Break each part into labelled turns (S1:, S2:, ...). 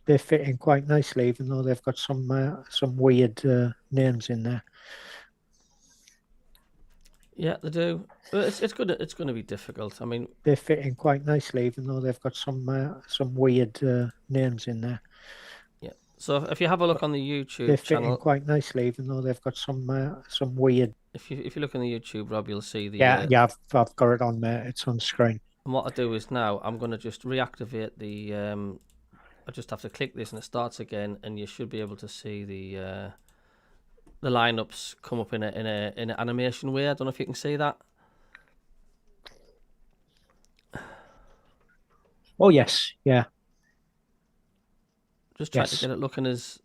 S1: they fit in quite nicely, even though they've got some weird names in there.
S2: Yeah, they do. Well, it's going to be difficult. I mean,
S1: They fit in quite nicely, even though they've got some weird names in there.
S2: yeah. So if you have a look on the
S1: They
S2: YouTube
S1: fit in
S2: channel,
S1: quite nicely, even though they've got some weird.
S2: if you look on the YouTube, Rob, you'll see the.
S1: Yeah, yeah, I've got it on there. It's on screen.
S2: And what I do is now I'm going to just reactivate the. I just have to click this and it starts again, and you should be able to see the lineups come up in an animation way. I don't know if you can see that.
S1: Oh yes, yeah,
S2: Just trying to
S1: yes,
S2: get it looking as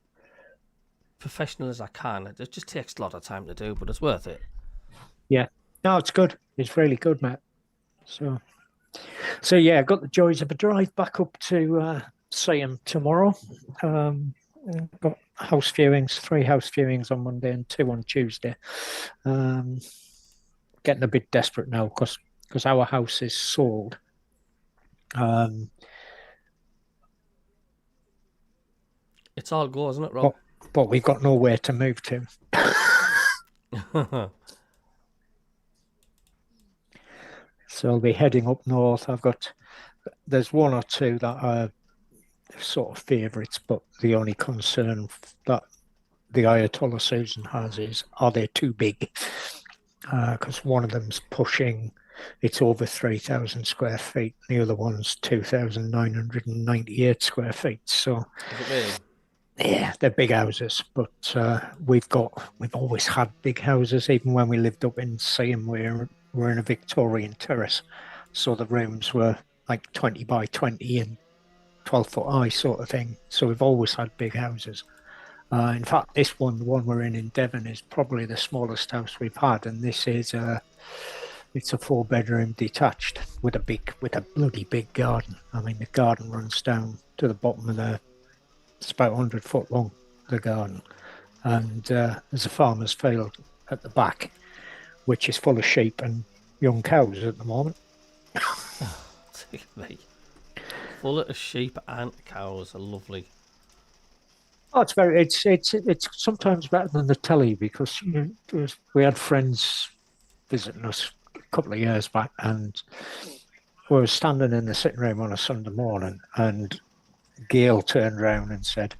S2: professional as I can. It just takes a lot of time to do, but it's worth it.
S1: yeah. No, it's good. It's really good, Matt. So, so yeah, got the joys of a drive back up to see him tomorrow. Um, got house viewings, 3 house viewings on Monday and 2 on Tuesday. Um, Getting a bit desperate now because our house is sold. Um,
S2: It's all go, isn't it, Rob?
S1: but but we've got nowhere to move to. So I'll be heading up north. There's one or two that are sort of favourites, but the only concern that the Ayatollah Susan has is, are they too big? Because one of them's pushing, it's over 3,000 square feet. The other one's 2,998 square feet. So
S2: Is it really?
S1: yeah, they're big houses, but we've always had big houses. Even when we lived up in Seaham, we're in a Victorian terrace, so the rooms were like 20 by 20 and 12 foot high sort of thing. So we've always had big houses. In fact, this one, the one we're in Devon, is probably the smallest house we've had, and this is it's a 4 bedroom detached with a bloody big garden. I mean, the garden runs down to the bottom of the. It's about 100 foot long, the garden, and there's a farmer's field at the back, which is full of sheep and young cows at the moment.
S2: Me. Full of sheep and cows are lovely.
S1: Oh, it's sometimes better than the telly because we had friends visiting us a couple of years back, and we were standing in the sitting room on a Sunday morning, and Gail turned round and said,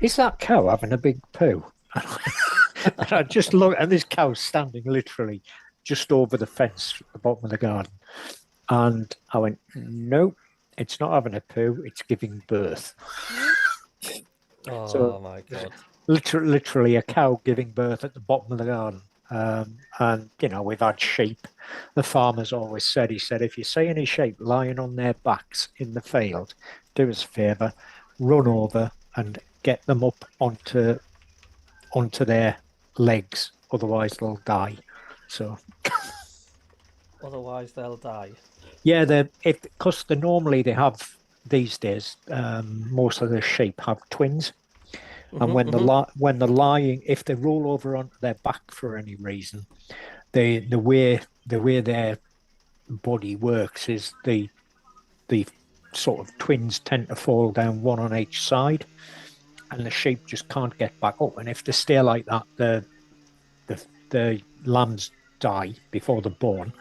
S1: "Is that cow having a big poo?" And I just looked, and this cow's standing literally just over the fence at the bottom of the garden, and I went, "No, it's not having a poo; it's giving birth." So
S2: Oh my god.
S1: literally a cow giving birth at the bottom of the garden. And we've had sheep. The farmer's always said, he said, if you see any sheep lying on their backs in the field, do us a favour, run over and get them up onto their legs, otherwise they'll die. So
S2: Otherwise they'll die.
S1: yeah, they if because they have these days, most of the sheep have twins. And when they're lying, if they roll over onto their back for any reason, the way their body works is the sort of twins tend to fall down one on each side, and the sheep just can't get back up. And if they stay like that, the lambs die before they're born,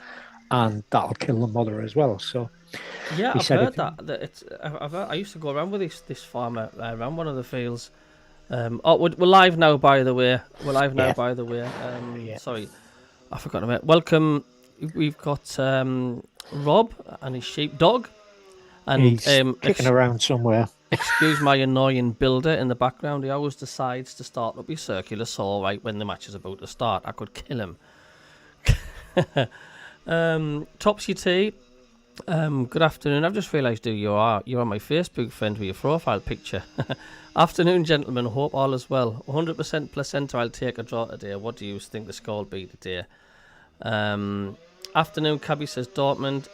S1: and that'll kill the mother as well. So
S2: Yeah,
S1: he
S2: I've
S1: said,
S2: heard
S1: if
S2: that it's. I used to go around with this farmer around one of the fields. Oh, we're live now, by the way. We're live now,
S1: yeah,
S2: by the way.
S1: yeah,
S2: Sorry, I forgot about. Welcome. We've got Rob and his sheepdog, and
S1: he's kicking around somewhere.
S2: excuse my annoying builder in the background. He always decides to start up his circular saw right when the match is about to start. I could kill him. Topsy T. Good afternoon. I've just realised you're on my Facebook friend with your profile picture. Afternoon, gentlemen. Hope all is well. 100% placenta. I'll take a draw today. What do you think the score will be today? Afternoon, Cabby says Dortmund.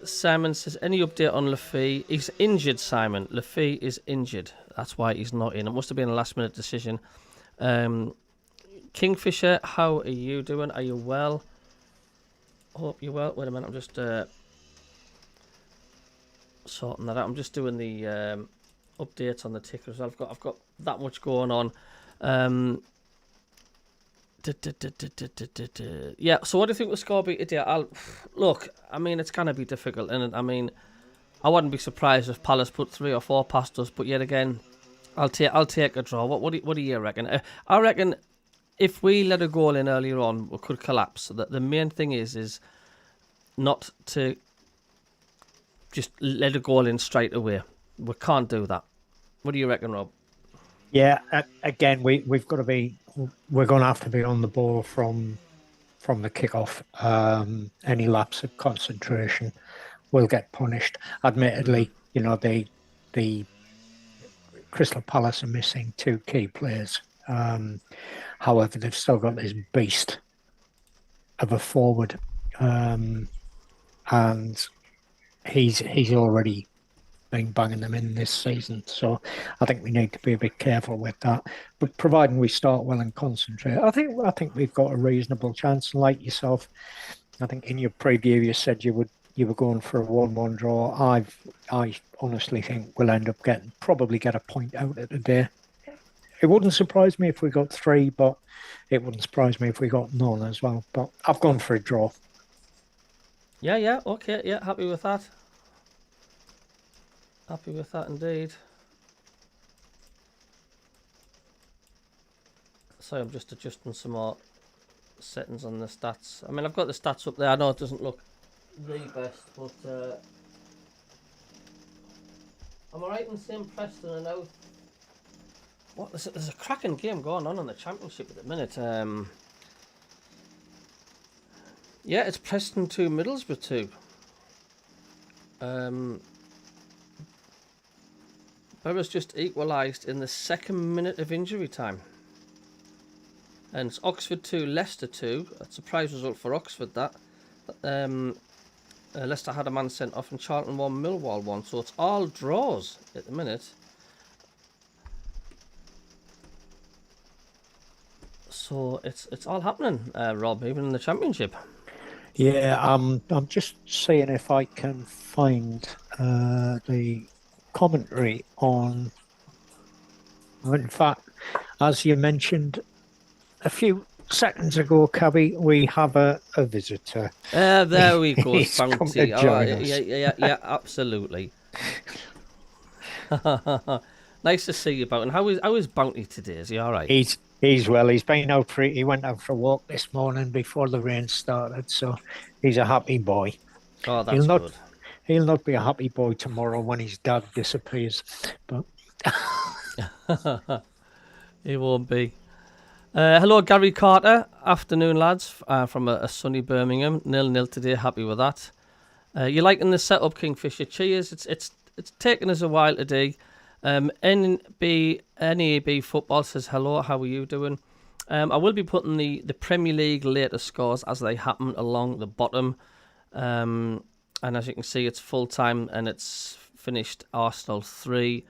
S2: Simon says, any update on Lafay? He's injured, Simon. Lafay is injured. That's why he's not in. It must have been a last minute decision. Kingfisher, how are you doing? Are you well? Hope you're well. Wait a minute, I'm just sorting that out. I'm just doing the updates on the ticker as well. I've got that much going on. Yeah. So what do you think with Scobie today? Look. I mean, it's gonna be difficult, and I mean, I wouldn't be surprised if Palace put 3 or 4 past us. But yet again, I'll take a draw. What do you reckon? I reckon if we let a goal in earlier on, we could collapse. So the main thing is not to just let a goal in straight away. We can't do that. What do you reckon, Rob?
S1: Yeah, again, we've got to be. We're going to have to be on the ball from the kickoff. Any lapse of concentration will get punished. Admittedly, you know, the Crystal Palace are missing 2 key players. However, they've still got this beast of a forward, and he's already been banging them in this season. So I think we need to be a bit careful with that. But providing we start well and concentrate, I think we've got a reasonable chance. And like yourself, I think in your preview you said you were going for a 1-1 draw. I honestly think we'll end up probably get a point out of the day. It wouldn't surprise me if we got 3, but it wouldn't surprise me if we got none as well. But I've gone for a draw.
S2: Yeah, okay, yeah, happy with that. Happy with that indeed. Sorry, I'm just adjusting some more settings on the stats. I mean, I've got the stats up there. I know it doesn't look the best, but am I right in saying Preston are now... What? There's a cracking game going on in the Championship at the minute. Yeah, it's Preston 2, Middlesbrough 2. Borough's just equalised in the 2nd minute of injury time. And it's Oxford 2, Leicester 2. A surprise result for Oxford, that. Leicester had a man sent off and Charlton 1, Millwall 1. So it's all draws at the minute. So it's all happening, Rob, even in the Championship.
S1: Yeah, I'm just seeing if I can find the commentary on. In fact, as you mentioned a few seconds ago, Cabbie, we have a visitor.
S2: There we go,
S1: He's come
S2: Bounty.
S1: to join us.
S2: Yeah, absolutely. Nice to see you, Bounty. How is Bounty today? Is he all right?
S1: He's well. He's been out for. He went out for a walk this morning before the rain started, so he's a happy boy.
S2: Oh, that's good.
S1: He'll not be a happy boy tomorrow when his dad disappears, but
S2: he won't be. Hello, Gary Carter. Afternoon, lads. From a sunny Birmingham. 0-0 today. Happy with that. You liking the setup, Kingfisher? Cheers. It's taken us a while today. NAB Football says hello. How are you doing? I will be putting the Premier League latest scores as they happen along the bottom. And as you can see, it's full time and it's finished Arsenal 3,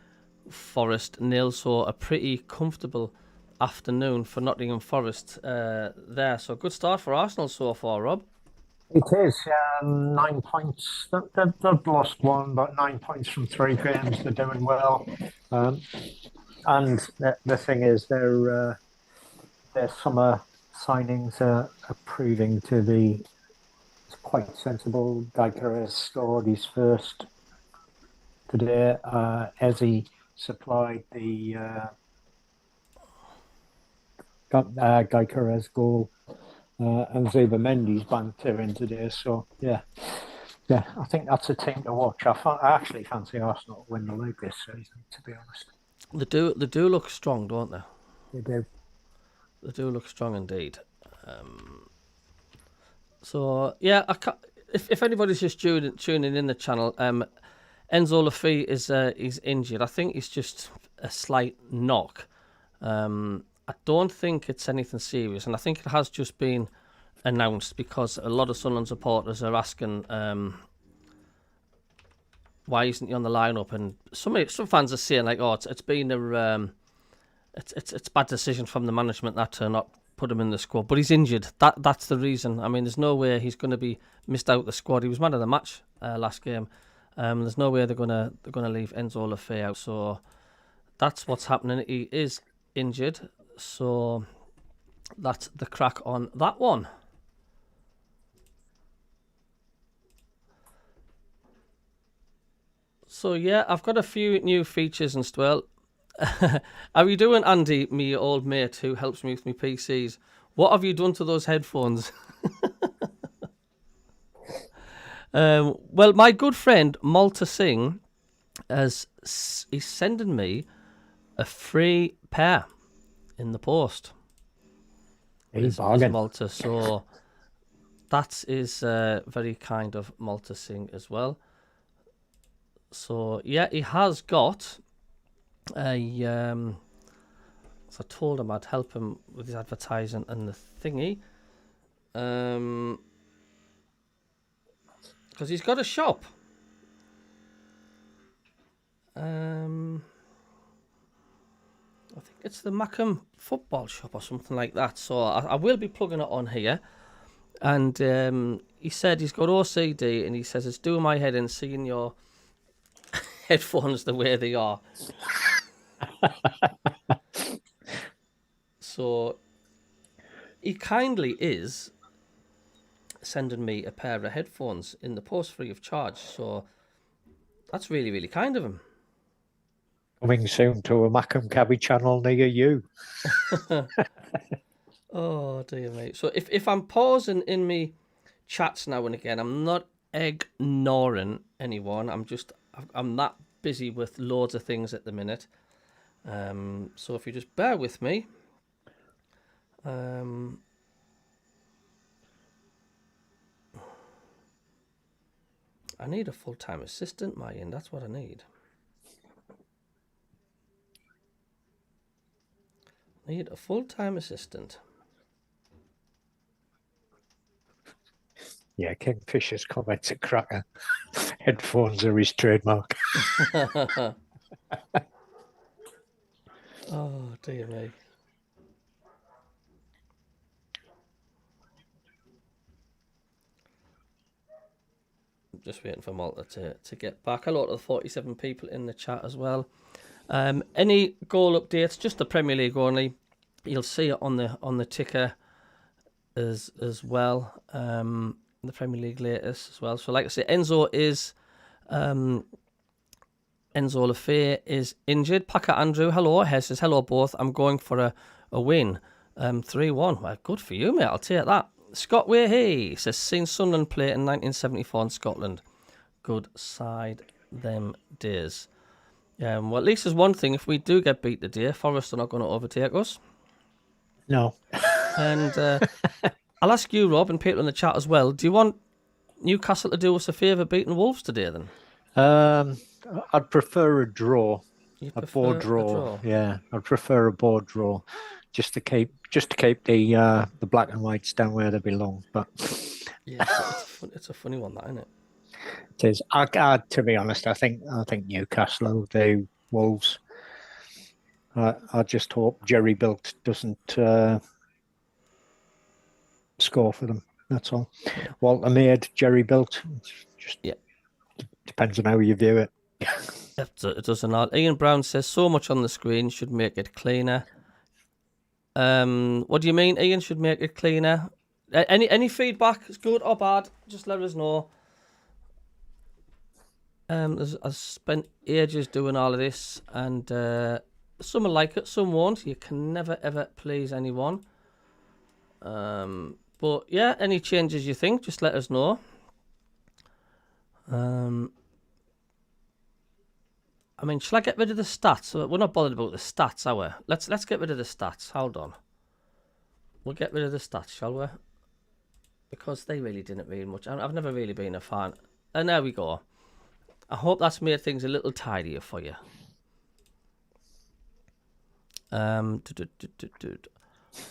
S2: Forest 0. So a pretty comfortable afternoon for Nottingham Forest there. So good start for Arsenal so far, Rob.
S1: It is 9 points. They've lost 1, but 9 points from 3 games. They're doing well, and the thing is, their summer signings are proving to be quite sensible. Geiger has scored his first today. Eze supplied the Geiger's goal. And Zubimendi's banged 2 in today, so yeah, I think that's a team to watch. I actually fancy Arsenal to win the league this season, to be honest. They
S2: do look strong, don't they?
S1: They do.
S2: They do look strong indeed. So yeah, if anybody's just tuning in the channel, Enzo Lafay is he's injured. I think it's just a slight knock. I don't think it's anything serious, and I think it has just been announced because a lot of Sunderland supporters are asking why isn't he on the lineup, and some fans are saying like, oh, it's been a it's bad decision from the management that to not put him in the squad, but he's injured. That's the reason. I mean, there's no way he's going to be missed out the squad. He was man of the match last game. There's no way they're gonna leave Enzo Lafay out. So that's what's happening. He is injured, so that's the crack on that one. So yeah, I've got a few new features and stuff. How you doing, Andy, me old mate who helps me with my PCs? What have you done to those headphones? Well, my good friend Malta Singh he's sending me a free pair in the post. Is Malta, so that is very kind of Malta Singh as well. So yeah, he has got a. So I told him I'd help him with his advertising and the thingy. Because he's got a shop. I think it's the MACKEM football shop or something like that. So I will be plugging it on here. And he said he's got OCD, and he says it's doing my head in seeing your headphones the way they are. So he kindly is sending me a pair of headphones in the post free of charge. So that's really, really kind of him.
S1: Coming soon to a MACKEM CABBIE channel near you.
S2: Oh dear mate. So if I'm pausing in me chats now and again, I'm not ignoring anyone. I'm that busy with loads of things at the minute. So if you just bear with me. I need a full-time assistant, Mayan. That's what I need. Need a full-time assistant.
S1: Yeah, Kingfisher's comments at cracker. Headphones are his trademark.
S2: Oh dear me. I'm just waiting for Malta to get back. Hello to the 47 people in the chat as well. Any goal updates? Just the Premier League only. You'll see it on the ticker as well. The Premier League latest as well. So like I say, Enzo Lafay is injured. Packer Andrew, hello. He says, hello both. I'm going for a win. 3-1. Well, good for you, mate. I'll take that. Scott Way says, seen Sunderland play in 1974 in Scotland. Good side them days. Well, at least there's one thing. If we do get beat today, Forest are not going to overtake us.
S1: No.
S2: And I'll ask you, Rob, and people in the chat as well. Do you want Newcastle to do us a favour beating Wolves today then?
S1: I'd prefer a draw.
S2: A
S1: board draw. Yeah, I'd prefer a board draw, just to keep the black and whites down where they belong. But
S2: yeah, it's a funny one, that, isn't it?
S1: It is. To be honest, I think Newcastle will do Wolves. I just hope Jerry Built doesn't score for them. That's all. Yeah. Walter Maid, Jerry Built. Just depends on how you view it.
S2: It does not. Ian Brown says so much on the screen should make it cleaner. What do you mean, Ian? Should make it cleaner? Any feedback, good or bad? Just let us know. I've spent ages doing all of this, and some will like it, some won't. You can never ever please anyone. But yeah, any changes you think, just let us know. I mean, shall I get rid of the stats? We're not bothered about the stats, are we? Let's get rid of the stats. Hold on. We'll get rid of the stats, shall we? Because they really didn't mean much. I've never really been a fan. And there we go. I hope that's made things a little tidier for you.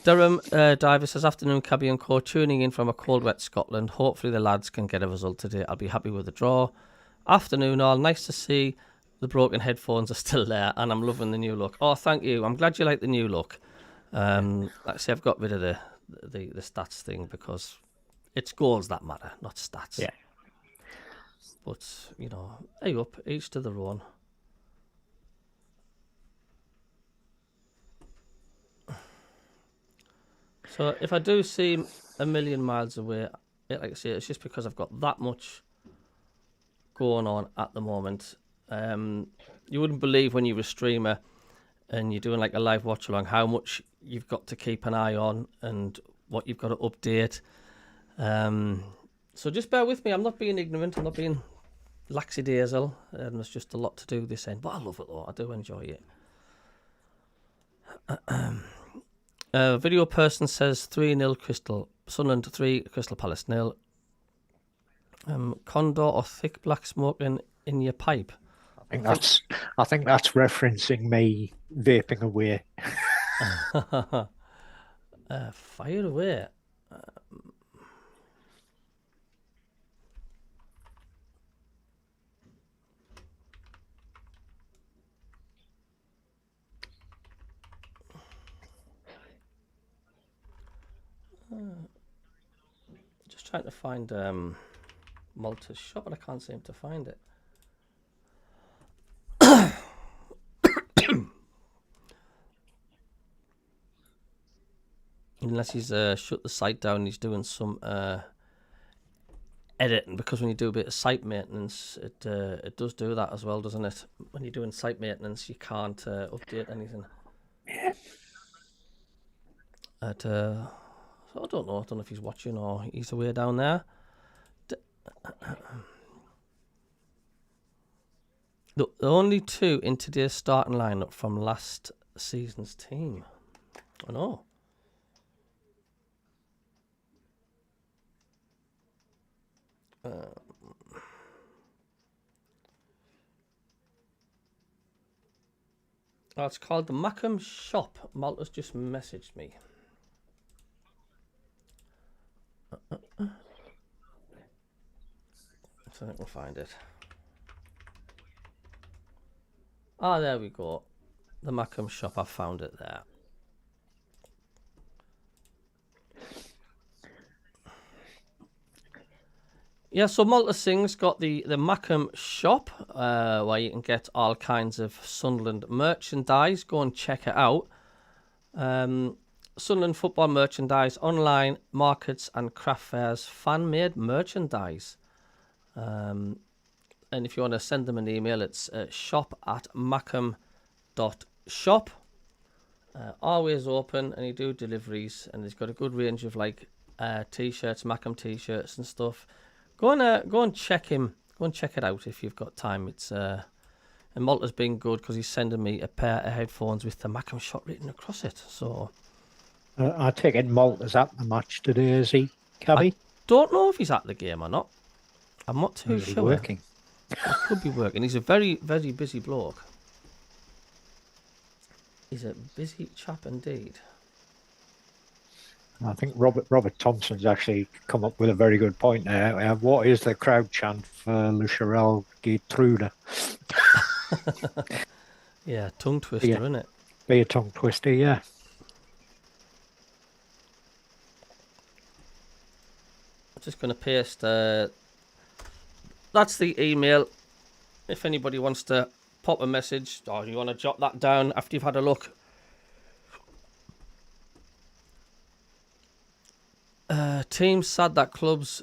S2: Durham Diver says, afternoon, Cabbie and Co. Tuning in from a cold, wet Scotland. Hopefully the lads can get a result today. I'll be happy with the draw. Afternoon, all. Nice to see the broken headphones are still there, and I'm loving the new look. Oh, thank you. I'm glad you like the new look. Like I say, I've got rid of the stats thing because it's goals that matter, not stats.
S1: Yeah.
S2: But, hey up, each to their own. So if I do seem a million miles away, like I say, it's just because I've got that much going on at the moment. You wouldn't believe when you're a streamer and you're doing like a live watch along how much you've got to keep an eye on and what you've got to update. So just bear with me. I'm not being ignorant. I'm not being lackadaisical. There's just a lot to do this end, but I love it though. I do enjoy it. Video person says 3-0 Crystal Sunderland 3 Crystal Palace 0. Condor or thick black smoke in your pipe.
S1: I think that's referencing me vaping away.
S2: Fire away. Just trying to find Malta's shop, but I can't seem to find it. Unless he's shut the site down, he's doing some editing, because when you do a bit of site maintenance, it does do that as well, doesn't it? When you're doing site maintenance, you can't update anything.
S1: Yeah.
S2: So I don't know if he's watching or he's away down there. The only 2 in today's starting lineup from last season's team. I know. It's called the MACKEM shop. Malta's just messaged me. So I think we'll find it. There we go. The MACKEM shop. I found it there. Yeah, so Malta Singh's got the MACKEM shop, where you can get all kinds of Sunderland merchandise. Go and check it out. Sunderland football merchandise, online markets and craft fairs, fan-made merchandise. And if you want to send them an email, it's shop@mackem.shop. Always open, and you do deliveries, and he's got a good range of like t-shirts, MACKEM t-shirts and stuff. Go and check him. Go and check it out if you've got time. It's and Malta's been good because he's sending me a pair of headphones with the MACKEM shop written across it. So
S1: I take it Malta's at the match today, is he, Cabby?
S2: Don't know if he's at the game or not. I'm not too sure.
S1: Working.
S2: He could be working. He's a very, very busy bloke. He's a busy chap indeed.
S1: I think Robert Thompson's actually come up with a very good point there. What is the crowd chant for Le Charel Gertrude?
S2: Yeah, tongue twister, isn't it?
S1: Be a tongue twister, yeah.
S2: I'm just going to paste. That's the email. If anybody wants to pop a message or you want to jot that down after you've had a look. Teams sad that clubs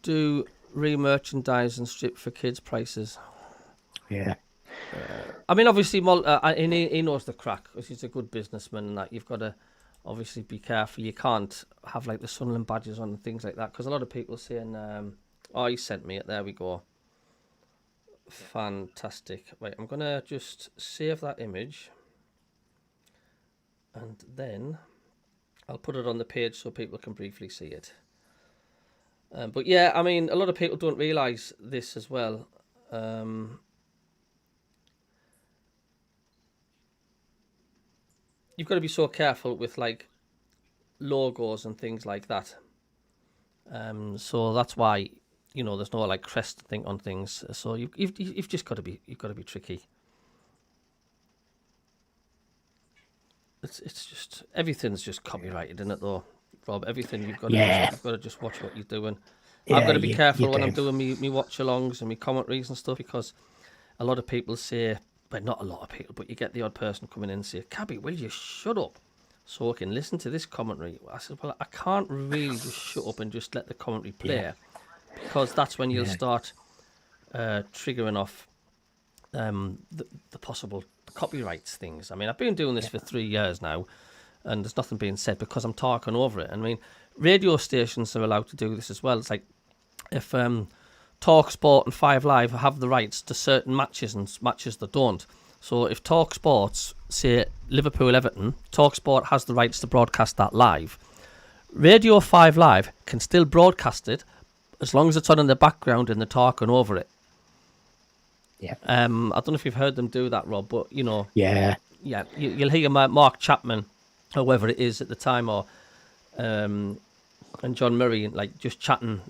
S2: do re-merchandise and strip for kids' prices.
S1: Yeah.
S2: I mean, obviously, he knows the crack because he's a good businessman and that. You've got to obviously be careful. You can't have like the Sunderland badges on and things like that because a lot of people saying, he sent me it. There we go. Fantastic. Right, I'm going to just save that image and then I'll put it on the page so people can briefly see it. But yeah, I mean, a lot of people don't realise this as well. You've got to be so careful with like logos and things like that. So that's why, you know, there's no like crest thing on things. So you've just got to be tricky. It's just everything's just copyrighted, isn't it? Though, Rob, everything you've got to just watch what you're doing. Yeah, I've got to be careful when I'm doing me watch-alongs and me commentaries and stuff because a lot of people say, but not a lot of people, but you get the odd person coming in and say, "Cabby, will you shut up?" so I can listen to this commentary. I said, well, I can't really just shut up and just let the commentary play,
S1: Yeah.
S2: because that's when you'll
S1: Yeah.
S2: start triggering off the possible copyrights things. I mean, I've been doing this for 3 years now, and there's nothing being said because I'm talking over it. I mean, radio stations are allowed to do this as well. It's like if Talk Sport and 5 Live have the rights to certain matches and matches that don't. So if Talk Sports say Liverpool Everton, Talk Sport has the rights to broadcast that live. Radio 5 Live can still broadcast it as long as it's on in the background and they're talking over it.
S1: Yeah.
S2: I don't know if you've heard them do that, Rob, but
S1: Yeah.
S2: you'll hear Mark Chapman, or whoever it is at the time, or and John Murray, like, just chatting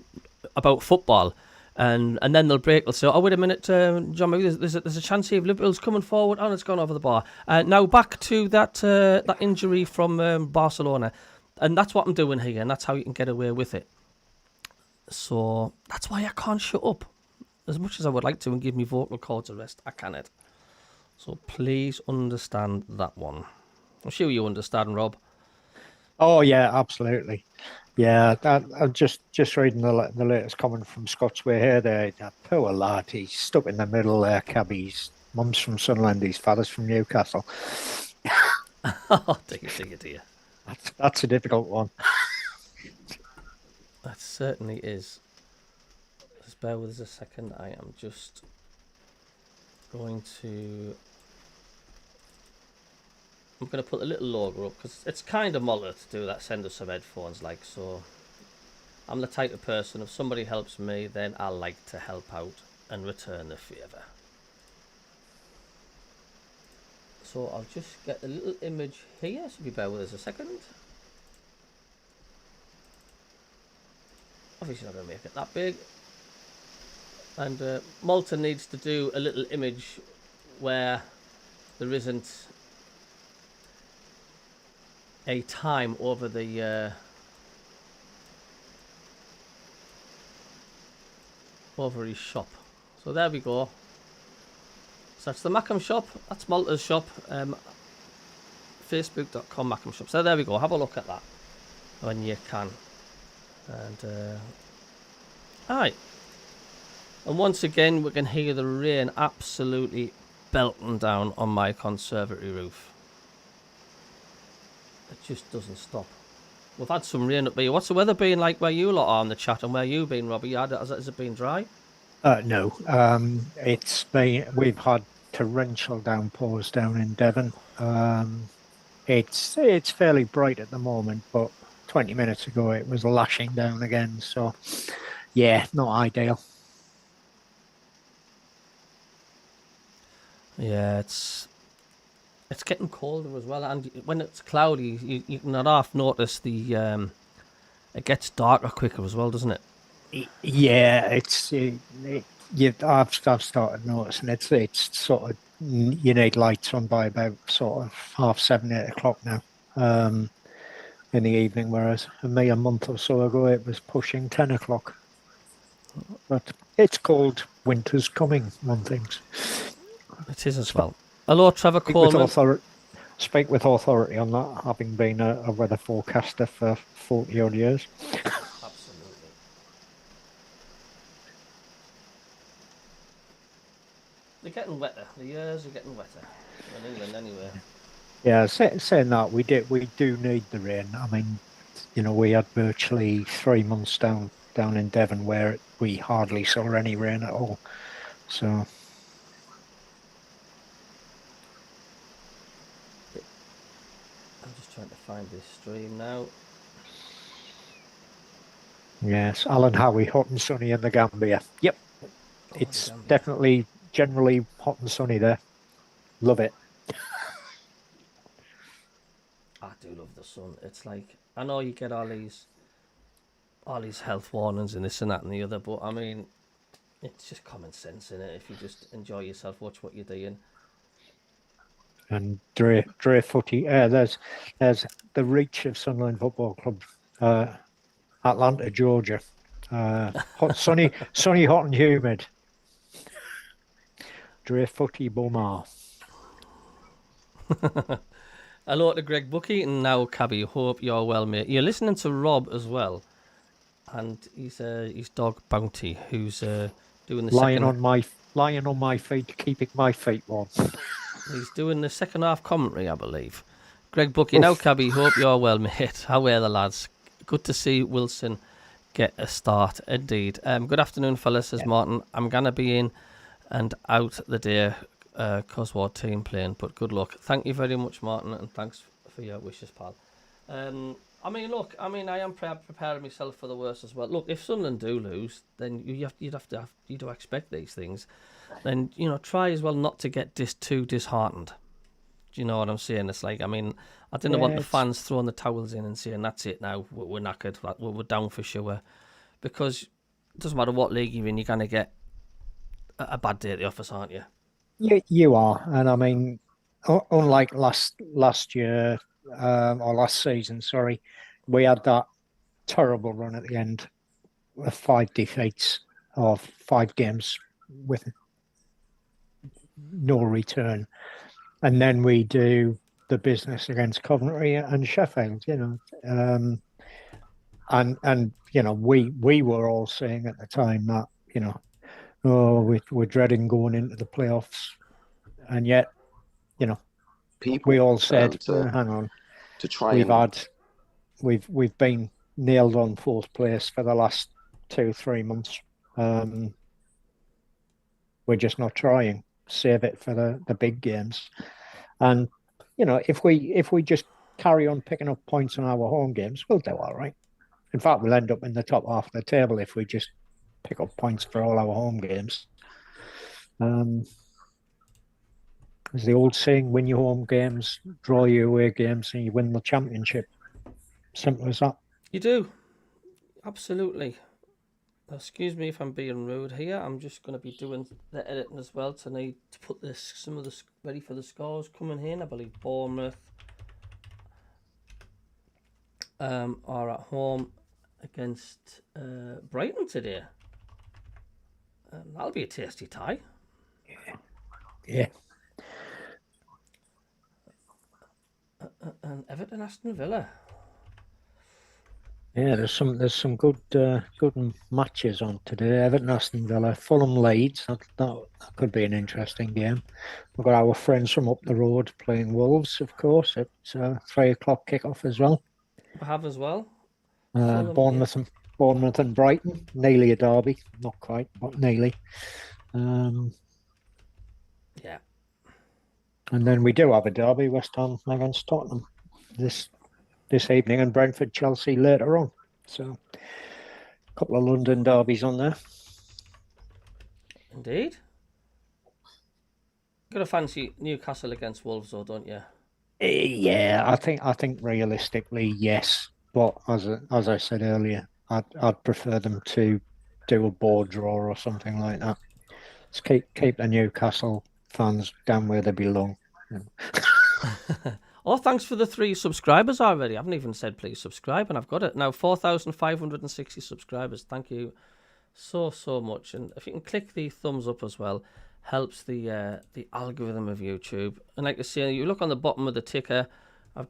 S2: about football, and then they'll break. They'll say, "Oh, wait a minute, John Murray, there's a chance here of Liverpool's coming forward, and it's gone over the bar." Now back to that injury from Barcelona, and that's what I'm doing here, and that's how you can get away with it. So that's why I can't shut up. As much as I would like to and give me vocal cords a rest, I cannot. So please understand that one. I'm sure you understand, Rob.
S1: Oh yeah, absolutely. Yeah, I'm just reading the latest comment from Scott's Way here. There, that poor lad, he's stuck in the middle there. Cabbie's mum's from Sunderland, his father's from Newcastle.
S2: Oh, dear.
S1: That's a difficult one.
S2: That certainly is. Just bear with us a second. I am just going to... I'm going to put a little logo up because it's kind of molder to do that. Send us some headphones, like, so. I'm the type of person, if somebody helps me, then I like to help out and return the favour. So I'll just get a little image here, so if you bear with us a second. Obviously not going to make it that big. And Malta needs to do a little image where there isn't a time over the over his shop. So there we go. So that's the MACKEM shop. That's Malta's shop. Facebook.com MACKEM shop. So there we go. Have a look at that when you can. And aye. And once again, we can hear the rain absolutely belting down on my conservatory roof. It just doesn't stop. We've had some rain up here. What's the weather been like where you lot are on the chat, and where you've been, Robbie? Has it been dry?
S1: No, we've had torrential downpours down in Devon. It's fairly bright at the moment, but 20 minutes ago it was lashing down again. So yeah, not ideal.
S2: Yeah, it's getting colder as well, and when it's cloudy, you can not half notice the it gets darker quicker as well, doesn't it?
S1: Yeah, I've started noticing it's sort of, you need lights on by about sort of 7:30, 8 o'clock now in the evening, whereas a month or so ago it was pushing 10 o'clock. But it's cold. Winter's coming, one thinks.
S2: It is as well. Hello, Trevor Coleman.
S1: Speak with authority on that, having been a weather forecaster for 40 odd years.
S2: Absolutely. They're getting wetter. The years are getting wetter in England, anyway.
S1: Yeah, saying that, we do need the rain. I mean, we had virtually 3 months down in Devon where we hardly saw any rain at all. So.
S2: I'm just trying to find this stream now.
S1: Yes, Alan Howie, hot and sunny in the Gambia. Yep, it's definitely generally hot and sunny there. Love it.
S2: I do love the sun. It's like, I know you get all these health warnings and this and that and the other, but I mean, it's just common sense, in it. If you just enjoy yourself, watch what you're doing.
S1: And Dre Footy, there's the reach of Sunderland Football Club, Atlanta, Georgia. Hot, sunny, hot and humid. Dre Footy Bomar.
S2: Hello to Greg Bucky and now Cabbie. Hope you're well, mate. You're listening to Rob as well, and he's his dog Bounty, who's doing the
S1: lying
S2: second.
S1: on my feet, keeping my feet warm.
S2: He's doing the second half commentary, I believe. Greg Bucky, now
S1: Oof.
S2: Cabbie. Hope you're well, mate. How are the lads? Good to see Wilson get a start, indeed. Good afternoon, fellas, says Martin. I'm going to be in and out the day because we're team playing, but good luck. Thank you very much, Martin, and thanks for your wishes, pal. I am preparing myself for the worst as well. Look, if Sunderland do lose, then you do expect these things. Then, try as well not to get too disheartened. Do you know what I'm saying? It's like, I didn't want the fans throwing the towels in and saying, that's it now, we're knackered, we're down for sure. Because it doesn't matter what league you're in, you're going to get a bad day at the office, aren't you?
S1: You are. And unlike last year, or last season, sorry, we had that terrible run at the end of 5 defeats of 5 games with no return. And then we do the business against Coventry and Sheffield, and we were all saying at the time that, we're dreading going into the playoffs. And yet,
S3: people
S1: we all said,
S3: hang on, to try
S1: we've been nailed on 4th place for the last 2-3 months. We're just not trying. Save it for the big games. And if we just carry on picking up points on our home games, we'll do all right. In fact, we'll end up in the top half of the table if we just pick up points for all our home games. As the old saying, win your home games, draw your away games, and you win the championship. Simple as that.
S2: You do. Absolutely. Excuse me if I'm being rude here. I'm just going to be doing the editing as well tonight to put some of the ready for the scores coming in. I believe Bournemouth are at home against Brighton today. That'll be a tasty tie.
S1: Yeah.
S2: And Everton Aston Villa.
S1: Yeah, there's some good matches on today. Everton Aston Villa, Fulham Leeds. That could be an interesting game. We've got our friends from up the road playing Wolves, of course. It's 3 o'clock kickoff as well.
S2: We have as well.
S1: Bournemouth and Brighton. Nearly a derby, not quite, but nearly.
S2: Yeah.
S1: And then we do have a derby, West Ham against Tottenham this evening, and Brentford Chelsea later on. So a couple of London derbies on there.
S2: Indeed. Got to fancy Newcastle against Wolves, though, don't you?
S1: Yeah, I think realistically, yes. But as I said earlier, I'd prefer them to do a board draw or something like that. Let's keep the Newcastle fans down where they belong.
S2: Oh, thanks for the 3 subscribers already. I haven't even said please subscribe, and I've got it now. 4,560 subscribers. Thank you so much. And if you can click the thumbs up as well, helps the algorithm of YouTube. And like I say, you look on the bottom of the ticker, I'll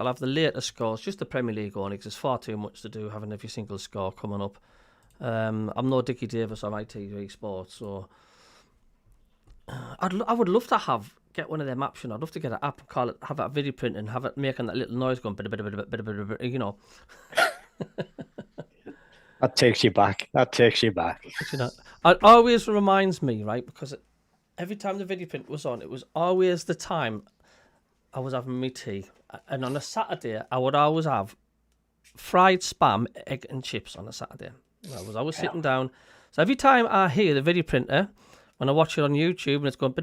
S2: have the latest scores, just the Premier League only, because there's far too much to do having every single score coming up. I'm no Dickie Davis on ITV Sports, so I would love to get one of them apps. I'd love to get an app, call it, have that video print, and have it making that little noise going, you know.
S1: That takes you back.
S2: But, it always reminds me, right? Because every time the video print was on, it was always the time I was having my tea, and on a Saturday I would always have fried spam, egg and chips on a Saturday. I was always sitting down. So every time I hear the video printer, when I watch it on YouTube and it's going,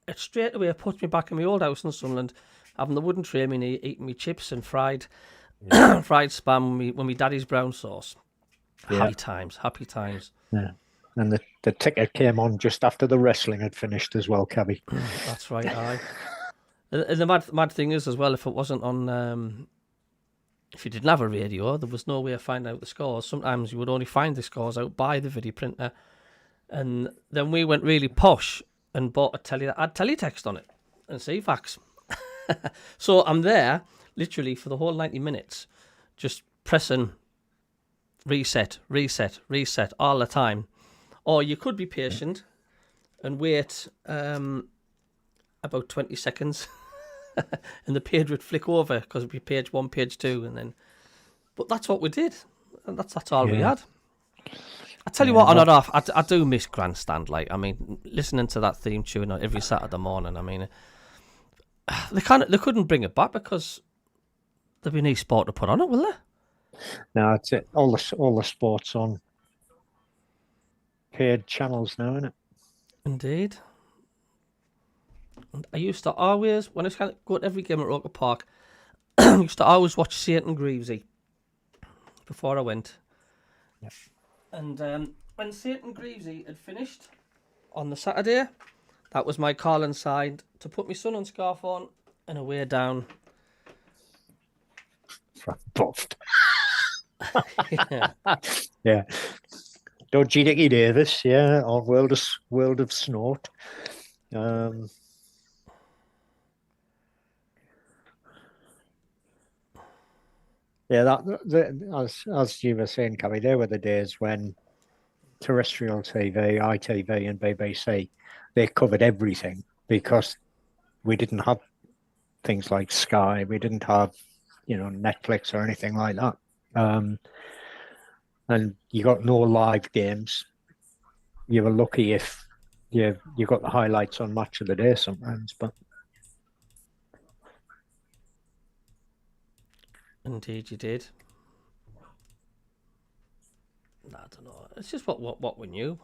S2: it straight away puts me back in my old house in Sunderland, having the wooden tray in my knee, eating me chips and fried spam with me daddy's brown sauce. Yeah. Happy times.
S1: Yeah. And the ticket came on just after the wrestling had finished as well, Cabbie.
S2: That's right, aye. And the mad thing is as well, if it wasn't on, if you didn't have a radio, there was no way of finding out the scores. Sometimes you would only find the scores out by the video printer. And then we went really posh and bought a teletext on it and CFAX. So I'm there literally for the whole 90 minutes, just pressing reset all the time. Or you could be patient and wait about 20 seconds and the page would flick over because it'd be page 1, page 2, and then. But that's what we did, and that's all we had. I tell you what, on and off, I do miss Grandstand. Like, I mean, listening to that theme tune every Saturday morning. I mean, they couldn't bring it back because there'd be no sport to put on it, will there?
S1: No, that's it. All the sports on paid channels now, isn't it?
S2: Indeed. And I used to always, when I was going to every game at Roker Park, I used to always watch St. Greavesy before I went.
S1: Yep.
S2: And when St. Greavesy had finished on the Saturday, that was my call inside to put my sun and scarf on and away down.
S1: Buffed. Yeah. Dodgy Dickie Davis, yeah, on World of Snort. Yeah, as you were saying, Cabby, there were the days when terrestrial TV, ITV, and BBC, they covered everything because we didn't have things like Sky, we didn't have, Netflix or anything like that, and you got no live games. You were lucky if you got the highlights on Match of the Day sometimes, but.
S2: Indeed, you did. I don't know. It's just what we knew.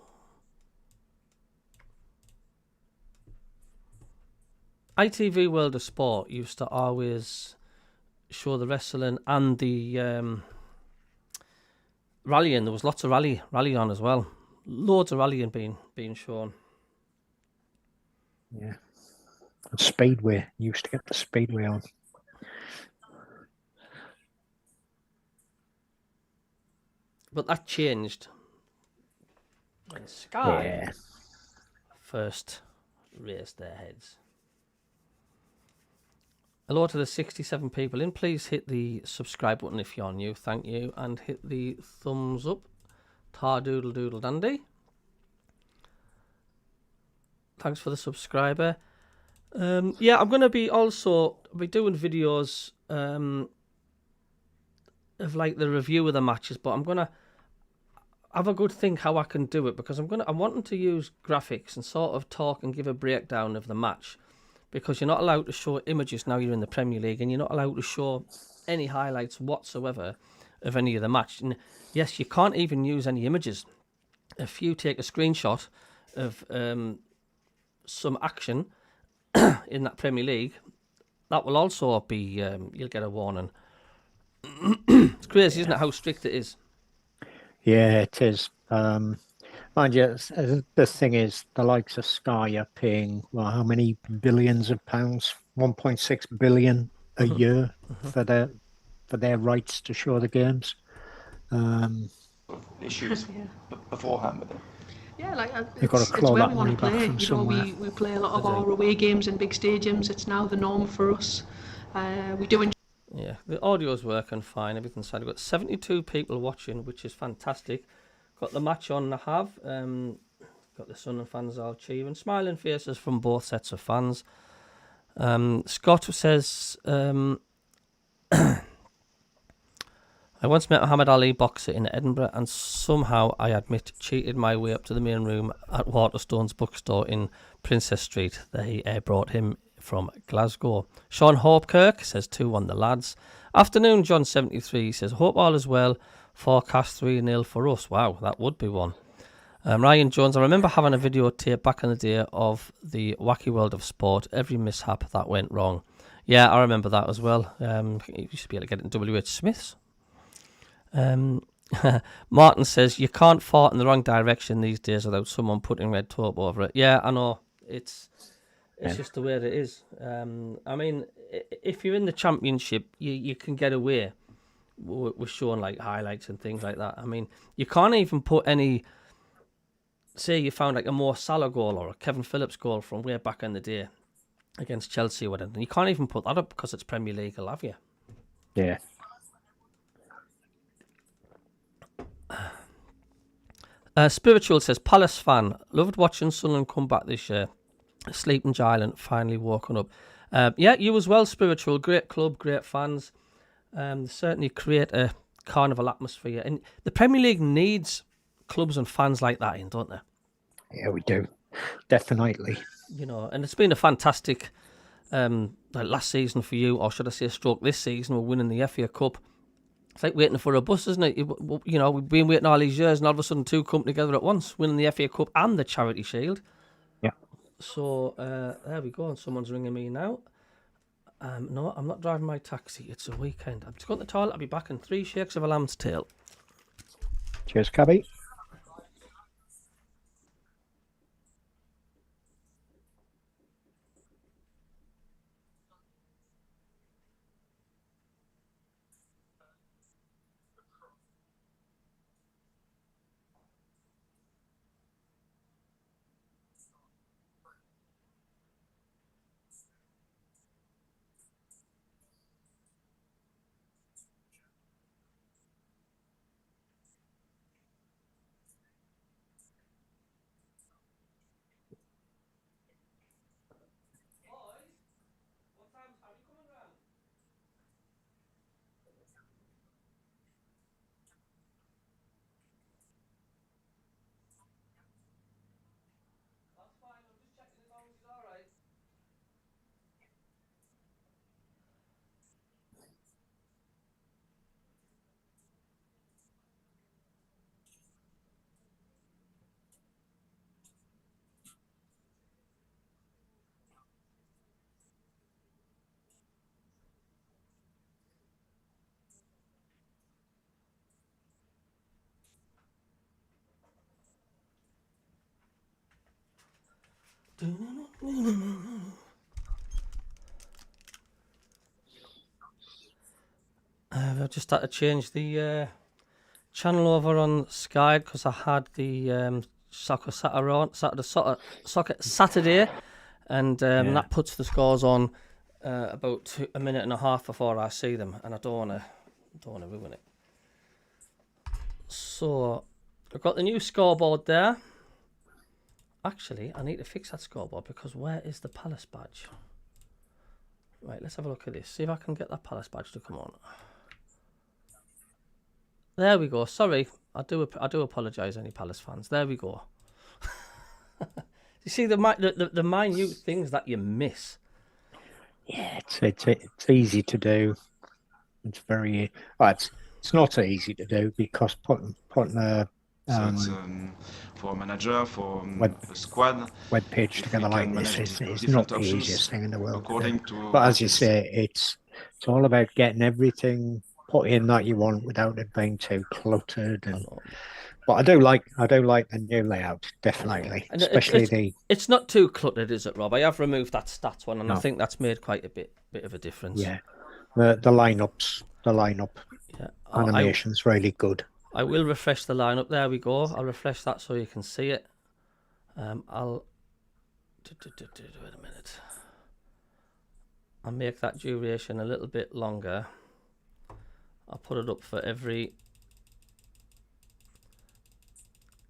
S2: ITV World of Sport used to always show the wrestling and the rallying. There was lots of rally on as well. Loads of rallying being shown.
S1: Yeah. Speedway. You used to get the Speedway on.
S2: But that changed when Sky first raised their heads. Hello to the 67 people in. Please hit the subscribe button if you're new. Thank you. And hit the thumbs up. Tar doodle doodle dandy. Thanks for the subscriber. Yeah, I'm going to be doing videos of like the review of the matches, but I'm going to have a good think how I can do it, because I'm wanting to use graphics and sort of talk and give a breakdown of the match, because you're not allowed to show images now you're in the Premier League, and you're not allowed to show any highlights whatsoever of any of the match. And yes, you can't even use any images. If you take a screenshot of some action in that Premier League, that will also be you'll get a warning. It's crazy, isn't it, how strict it is?
S1: Yeah, it is. Mind you, the thing is, the likes of Sky are paying, well, how many billions of pounds? 1.6 billion a year for their rights to show the games.
S4: Issues beforehand with it.
S5: Yeah,
S1: They've got to
S5: it's
S1: claw
S5: where
S1: that
S5: we
S1: money
S5: want to
S1: back
S5: play.
S1: from somewhere.
S5: We play a lot of our away games in big stadiums. It's now the norm for us. We do enjoy.
S2: Yeah, the audio's working fine. Everything's fine. We've got 72 people watching, which is fantastic. Got the match on. I have. Got the Sunderland fans all cheering, smiling faces from both sets of fans. Scott says, I once met Muhammad Ali boxer in Edinburgh, and somehow I admit cheated my way up to the main room at Waterstone's bookstore in Princess Street. They brought him from Glasgow. Sean Hopekirk says 2-1 the lads. Afternoon, John 73 says, hope all is well. Forecast 3-0 for us. Wow, that would be one. Ryan Jones, I remember having a videotape back in the day of the Wacky World of Sport. Every mishap that went wrong. Yeah, I remember that as well. You used to be able to get it in W.H. Smith's. Martin says, you can't fart in the wrong direction these days without someone putting red tape over it. Yeah, I know. It's just the way it is. I mean, if you're in the Championship, you can get away with showing like highlights and things like that. I mean, you can't even put any, say you found like a Mo Salah goal or a Kevin Phillips goal from way back in the day. against Chelsea or whatever. And you can't even put that up because it's Premier League, have you?
S1: Yeah.
S2: Spiritual says, Palace fan, loved watching Sunderland come back this year. Sleeping Giant finally woken up. Yeah, you as well, Spiritual. Great club, great fans. Certainly create a carnival atmosphere. And the Premier League needs clubs and fans like that in, don't they?
S1: Yeah, we do. Definitely.
S2: You know, and it's been a fantastic last season for you, or should I say stroke this season, we're winning the FA Cup. It's like waiting for a bus, isn't it? You know, we've been waiting all these years and all of a sudden two come together at once, winning the FA Cup and the Charity Shield.
S1: Yeah.
S2: So, there we go. And someone's ringing me now. No, I'm not driving my taxi. It's a weekend. I'm just going to the toilet. I'll be back in 3 shakes of a lamb's tail.
S1: Cheers, Cabby. I've just had to change the channel over on Sky because I had the soccer Saturday, and that puts the scores on about a minute and a half before I see them, and I don't want to ruin it. So I've got the new scoreboard there. Actually, I need to fix that scoreboard because where is the Palace badge? Right, let's have a look at this. See if I can get that Palace badge to come on. There we go. Sorry, I do apologise, any Palace fans. There we go. You see the minute things that you miss. Yeah, it's easy to do. It's very. Well, it's not easy to do because putting a
S4: So it's for a manager, for a squad.
S1: web page
S4: if
S1: together
S4: we
S1: like
S4: can
S1: this
S4: manage
S1: is
S4: different
S1: not the
S4: options
S1: easiest thing in the world.
S4: according to
S1: But as
S4: what
S1: you
S4: is-
S1: say, it's all about getting everything put in that you want without it being too cluttered. But I do like the new layout, definitely,
S2: And
S1: especially
S2: it's not too cluttered, is it, Rob? I have removed that stats one, and
S1: No.
S2: I think that's made quite a bit of a difference.
S1: yeah, the lineup
S2: Yeah.
S1: animation's really good.
S2: I will refresh the lineup. There we go. I'll refresh that so you can see it. I'll wait a minute. I'll make that duration a little bit longer. I'll put it up for every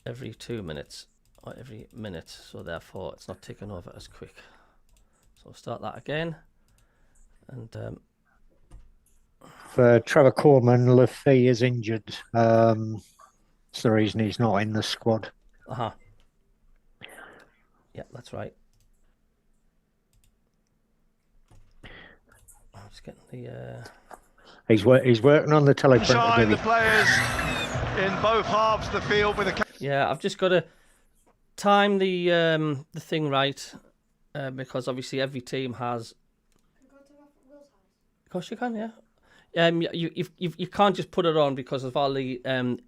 S2: 2 minutes or every minute, so therefore it's not ticking over as quick. So I'll start that again. And
S1: For Trevor Coleman, Lafay is injured. It's the reason he's not in the squad.
S2: Yeah, that's right. I'm just getting the.
S1: He's working on the teleprinter.
S6: Shine the players in both halves of the field with a.
S2: Yeah, I've just got to time the thing right because obviously every team has. Of course you can, yeah. You can't just put it on because of all the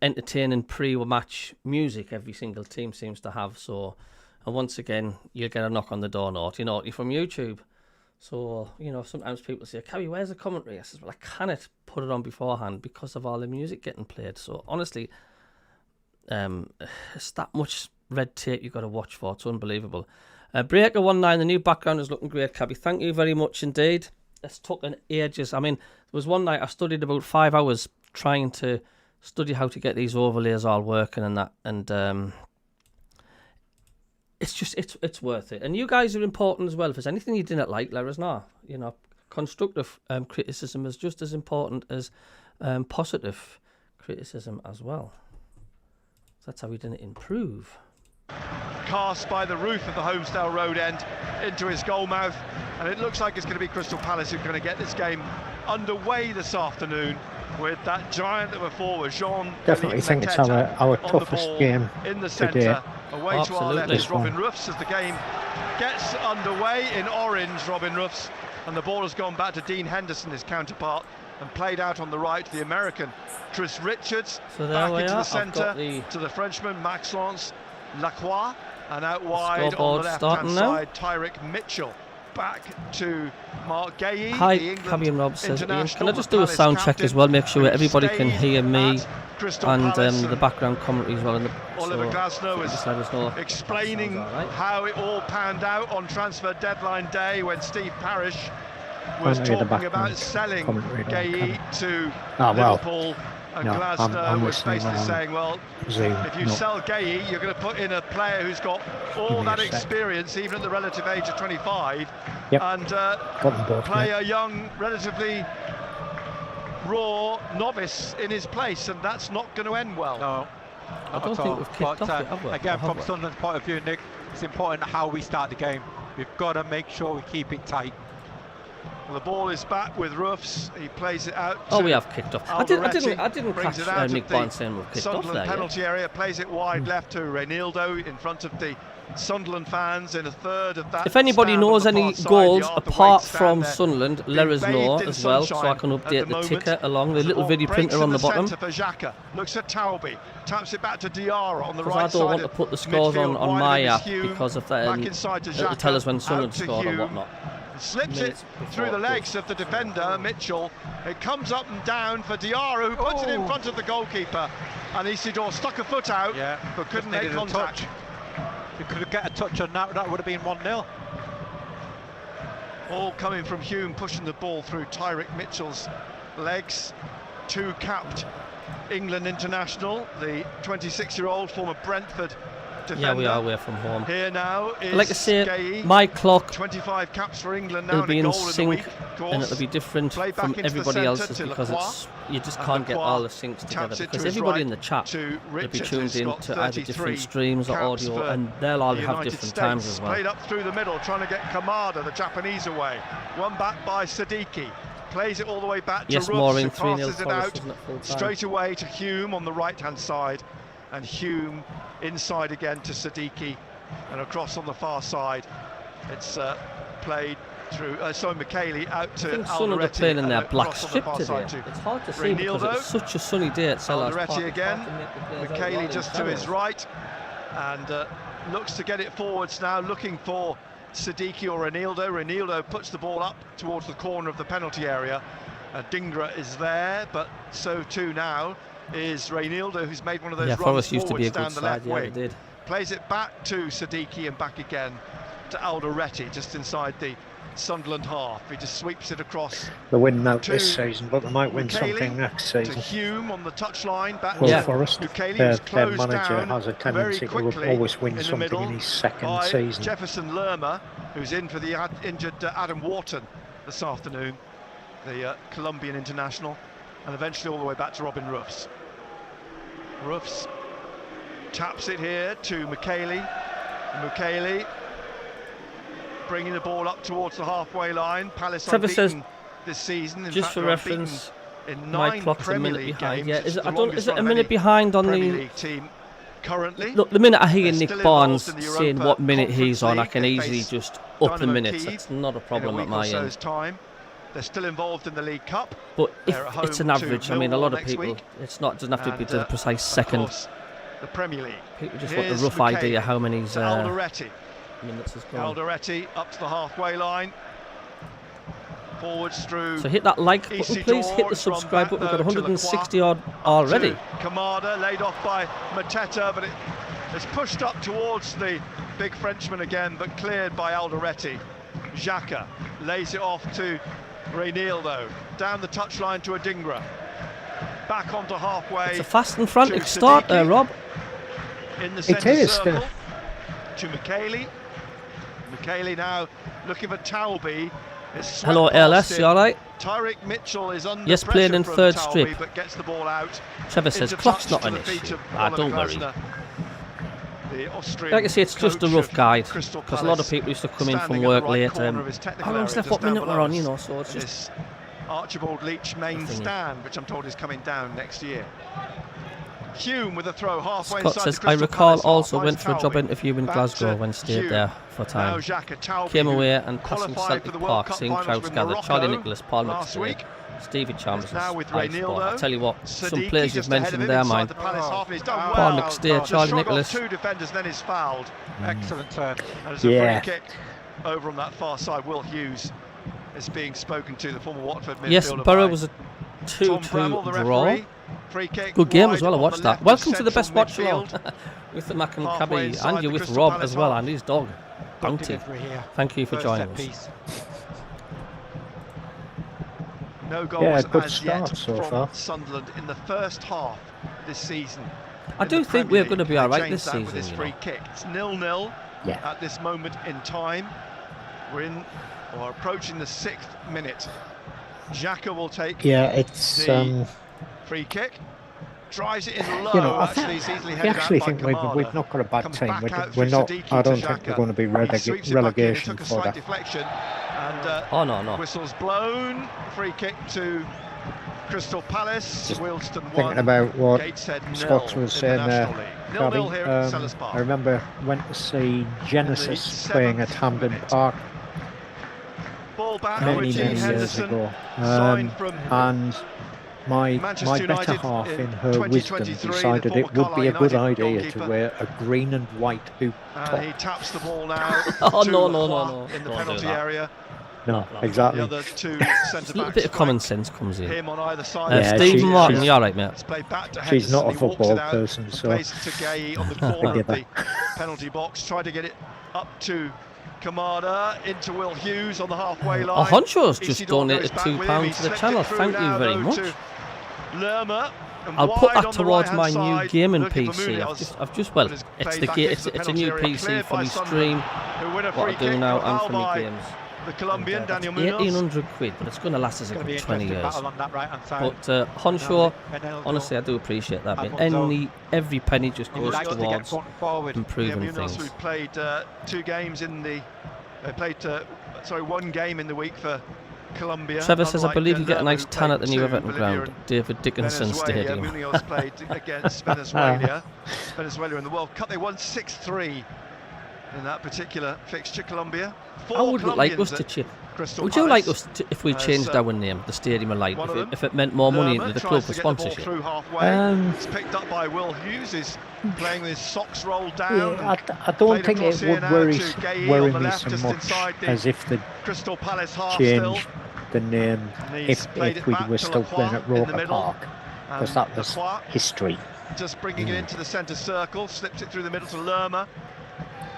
S2: entertaining pre-match music every single team seems to have. So, and once again, you'll get a knock on the door note. You know, you're from YouTube. So, you know, sometimes people say, Cabby, where's the commentary? I says, well, I cannot put it on beforehand because of all the music getting played. So, honestly, it's that much red tape you've got to watch for. It's unbelievable. Breaker 19, the new background is looking great, Cabby. Thank you very much indeed. It's taken ages. I mean, there was one night I studied about 5 hours trying to study how to get these overlays all working and that, and it's worth it. And you guys are important as well. If there's anything you didn't like, let us know. You know, constructive criticism is just as important as positive criticism as well. That's how we didn't improve.
S6: Cast by the roof of the Homestyle Road end into his goal mouth, and it looks like it's going to be Crystal Palace who are going to get this game underway this afternoon with that giant that were forward, Jean.
S1: Definitely think it's our toughest game
S6: in the
S1: today.
S6: centre. Away
S2: Absolutely.
S6: to our left is Robin Ruffs as the game gets underway in orange. Robin Ruffs, and the ball has gone back to Dean Henderson, his counterpart, and played out on the right to the American Tris Richards.
S2: So there
S6: back
S2: we
S6: into
S2: are.
S6: the centre to the Frenchman Maxence Lacroix, and out wide on the left-hand side, Tyrick Mitchell. Back to Mark Gay.
S2: Hi, Cabby and Rob says, Ian, can I just do a sound check as well, make sure everybody can hear me and the background commentary as well. And
S6: Oliver Glasnow
S2: is
S6: explaining how it all panned out on transfer deadline day when Steve Parish was talking about selling Gay to Liverpool. And Glasnow was basically saying, well, if you sell Gay, you're going to put in a player who's got all that experience, even at the relative age of 25, and play a young, relatively raw novice in his place, and that's not going to end well.
S7: No,
S2: I don't think we've kicked off it, have we?
S7: Again, from Sunderland's point of view, Nick, it's important how we start the game. We've got to make sure we keep it tight.
S6: Well, the ball is back with Ruffs. He plays it out.
S2: Oh, we have kicked off. I didn't catch Nick Barnes saying we've kicked off there.
S6: Penalty area, plays it wide left to Reinildo in front of the Sunderland fans in a third of that.
S2: If anybody knows any goals apart from Sunderland, let us know as well, so I can update the ticker along the little video printer on the bottom.
S6: Looks at Taubi, taps it back to Diarra on the right side.
S2: I don't want to put the scores on my app because of that. It'll tell us when Sunderland scored or whatnot.
S6: Slips it through the legs of the defender, Mitchell. It comes up and down for Diarra, who puts it in front of the goalkeeper. And Isidore stuck a foot out, but couldn't make contact.
S7: If you could get a touch on that, that would have been 1-0.
S6: All coming from Hume, pushing the ball through Tyrick Mitchell's legs. Two capped England international, the 26-year-old former Brentford defender.
S2: Yeah, we are away from home.
S6: Here now is
S2: like I say,
S6: Gay.
S2: my clock
S6: 25 caps for England now.
S2: It'll be in
S6: sync,
S2: and it'll be different from everybody else's because you just can't get all the syncs together. Because everybody in the chat will be tuned in to either different streams or audio, and they'll all have different times as well.
S6: Played up through the middle, trying to get Kamada, the Japanese, away. One back by Siddiqui. Plays it all the way back to Ruffs, who passes it out straight away to Hume on the right-hand side. And Hume inside again to Siddiqui, and across on the far side it's played through McKaylee out to Alderete.
S2: Sunderland are playing in their black strip today. It's hard to see because it's such a sunny day at Sellers Park.
S6: Alderete again, McKaylee just to his right, and looks to get it forwards now, looking for Siddiqui or Reinildo. Reinildo puts the ball up towards the corner of the penalty area. Dingra is there, but so too now is Reinildo, who's made one of those runs
S2: used to be a
S6: down
S2: good
S6: the
S2: side,
S6: left wing. Did. Plays it back to Siddiqui and back again to Alderete, just inside the Sunderland half. He just sweeps it across.
S1: They're winning out this season, but they might win something next season.
S6: To Hume on the touchline, back
S1: to Forest.
S6: Their
S1: manager has a tendency to always win something in his second season.
S6: Jefferson Lerma, who's in for the injured Adam Wharton this afternoon, the Colombian international, and eventually all the way back to Robin Ruffs. Ruffs taps it here to McKaylee. McKaylee bringing the ball up towards the halfway line. Palace unbeaten this season. In
S2: just
S6: fact,
S2: for reference,
S6: in
S2: my
S6: 9
S2: clock's
S6: Premier
S2: a minute
S6: League
S2: behind.
S6: games.
S2: Is it a minute behind on
S6: Premier
S2: the
S6: League team currently?
S2: Look, the minute I hear Nick Barnes saying what minute he's on, I can easily just up the minutes. That's not a problem at my end.
S6: They're still involved in the League Cup.
S2: But if it's an average, I mean, a lot of people, doesn't have to be to the precise second.
S6: The Premier League.
S2: People just want a rough idea how many minutes has gone.
S6: Alderete up to the halfway line. Forwards through.
S2: So hit that like button, please. Hit the subscribe button. We've got 160 odd already.
S6: Kamada laid off by Mateta, but it It's pushed up towards the big Frenchman again, but cleared by Alderete. Xhaka lays it off to Reinildo. Down the touchline to Adingra. Back onto halfway.
S2: It's a fast and frantic start there, Rob.
S6: In the centre circle to McKaylee. McKaylee now looking for Talby.
S2: Hello, LS, you alright?
S6: Tyrick Mitchell is under
S2: yes, playing in third
S6: Talby,
S2: strip.
S6: But gets the ball out.
S2: Trevor says clock's not an issue. Don't worry. Like I say, it's just a rough guide, because a lot of people used to come in from work late. How long's left? What minute we're on? You know, so it's just
S6: Archibald Leach main stand, which I'm told is coming down next year. Hume with a throw halfway.
S2: Scott says, I recall also went for a job interview in Glasgow when stayed there for time. Came away and passing Celtic Park, seeing crowds gathered. Charlie Nicholas, Paul McStay, Stevie Chambers. I tell you what, some players you've mentioned there, mine. Paul McStay, Charlie Nicholas.
S6: Two defenders, then is fouled.
S7: Excellent turn.
S6: There's a free kick over on that far side. Will Hughes is being spoken to, the former Watford midfielder.
S2: Yes, Borough was a 2-2 draw. Good game as well, I watched that. Welcome to the best Watchalong with the MACKEM CABBIE, and you're with Rob as well, and his dog, Bounty. Thank you for joining us.
S6: No goals
S1: good start so
S6: from
S1: far.
S6: Sunderland in the first half this season.
S2: I do think we're going to be alright this season.
S6: With this free kick. It's 0-0 at this moment in time. We're in or approaching the 6th minute. Xhaka will take the free kick. Drives it in low.
S1: I actually think we've not got a bad team. We're not. I don't think we're going to be relegation for that.
S6: Deflection and,
S2: oh no.
S6: Whistle's blown. Free kick to Crystal Palace.
S1: Just
S6: Wilston
S1: thinking about what Scott was saying there. I remember went to see Genesis playing at Hampden Park many years ago, and my better half in her wisdom decided it would be a good idea to wear a green and white hoop top.
S6: He taps the ball now.
S2: No.
S6: In the penalty area.
S1: No, exactly.
S6: The other two centre
S2: a little bit of common sense comes in.
S6: Him on either side.
S2: Stephen Martin, you alright, mate?
S1: She's not a football person, so
S6: plays to Gay on the corner of the penalty box. Tried to get it up to Kamada, into Will Hughes on the halfway line.
S2: Honcho's just donated £2 to the channel. Thank you very much. I'll put that towards my new gaming PC. I've just it's a new PC for my stream. What I do now and for my games.
S6: The Colombian Daniel Munoz.
S2: 1,800 quid, but it's going to last us a good 20 years. But Honcho, honestly, I do appreciate that. Every penny just goes towards improving things.
S6: We've played 2 games in the. They played one game in the week for Colombia.
S2: Trevor says, I believe you get a nice tan at the new Everton ground, David Dickinson Stadium.
S6: Munoz played against Venezuela. Venezuela in the World Cup. They won 6-3 in that particular fixture. Colombia.
S2: I would like us to change. Would you like us to, if we changed our name, the Stadium of Light, if it meant more money into the club for sponsorship?
S6: It's picked up by Will Hughes. Is playing with his socks rolled down.
S1: Yeah, I don't think it would worry me so much as if they changed the name if we were still playing at Roker Park, because that was history.
S6: Just bringing it into the centre circle, slips it through the middle to Lerma.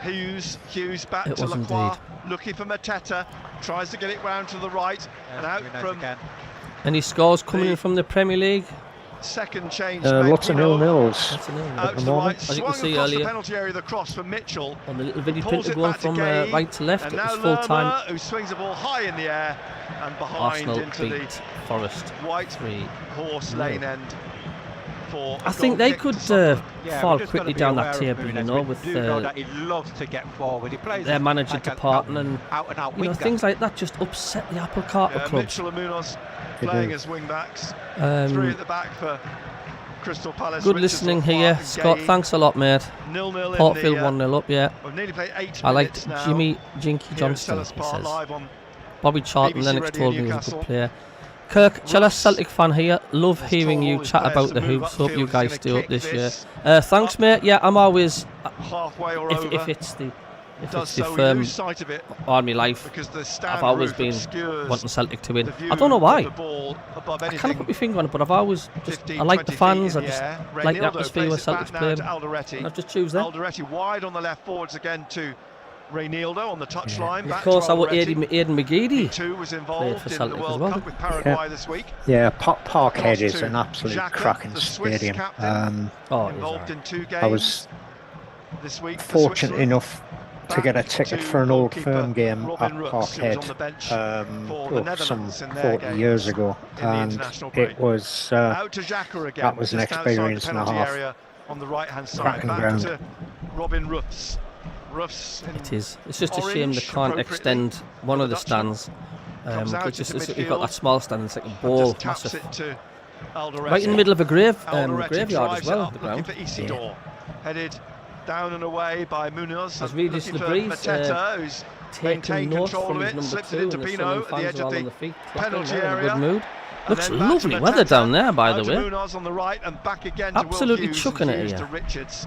S6: Hughes back to Lacroix, looking for Mateta, tries to get it round to the right, and out from...
S2: Any scores coming in from the Premier League?
S6: Second change.
S1: Lots of nil-nils
S6: at the moment.
S2: As you can see earlier,
S6: the penalty area, the cross for Mitchell.
S2: On the little video print going from right to left, it was full time.
S6: Who swings the ball high in the air and behind
S2: Arsenal
S6: into the
S2: Forest
S6: White Horse Lane end.
S2: I think they could fall quickly down that table, you know, with their manager departing, and you know, things like that just upset the apple cart of clubs.
S6: Mitchell and Munoz playing as wing backs. 3 at the back for Crystal Palace.
S2: Good listening here, Scott. Thanks a lot, mate.
S6: 0-0
S2: Portfield 1-0 up, yeah.
S6: We've nearly played 8
S2: I liked Jimmy Jinky Johnston, he says. Bobby Charlton Lennox told me he was a good player. Kirk, Chelsea Celtic fan here. Love hearing you chat about the hoops. Hope you guys stay up this year. Thanks, mate. Yeah, I'm always.
S6: Halfway or
S2: if it's the
S6: does so, we lose sight of it
S2: all my life.
S6: Because the
S2: I've always been wanting Celtic to win. I don't know why. I can't put my finger on it, but I've always I like the fans. I just like the atmosphere where Celtic's playing. And I just choose them.
S6: Alderete wide on the left forwards again to Reinildo on the touchline.
S2: Of course, our Aidan McGeady
S6: too was involved
S2: for
S6: in
S2: Celtic
S6: the World
S2: as well.
S6: Cup with Paraguay this week.
S1: Yeah, Parkhead is an absolute cracking stadium.
S6: Involved in 2 games.
S1: I was
S6: this week
S1: fortunate enough to get a ticket for an Old Firm game at Parkhead some 40 years ago, and it was that was an experience and a half.
S6: On the right-hand side,
S1: cracking
S6: back
S1: ground.
S6: to Robin Ruffs.
S2: It is. It's just a shame they can't extend one of the stands. We've got that small stand. It's like a ball, massive. Right in the middle of a graveyard as well. The ground.
S6: Headed down and away by Munoz.
S2: As Regis the Breeze
S6: who's
S2: taking note from his number
S6: slips
S2: 2,
S6: it into
S2: and the
S6: Pino at the edge of the penalty area.
S2: Good mood. Looks lovely weather down there, by the way.
S6: Munoz on the right and back again
S2: Absolutely
S6: to
S2: chucking it here.
S6: To Richards.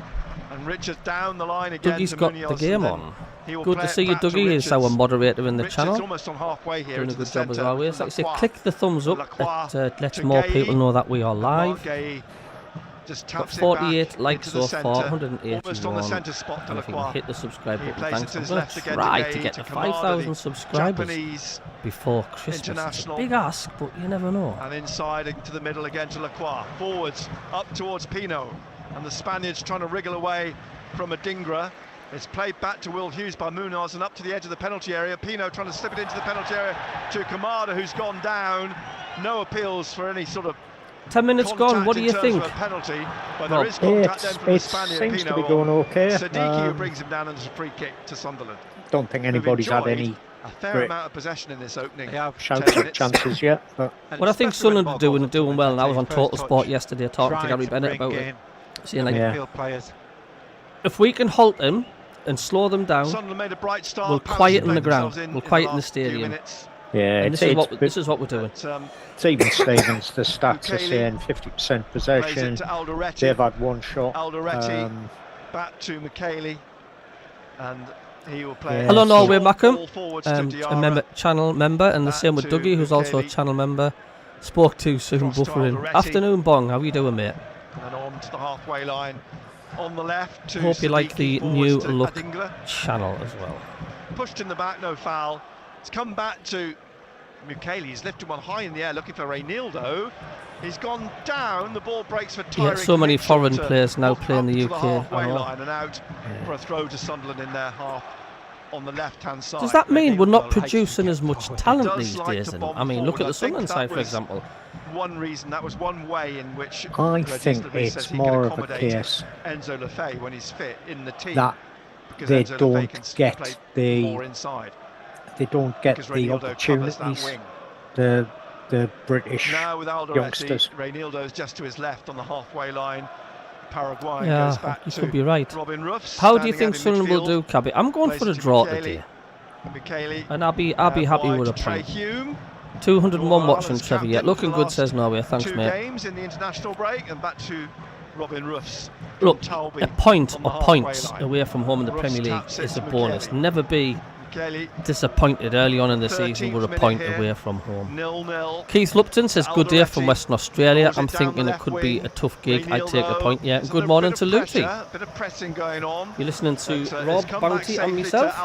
S6: And Richards down the line again.
S2: Dougie's
S6: to
S2: got
S6: Munoz,
S2: the game on. Good to see you, Dougie. He's our moderator in the channel.
S6: Almost on halfway here.
S2: Doing a good job as always. Like I say, click the thumbs up. That lets more people know that we are live.
S6: Just
S2: got 48 likes so far, 181.
S6: Almost on the centre spot.
S2: And if you can hit the subscribe button, thanks. I'm going to try to get to 5,000 subscribers before Christmas. It's a big ask, but you never know.
S6: And inside into the middle again to Lacroix. Forwards up towards Pino. And the Spaniards trying to wriggle away from Adingra. It's played back to Will Hughes by Munoz and up to the edge of the penalty area. Pino trying to slip it into the penalty area to Kamada, who's gone down. No appeals for any sort of
S2: 10 minutes gone, what do you think?
S6: Penalty, but there is contact then from the Spaniard,
S1: seems
S6: Pino,
S1: to be going okay.
S6: Siddiqui, who brings him down and it's a free kick to Sunderland.
S1: Don't think anybody's had any
S6: a fair amount of possession in this opening.
S1: Shouts at chances yet. But
S2: what I think Sunderland are doing well, and I was on Total Sport yesterday talking to Gary Bennett about it. Saying if we can halt them and slow them down, we'll quieten the ground, we'll quieten the stadium.
S1: Yeah,
S2: and this is what we're doing.
S1: Stephen Stevens, the stats are saying 50% possession. They've had one shot.
S6: Alderete back to McKaylee, and he will play.
S2: Hello, Norway Mackham, a channel member, and the same with Dougie, who's also a channel member. Spoke too soon, buffering. Afternoon, Bong. How are you doing, mate?
S6: And on to the halfway line. On the left. To
S2: hope you like the new look
S6: Adingra.
S2: Channel as well.
S6: Pushed in the back, no foul. It's come back to Mukeli. He's lifted one high in the air looking for Reinildo. He's gone down. The ball breaks for Tyrick.
S2: Yeah, so many foreign players now playing the UK.
S6: The halfway line and out for a throw to Sunderland in their half on the left-hand side.
S2: Does that mean we're not producing as much talent these days? I mean, look at the Sunderland side, for example.
S6: One reason, that was one way in which
S1: I think it's more of a case
S6: Enzo Lefebvre when he's fit in the team
S1: that they don't get the opportunities the British
S6: now with
S1: youngsters.
S6: Reinildo's just to his left on the halfway line. Paraguay
S2: yeah,
S6: goes back
S2: you
S6: to
S2: could be right.
S6: Robin Ruffs.
S2: How do you think Sunderland will do, Cabbie? I'm going for a draw today, and I'll be happy with a point. 201 watching Trevor yet. Looking good, says Norway. Thanks, mate.
S6: 2 games in the international break and back to Robin Ruffs.
S2: Look, a point or points away from home in the Premier League is a bonus. Never be disappointed early on in the season with a point away from home.
S6: 0-0.
S2: Keith Lupton says, good day from Western Australia. I'm thinking it could be a tough gig. I'd take a point, yeah. Good morning to Lucy.
S6: Bit of pressing going on.
S2: You're listening to Rob, Bounty and myself.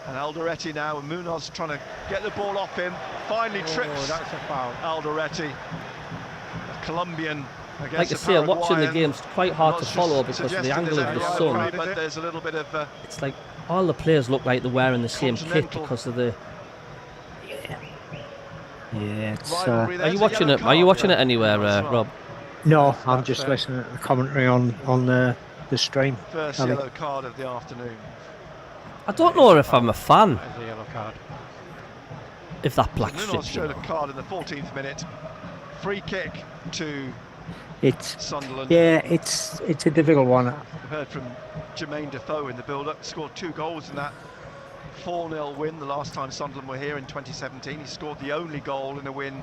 S6: And Alderete now, and Munoz trying to get the ball off him. Finally trips
S7: that's a foul.
S6: Alderete, a Colombian.
S2: Like I say, watching the game's quite hard to follow because of the angle of the sun.
S6: But there's a little bit of.
S2: It's like all the players look like they're wearing the same kit because of the.
S1: Yeah, it's.
S2: Are you watching it? Are you watching it anywhere, Rob?
S1: No, I'm just listening to the commentary on the stream.
S6: First yellow card of the afternoon.
S2: I don't know if I'm a fan.
S7: A yellow card.
S2: If that black strip.
S6: Munoz showed a card in the 14th minute. Free kick to Sunderland.
S1: Yeah, it's a difficult one.
S6: We've heard from Jermaine Defoe in the build-up. Scored 2 goals in that 4-0 win the last time Sunderland were here in 2017. He scored the only goal in a win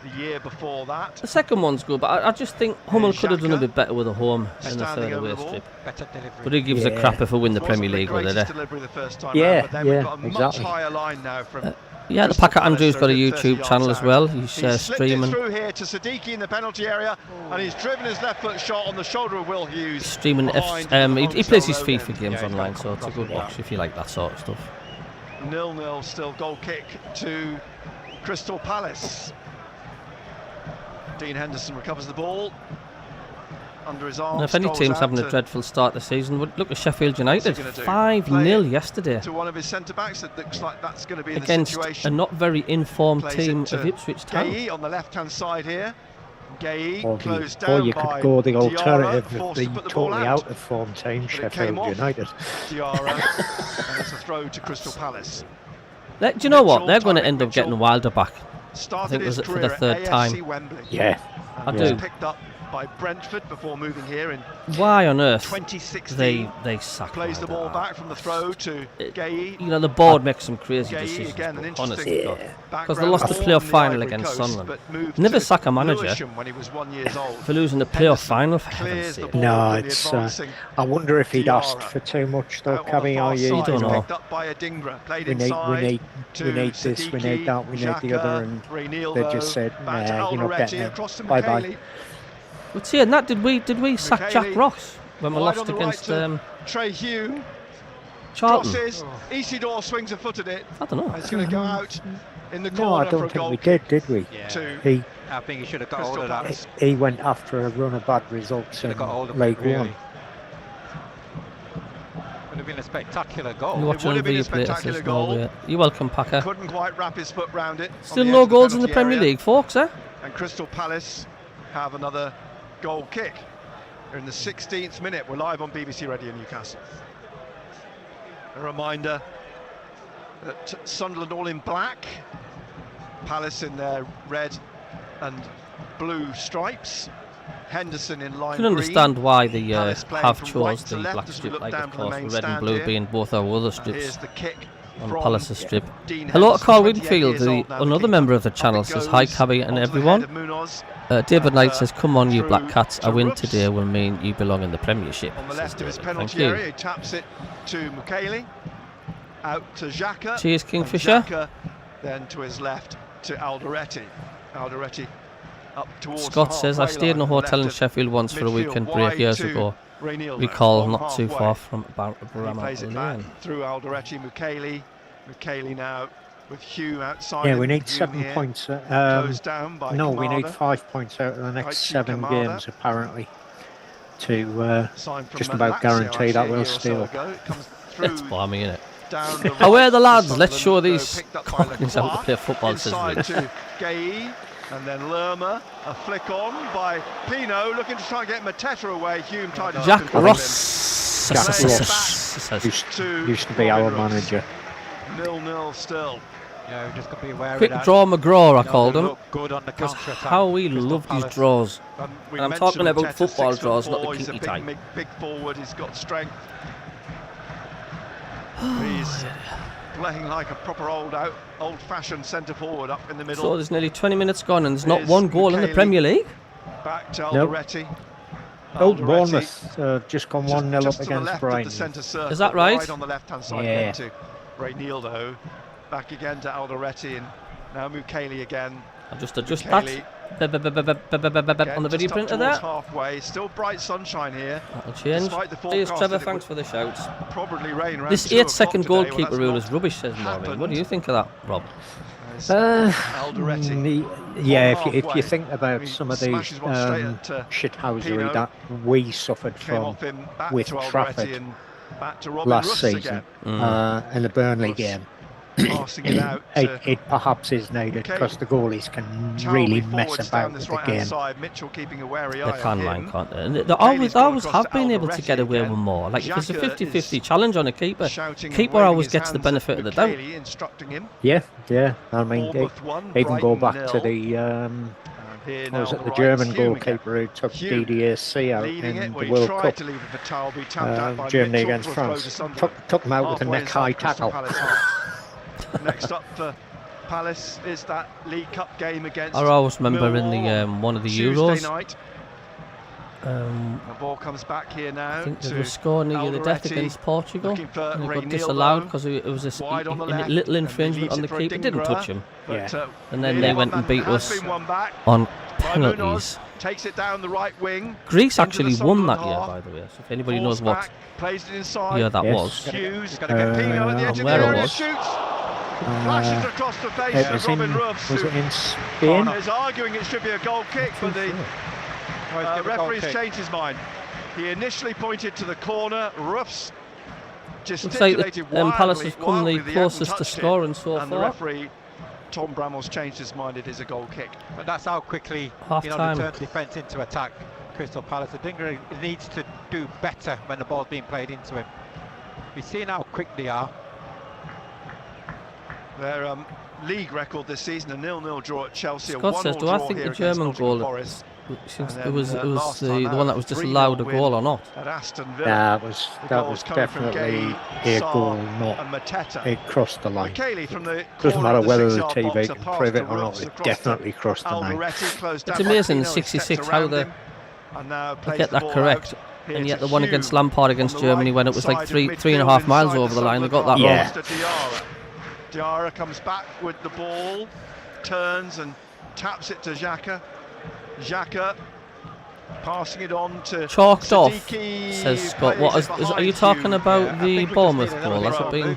S6: the year before that.
S2: The second one's good, but I just think Hummel could have done a bit better with a home in the
S6: Standing
S2: third
S6: over
S2: away
S6: the ball.
S2: strip.
S7: Better delivery.
S2: But he gives a crap if we win the Premier League, will they?
S6: Delivery the first time
S1: Yeah,
S6: round, but then we've got a much
S1: exactly.
S6: higher line now from
S2: Yeah, the
S6: Crystal
S2: Packet
S6: Palace.
S2: Andrew's got a
S6: They're 30
S2: YouTube channel
S6: yards
S2: as well.
S6: out.
S2: He's
S6: He's slipped it
S2: streaming.
S6: through here to Siddiqui in the penalty area, and he's driven his left foot shot on the shoulder of Will Hughes.
S2: Streaming
S6: behind
S2: he plays his
S6: Onslow
S2: FIFA
S6: Road.
S2: games
S7: Yeah,
S2: online, so it's a good watch if you like that sort of stuff.
S6: 0-0 still, goal kick to Crystal Palace. Dean Henderson recovers the ball under his arm.
S2: And if any
S6: strolls
S2: team's
S6: out
S2: having a
S6: to-
S2: dreadful start to the season, look at Sheffield
S6: What's he
S2: United,
S6: gonna do?
S2: 5-0
S6: Play
S2: yesterday
S6: to one of his centre backs. It looks like that's going to be in the
S2: against a
S6: situation.
S2: not very informed
S6: Plays
S2: team
S6: it to
S2: of Ipswich Town.
S6: Gueye on the left-hand side here. Gueye
S1: Or
S6: closed
S1: or
S6: down
S1: you
S6: by
S1: could go the
S6: Diarra,
S1: alternative of
S6: forced
S1: the
S6: to put the ball
S1: totally
S6: out.
S1: out of form team,
S6: But it
S1: Sheffield
S6: came off
S1: United.
S6: Diarra, and it's a throw to Crystal Palace.
S2: Do you know what?
S6: Mitchell,
S2: They're going to
S6: Tyreek
S2: end up
S6: Mitchell.
S2: getting Wilder back.
S6: Started
S2: it was
S6: his
S2: for the
S6: career
S2: third
S6: at
S2: time.
S6: AFC Wembley.
S1: Yeah.
S2: I
S6: And
S2: do.
S6: was picked up by Brentford before moving here in
S2: Why on earth
S6: 2016.
S2: they sack
S6: Plays the
S2: Wilder?
S6: ball back from the throw to Gueye.
S2: You know, the board makes some crazy
S6: Gueye
S2: decisions.
S6: again, an
S2: but honestly,
S6: interesting
S2: because they lost the
S6: background
S2: playoff
S6: from
S2: final
S6: the
S2: against
S6: Ivory Coast,
S2: Sunderland.
S6: but moved
S2: Never
S6: to
S2: sack a manager
S6: Lewisham when he was 1 year old.
S2: for losing the playoff
S6: Henderson
S2: final. For heaven's
S6: clears the
S2: sake.
S6: ball
S1: No,
S6: from the
S1: it's.
S6: advancing
S1: I wonder if he'd asked
S6: Diarra.
S1: for too much, though,
S6: out on the
S1: Cabby.
S6: far
S1: Are you?
S6: side,
S2: don't know.
S6: picked up by Adingra, played
S1: We need,
S6: inside
S1: we need this, we need that, we need the other, and they just said,
S6: back to
S1: nah, you're not
S6: Alderete,
S1: getting it.
S6: across to
S1: Bye-bye.
S6: McKaylee.
S2: But seeing that, did we sack Jack
S6: McKaylee
S2: Ross when we
S6: wide
S2: lost
S6: on the right
S2: against
S6: to Trey Hugh.
S2: Charlton?
S6: Crosses, Isidore swings a foot at it.
S2: I don't know.
S6: It's going to go out in the
S1: No,
S6: corner
S1: I
S6: for
S1: don't
S6: a
S1: think
S6: goal
S1: we
S6: kick
S1: did we?
S7: Yeah.
S6: to
S7: I think he should have got hold
S6: Crystal
S7: of that.
S6: Palace.
S1: He went after a run of bad results
S7: Should
S1: in
S7: have got hold of it,
S1: League
S7: really.
S1: One.
S7: Would have been a spectacular
S2: You're
S7: goal.
S2: watching
S6: would
S2: on
S6: have been a
S2: View Play.
S6: spectacular
S2: Says
S6: goal.
S2: Norway. You're welcome, Packer.
S6: Couldn't quite wrap his foot round it. on
S2: Still
S6: the
S2: no
S6: edge of the
S2: goals in the
S6: penalty
S2: Premier
S6: area.
S2: League, folks, eh?
S6: And Crystal Palace have another goal kick. They're in the 16th minute. We're live on BBC Radio Newcastle. A reminder that Sunderland all in black, Palace in their red and blue stripes, Henderson in lime
S2: I can
S6: green.
S2: understand why they
S6: Palace playing
S2: have
S6: from right
S2: chose
S6: to
S2: the
S6: left
S2: black
S6: as we
S2: strip,
S6: look
S2: like
S6: down
S2: of
S6: to the
S2: course,
S6: main
S2: with red and
S6: stand
S2: blue
S6: here.
S2: being both our other
S6: And
S2: strips
S6: here's the kick
S2: on
S6: from
S2: Palace's strip.
S6: Dean
S2: Hello to
S6: Henderson,
S2: Carl
S6: 28
S2: Winfield,
S6: years old now, the
S2: another
S6: keeper.
S2: member of the
S6: Up
S2: channel,
S6: it
S2: says hi,
S6: goes
S2: Cabby and
S6: onto the
S2: everyone.
S6: head of Munoz.
S2: David
S6: And,
S2: Knight says, come on, you
S6: through
S2: Black Cats.
S6: to
S2: A win
S6: Rooks.
S2: today will mean you belong in the Premiership.
S6: On the
S2: says
S6: left of his
S2: David. Thank
S6: penalty
S2: you.
S6: area, he taps it to McKaylee, out to Xhaka.
S2: Cheers,
S6: and
S2: Kingfisher.
S6: Xhaka then to his left to Alderete. Alderete up towards
S2: Scott
S6: the
S2: says, I
S6: halfway
S2: stayed in a
S6: line,
S2: hotel in
S6: left of
S2: Sheffield once for a
S6: midfield,
S2: weekend break
S6: wide
S2: years
S6: to
S2: ago.
S6: Rainiello,
S2: Recall
S6: long
S2: not too
S6: halfway.
S2: far from
S6: He
S2: Barama
S6: plays it back
S2: Lane.
S6: through Alderete, McKaylee now with Hugh outside.
S1: Yeah,
S6: him.
S1: we need
S6: Hume
S1: 7
S6: here,
S1: points.
S6: closed down by
S1: No, we need
S6: Kamada.
S1: 5 points out of the next
S6: Aichi
S1: 7
S6: Kamada.
S1: games, apparently, to
S6: Sign from
S1: just about
S6: Lazio,
S1: guarantee that
S6: actually, a
S1: we'll
S6: year or so
S1: steal.
S6: ago. It comes
S2: It's
S6: through
S2: balmy, innit?
S6: down the
S2: Oh, where are the
S6: right
S2: lads?
S6: to
S2: Let's show
S6: Sunderland,
S2: these
S6: though, picked up by
S2: cockneys how to
S6: Lacroix.
S2: play football, says
S6: Inside
S2: Rick.
S6: to Gueye, and then Lerma, a flick on by Pino, looking to try and get Mateta away. Hume tied it up
S2: Jack
S6: in front of
S2: Ross
S6: him. Plays it
S2: says,
S1: used to be our
S6: Robin Ross.
S1: manager.
S6: 0-0 still.
S7: Yeah, we just got to be aware
S2: quick
S7: of that.
S2: draw McGraw, I
S7: They
S2: called him.
S7: look good on the
S2: Because
S7: counter-attack.
S2: how we
S7: Crystal
S2: love these
S7: Palace.
S2: draws.
S6: We
S2: And I'm
S6: mentioned
S2: talking about
S6: Mateta,
S2: football
S6: 6'4",
S2: draws, not the
S6: he's a
S2: kinky
S6: big,
S2: type.
S6: big forward, he's got strength. He's playing like a proper old-fashioned centre forward up in the middle.
S2: So there's nearly 20 minutes gone and there's not
S6: Here's
S2: one goal in the
S6: McKaylee.
S2: Premier League.
S6: Back to
S1: Nope.
S6: Alderete.
S1: Oh,
S6: Alderete
S1: Bournemouth just gone 1-0
S6: just
S1: up
S6: to the
S1: against
S6: left
S1: Brighton.
S6: of the centre circle.
S2: Is that right?
S6: Right on the left-hand side
S1: Yeah.
S6: again to Rainiello. Back again to Alderete and now Mukiele again.
S2: I'll just adjust
S6: Mukiele
S2: that. On the video
S6: just up
S2: printer
S6: towards
S2: there.
S6: halfway. Still bright sunshine here.
S2: That'll change.
S6: Despite the
S2: Cheers,
S6: forecast
S2: Trevor.
S6: that it
S2: Thanks
S6: would
S2: for the shouts.
S6: Probably rain around
S2: This
S6: 2 o'clock
S2: 8-second
S6: today. Well,
S2: goalkeeper
S6: that's
S2: rule
S6: not
S2: is rubbish, says Maureen. What do
S6: happened.
S2: you think of that, Rob?
S6: As
S1: Uh,
S6: Alderete
S1: yeah,
S6: on
S1: if you
S6: halfway.
S1: think about
S6: He
S1: some of the
S6: smashes one straight at,
S1: shithousery
S6: Pino.
S1: that we suffered
S6: came
S1: from
S6: off him back
S1: with
S6: to Alderete
S1: Trafford
S6: and back to Robin
S1: last
S6: Russ
S1: season
S6: again.
S1: in the Burnley
S6: Russ
S1: game,
S6: Passing it out to
S1: it perhaps is needed
S6: Okay.
S1: because the goalies can
S6: Townley
S1: really mess
S6: forwards
S1: about
S6: down
S1: with
S6: this
S1: the
S6: right-hand
S1: game.
S6: side. Mitchell keeping a wary
S2: They
S6: eye
S2: can
S6: on
S2: line,
S6: him.
S2: can't they? And they
S6: Kelly's
S2: always
S6: gone
S2: have
S6: across
S2: been
S6: to
S2: able to get away
S6: Alderete
S2: with more. Like if there's a
S6: Xhaka
S2: 50-50
S6: is
S2: challenge on a keeper,
S6: Shouting and
S2: keeper
S6: waving
S2: always
S6: his
S2: gets the
S6: hands
S2: benefit
S6: at
S2: of the doubt.
S6: Mukiele, instructing him.
S1: Yeah, I mean,
S6: Bournemouth won,
S1: even go
S6: Brighton
S1: back to
S6: 0.
S1: the
S6: And here now
S1: was
S6: on
S1: it the
S6: right
S1: German
S6: is Hume again.
S1: goalkeeper who took
S6: Hume
S1: DDAC out
S6: leading
S1: in
S6: it. Well,
S1: the
S6: he
S1: World
S6: tried
S1: Cup?
S6: to leave it for Talby, tapped out by
S1: Germany
S6: Mitchell
S1: against
S6: for a throw
S1: France.
S6: to Sunderland.
S1: Took him out with a
S6: Halfway
S1: neck high
S6: inside Crystal
S1: tackle.
S6: Palace half. Next up for Palace is that League Cup game against
S2: I always remember
S6: Millwall
S2: in the one of the
S6: Tuesday
S2: Euros.
S6: night. The ball comes back here now.
S2: I think they were scoring near the death against Portugal. And it got disallowed because it was a little infringement on the keeper. It didn't touch him. And then they went and beat us on penalties.
S6: Takes it down the right wing.
S2: Greece actually won that year, by the way. So if anybody knows what year that was.
S6: Hughes got to get Pino at the edge of the area. Shoots. Flashes across the face of Robin Ruffs.
S1: Was it in Spain?
S6: Is arguing it should be a goal kick, but the referee's changed his mind. He initially pointed to the corner. Ruffs gesticulated wildly.
S2: Palace has come the closest to scoring so
S6: far. And the referee, Tom Bramwell's changed his mind. It is a goal kick.
S7: But that's how quickly they turn defence into attack. Crystal Palace. I think he needs to do better when the ball's being played into him. We've seen how quick they are.
S6: Their league record this season, a 0-0 draw at Chelsea.
S2: Scott says, do I think the German goal, it was the one that was disallowed a goal or not?
S1: That was definitely a goal, not it crossed the line. Doesn't matter whether the TV can prove it or not, it definitely crossed the line.
S2: It's amazing in 66 how they get that correct. And yet the one against Lampard against Germany, when it was like 3.5 miles over the line, they got that wrong.
S6: Diarra comes back with the ball, turns and taps it to Xhaka. Xhaka passing it on to
S2: chalked
S6: Siddiqui,
S2: off, says Scott. Are you talking about the Bournemouth goal? Has it been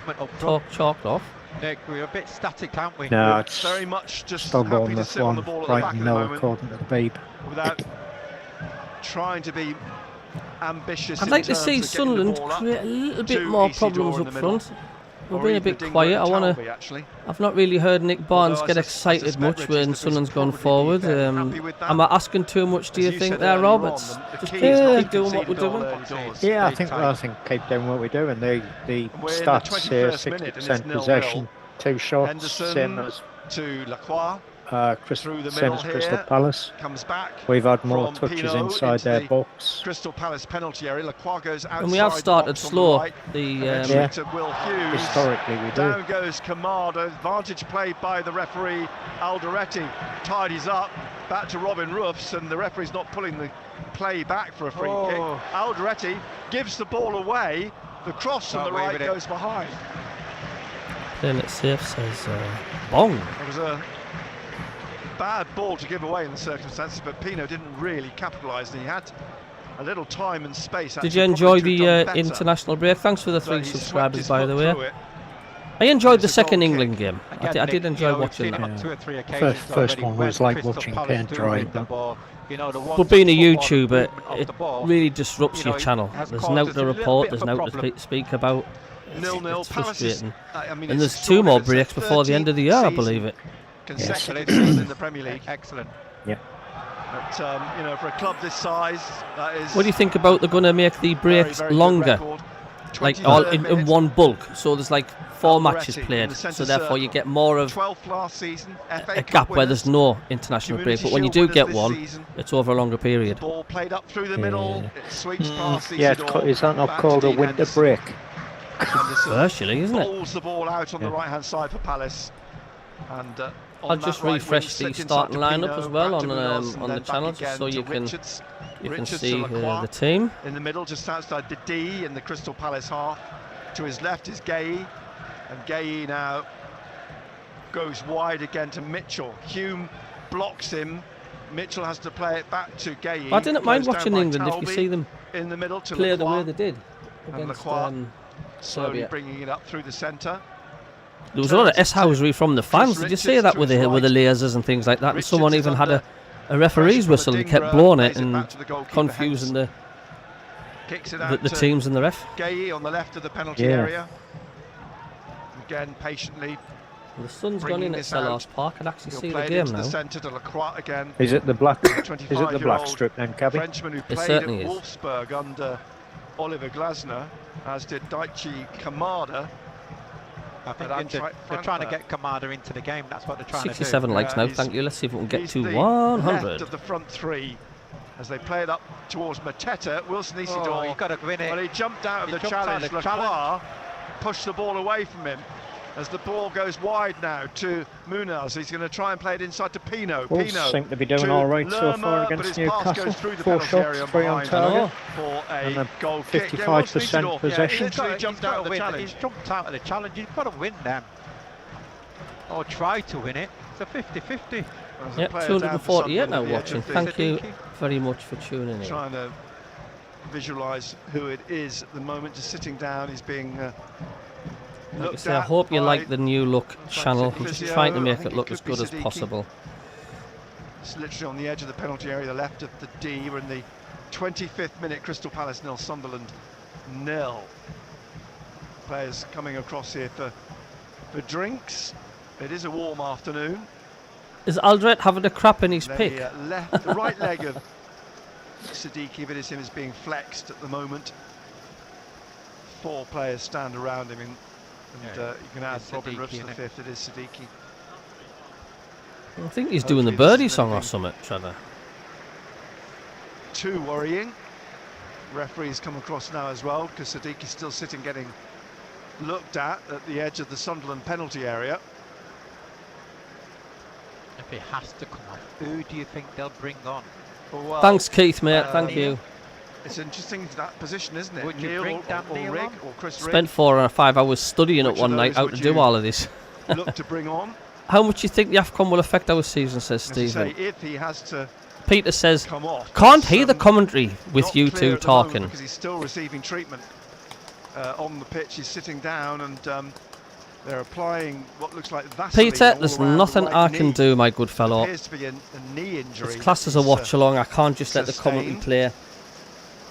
S2: chalked off?
S7: Nick, we're a bit static, aren't we?
S1: No, it's
S6: very much just
S1: still
S6: happy to sit on the ball at the back at the moment,
S1: according to the Babe.
S6: Without trying to be ambitious.
S2: I'd like to see Sunderland create a little bit more problems up front. We're being a bit quiet. I've not really heard Nick Barnes get excited much when Sunderland's gone forward. Am I asking too much, do you think there, Rob? Just keep doing what we're doing.
S1: Yeah, I think keep doing what we're doing. The stats here, 60% possession, 2 shots, same as
S6: to Lacroix.
S1: Same as Crystal Palace.
S6: Comes back.
S1: We've had more touches inside their box.
S6: Crystal Palace penalty area. Lacroix goes outside.
S2: And we have started slow.
S1: Historically, we do.
S6: Down goes Kamada. Advantage played by the referee. Alderete tidies up. Back to Robin Ruffs, and the referee's not pulling the play back for a free kick. Alderete gives the ball away. The cross on the right goes behind.
S2: Playing it safe, says bong.
S6: It was a bad ball to give away in the circumstances, but Pino didn't really capitalise, and he had a little time and space.
S2: Did you enjoy the international break? Thanks for the 3 subscribers, by the way. I enjoyed the second England game. I did enjoy watching that.
S1: First one was like watching paint dry.
S2: But being a YouTuber, it really disrupts your channel. There's no to report, there's no to speak about. It's frustrating. And there's 2 more breaks before the end of the year, I believe it.
S6: Consecutive in the Premier League.
S1: Excellent. Yeah.
S6: But for a club this size, that is.
S2: What do you think about they're going to make the breaks longer, like all in one bulk? So there's like 4 matches played, so therefore you get more of a gap where there's no international break. But when you do get one, it's over a longer period.
S6: Ball played up through the middle. It sweeps past.
S1: Is that not called a winter break?
S2: Virtually, isn't it?
S6: Pulls the ball out on the right-hand side for Palace, and.
S2: I'll just refresh the starting lineup as well on the channel, just so you can see the team.
S6: In the middle, just outside the D in the Crystal Palace half. To his left is Gay, and Gay now goes wide again to Mitchell. Hume blocks him. Mitchell has to play it back to Gay.
S2: I didn't mind watching England if you see them
S6: in the middle to
S2: play the way they did against
S6: slowly bringing it up through the centre.
S2: There was a lot of S-housery from the fans. Did you see that with the lasers and things like that? And someone even had a referee's whistle and kept blowing it and confusing the teams and the ref.
S6: Gay on the left of the penalty area. Again, patiently.
S2: The sun's gone in at Selhurst Park. I can actually see the game now.
S1: Is it the black? Is it the black strip then, Cabby?
S6: Frenchman who
S2: it
S6: played
S2: certainly
S6: at
S2: is.
S6: Wolfsburg under Oliver Glasner, as did Daichi Kamada.
S7: I think they're trying to get Kamada into the game. That's what they're trying to do.
S2: 67 likes now, thank you. Let's see if we can get to 100.
S6: Left of the front 3 as they play it up towards Mateta. Wilson Isidore.
S7: You've got to win it.
S6: Well, he jumped out of the challenge. Lacroix pushed the ball away from him. as the ball goes wide now to Munoz. He's going to try and play it inside to Pino.
S1: Wolves
S6: Pino
S1: seem to be doing all right so far against Newcastle. 4 shots, 3 on target,
S6: for
S1: and
S6: a goal kick.
S1: 55% possession.
S6: He jumped out of the challenge.
S7: He's jumped out of the challenge. You've got to win them, or try to win it. It's a 50-50.
S2: Yep, 248 now watching. Thank you very much for tuning in.
S6: Trying to visualise who it is at the moment, just sitting down. He's being
S2: like I say, I hope you like the new look channel. I'm just trying to make it look as good as possible.
S6: It's literally on the edge of the penalty area, the left of the D. We're in the 25th minute. Crystal Palace 0, Sunderland 0. Players coming across here for drinks. It is a warm afternoon.
S2: Is Aldred having a crap in his pick?
S6: The right leg of Siddiqui, but it's him is being flexed at the moment. 4 players stand around him, and you can add Robin Roofs to the 5th. It is Siddiqui.
S2: I think he's doing the birdie song or something, Trevor.
S6: Too worrying. Referees come across now as well, because Siddiqui's still sitting getting looked at the edge of the Sunderland penalty area.
S7: If he has to come off, who do you think they'll bring on?
S6: Well,
S2: thanks, Keith, mate. Thank you.
S6: It's interesting that position, isn't it?
S7: Would you
S6: Neil
S7: bring
S6: or Rig or Chris Rig?
S2: Spent 4 or 5 hours studying it one night how to do all of this.
S6: Look to bring on.
S2: How much do you think the AFCON will affect our season, says Stephen?
S6: If he has to
S2: Peter says,
S6: come off,
S2: can't hear the commentary with you two talking.
S6: Because he's still receiving treatment on the pitch. He's sitting down, and they're applying what looks like Vaseline.
S2: Peter, there's nothing I can do, my good fellow.
S6: Appears to be a knee injury.
S2: It's classed as a watch along. I can't just let the commentary play.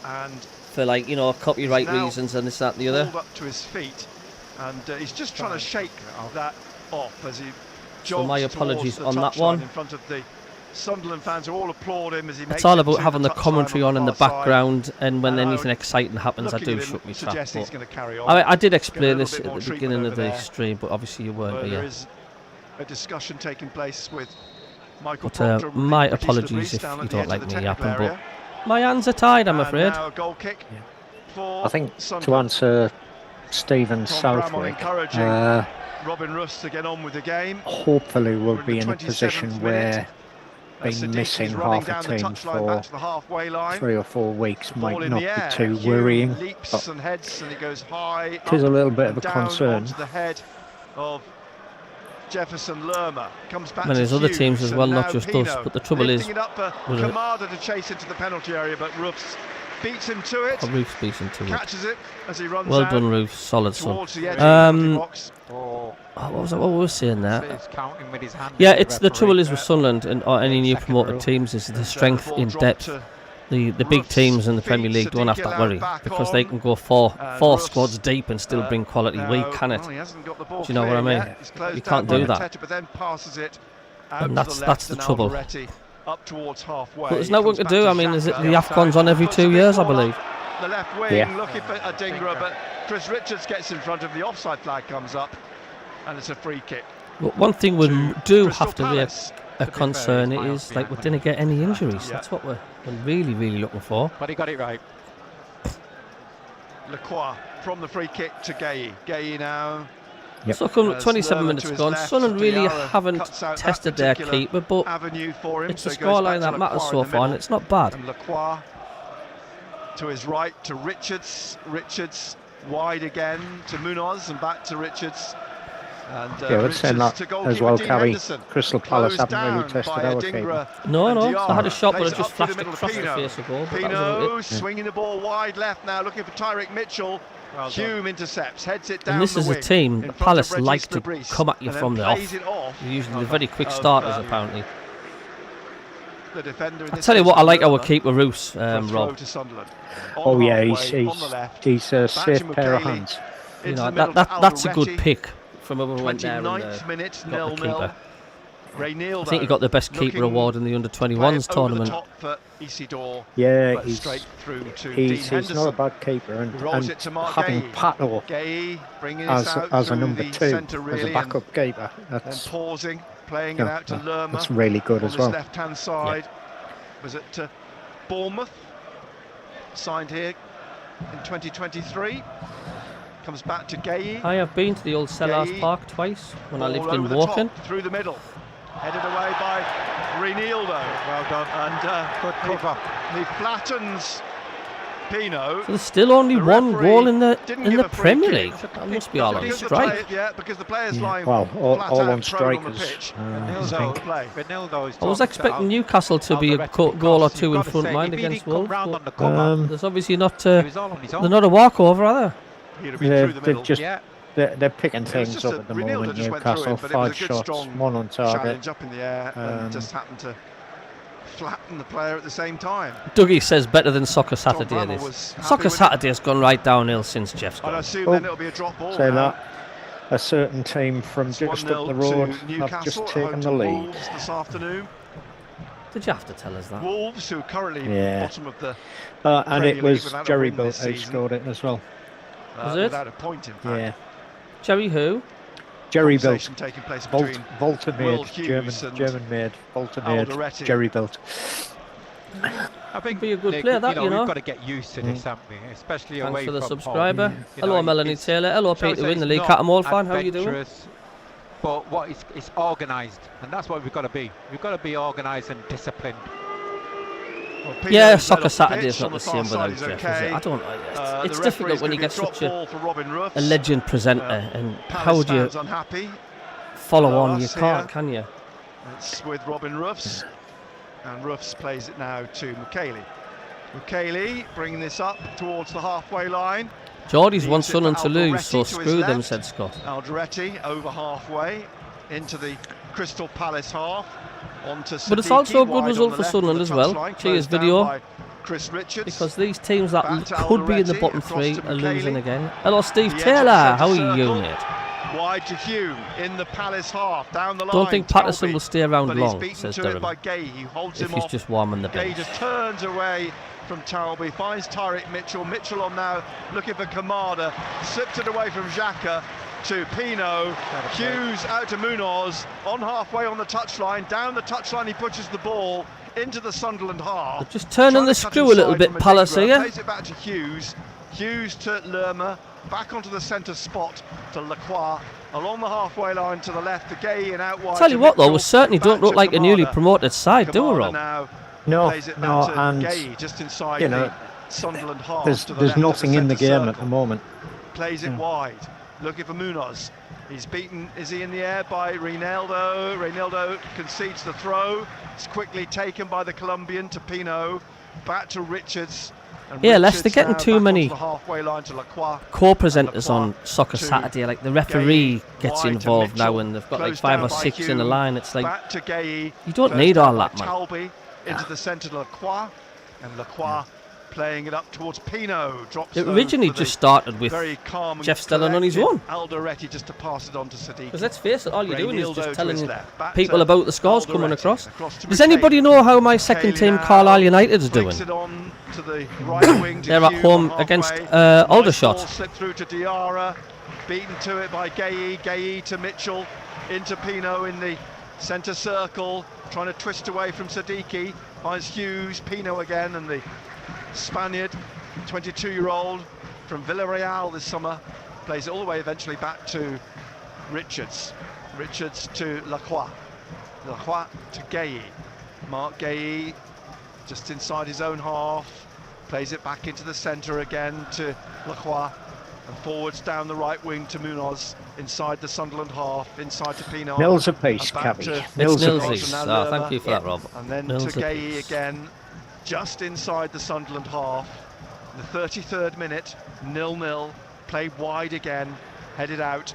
S6: And
S2: for, like, you know, copyright reasons and this, that, and the other.
S6: Up to his feet, and he's just trying to shake that off as he jogs.
S2: So my apologies on that one.
S6: In front of the Sunderland fans, who all applaud him as he makes.
S2: It's all about having the commentary on in the background, and when anything exciting happens, I do shut me trap. I did explain this at the beginning of the stream, but obviously you weren't here.
S6: There is a discussion taking place with Michael
S2: Proctor.
S6: Proctor.
S2: My apologies if you don't like me yapping, but my hands are tied, I'm afraid.
S6: Now a goal kick for
S1: I think
S6: Sunderland.
S1: to answer Stephen Southwick,
S6: Robin Russ to get on with the game.
S1: Hopefully we'll be in a position where being missing half a team for 3 or 4 weeks might not be too worrying.
S6: Leaps and heads, and it goes high.
S1: It is a little bit of a concern.
S6: The head of Jefferson Lerma comes back.
S2: There's other teams as well, not just us. But the trouble is,
S6: Kamada to chase into the penalty area, but Roofs beats him to it.
S2: Roofs beats him to it.
S6: Catches it as he runs.
S2: Well done, Roofs. Solid son. What was we were saying there? Yeah, it's the trouble is with Sunderland and any new promoted teams is the strength in depth. The big teams in the Premier League don't have that worry because they can go four squads deep and still bring quality. We can it. Do you know what I mean? You can't do that. And that's the trouble. But there's no one to do. I mean, is it the AFCON's on every 2 years, I believe.
S6: The left wing looking for Adingra, but Chris Richards gets in front of the offside flag, comes up, and it's a free kick.
S2: But one thing we do have to be a concern is like we didn't get any injuries. That's what we're really, really looking for.
S7: But he got it right.
S6: Lacroix from the free kick to Gay. Gay now.
S2: Yep. So come 27 minutes gone. Sunderland really haven't tested their keeper, but it's a scoreline that matters so far, and it's not bad.
S6: And Lacroix to his right to Richards. Richards wide again to Munoz and back to Richards. And
S1: yeah, let's say that as well, Cabby. Crystal Palace haven't really tested our keeper.
S2: No, I had a shot, but I just flashed across the face of goal.
S6: Pino swinging the ball wide left now, looking for Tyrick Mitchell. Hume intercepts, heads it down.
S2: And this is a team, Palace like to come at you from the off. Usually the very quick starters, apparently. I tell you what, I like our keeper, Roos, Rob.
S1: Oh yeah, he's a safe pair of hands.
S2: You know, that's a good pick from whoever went there and got the keeper. I think he got the best keeper award in the under-21s tournament.
S1: Yeah, he's not a bad keeper, and having Pato as a number 2, as a backup keeper, that's
S6: playing it out to Lerma.
S1: That's really good as well.
S6: Left-hand side. Was it Bournemouth? Signed here in 2023. Comes back to Gaye.
S2: I have been to the old Sellars Park twice when I lived in Woking.
S6: Through the middle. Headed away by Reinildo.
S7: Well done.
S6: And
S7: good cover.
S6: He flattens Pino.
S2: So there's still only one goal in the Premier League. That must be all on strike.
S6: Yeah, because the player's lying
S1: all on
S6: strikers.
S2: I was expecting Newcastle to be a goal or two in front mind against Wolves. There's obviously not. They're not a walkover, are
S1: they? They're picking things up at the moment. Newcastle, 5 shots, 1 on target.
S6: Challenge up in the air and just happened to flatten the player at the same time.
S2: Dougie says better than Soccer Saturday. This Soccer Saturday has gone right downhill since Jeff's gone.
S6: I assume then it'll be a drop ball.
S1: Say that. A certain team from just up the road have just taken the lead
S6: this afternoon.
S2: Did you have to tell us that?
S6: Wolves, who are currently bottom of the
S1: and it was Jerry Built who scored it as well.
S2: Was it?
S6: Without a point, in fact.
S1: Yeah.
S2: Jerry who?
S1: Jerry Built.
S6: Taking place between
S1: Volta made, German made, Volta made, Jerry Built.
S7: I think
S2: be a good player, that you know.
S7: We've got to get used to this, haven't we? Especially
S2: Thanks
S7: away
S2: for the
S7: from
S2: subscriber.
S7: home.
S2: Hello, Melanie Taylor. Hello, Peter Wynn, the Lee Catamall fan. How are you doing?
S7: But what it's organised, and that's what we've got to be. We've got to be organised and disciplined.
S2: Well, yeah, Soccer Saturday is not the same without Jeff, is it? I don't know. It's difficult when you get such a legend presenter, and how would you follow on? You can't, can you?
S6: It's with Robin Ruffs, and Ruffs plays it now to Mukiele. Mukiele bringing this up towards the halfway line.
S2: Geordie's want Sunderland to lose, so screw them, said Scott.
S6: Alderetti over halfway into the Crystal Palace half.
S2: But it's also a good result for Sunderland as well. Cheers, video. Because these teams that could be in the bottom 3 are losing again. Hello, Steve Taylor. How are you, mate?
S6: Wide to Hume in the Palace half. Down the line.
S2: Don't think Patterson will stay around long,
S6: he's
S2: says Durham. If he's just warming the bench.
S6: Gay just turns away from Talby, finds Tyrick Mitchell. Mitchell on now, looking for Kamada. Slipped it away from Xhaka to Pino. Hughes out to Munoz, on halfway on the touchline. Down the touchline he pushes the ball into the Sunderland half.
S2: They're just turning the screw a little bit, Palace here.
S6: Plays it back to Hughes. Hughes to Lerma. Back onto the centre spot to Lacroix. Along the halfway line to the left to Gay and out wide.
S2: Tell you what though, we certainly don't look like a newly promoted side, do we, Rob?
S1: No, and
S6: Gay, just inside the Sunderland half.
S1: There's nothing in the game at the moment.
S6: Plays it wide. Looking for Munoz. He's beaten, is he in the air by Reinildo? Reinildo concedes the throw. It's quickly taken by the Colombian to Pino. Back to Richards.
S2: Yeah, Leicester getting too many co-presenters on Soccer Saturday. Like the referee gets involved now, and they've got like 5 or 6 in a line. It's like you don't need all that, man.
S6: Talby into the centre to Lacroix, and Lacroix playing it up towards Pino. Drops
S2: it originally just started with Jeff Stelling on his own.
S6: Alderetti just to pass it on to Sadiq.
S2: Because let's face it, all you're doing is just telling people about the scores coming across. Does anybody know how my second team, Carlisle United, is doing? They're at home against Aldershot.
S6: Slip through to Diarra, beaten to it by Gaye. Gaye to Mitchell, into Pino in the centre circle, trying to twist away from Siddiqui. Finds Hughes, Pino again, and the Spaniard, 22-year-old from Villarreal this summer, plays it all the way eventually back to Richards. Richards to Lacroix. Lacroix to Gaye. Mark Gaye just inside his own half, plays it back into the centre again to Lacroix, and forwards down the right wing to Munoz, inside the Sunderland half, inside to Pino.
S1: Nils a piece, Cabbie.
S2: It's Nilsy. Thank you for that, Rob.
S6: And then to Gaye again, just inside the Sunderland half. The 33rd minute, 0-0, played wide again, headed out.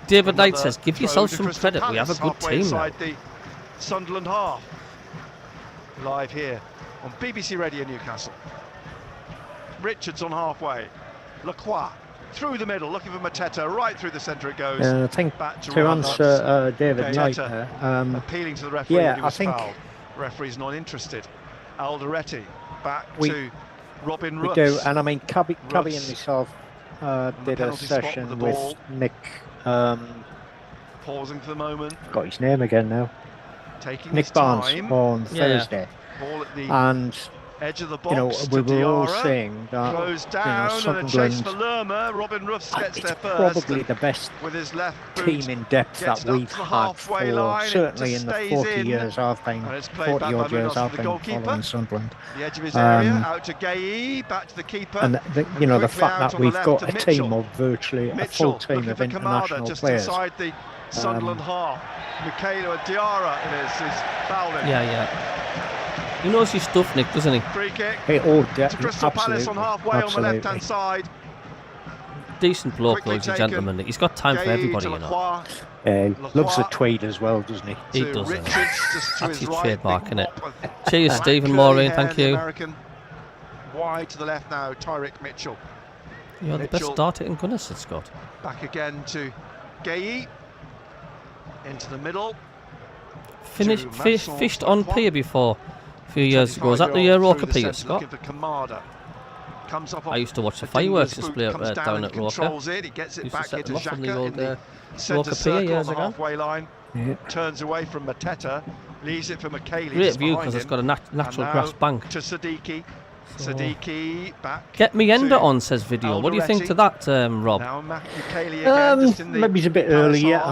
S2: David Knight says, give yourself some credit, we have a good team
S6: inside the Sunderland half. Live here on BBC Radio Newcastle. Richards on halfway. Lacroix through the middle, looking for Mateta, right through the centre it goes.
S1: I think back to answer David Knight there.
S6: Appealing to the referee, I think fouled. Referee's not interested. Alderetti back to Robin Ruffs.
S1: We do, and I mean, Cabbie and myself did a session with Nick.
S6: Pausing for the moment.
S1: Got his name again now.
S6: Taking
S1: Nick Barnes on Thursday.
S6: Ball at the
S1: and
S6: Edge of the box.
S1: You know, we were all saying that
S6: closed down, and a chase for Lerma. Robin Ruffs gets there first.
S1: Probably the best
S6: with his left
S1: team in depth that we've had for certainly in the 40 years I've been, 40 odd years I've been following Sunderland.
S6: The edge of his area, out to Gaye, back to the keeper.
S1: And you know, the fact that we've got a team of virtually a full team of international
S6: just
S1: players.
S6: Inside the Sunderland half. Michaela Diarra it is, who's fouling.
S2: Yeah. He knows his stuff, Nick, doesn't he?
S6: Free kick
S1: to
S6: Crystal Palace on halfway on the left-hand side.
S2: Decent bloke, ladies and gentlemen. He's got time for everybody, you know.
S1: Loves the tweed as well, doesn't he?
S2: He does.
S6: That's
S2: his trademark, isn't it? Cheers, Stephen Maureen. Thank you.
S6: Wide to the left now, Tyrick Mitchell.
S2: You're the best start in Gunnison, Scott.
S6: Back again to Gaye. Into the middle.
S2: Fished on pier before a few years ago. Was that the Roker Pier, Scott? I used to watch the fireworks display down at Roker.
S6: He gets it
S2: used
S6: back
S2: to set
S6: into
S2: them off on the old
S6: Roker
S2: Pier years ago.
S6: Halfway line. Turns away from Mateta, leaves it for McKaylee.
S2: Great view because it's got a natural grass bank.
S6: To Siddiqui. Siddiqui back.
S2: Get me Ender on, says Video. What do you think to that, Rob?
S6: Now McKaylee again, just in the
S1: maybe it's a bit early yet.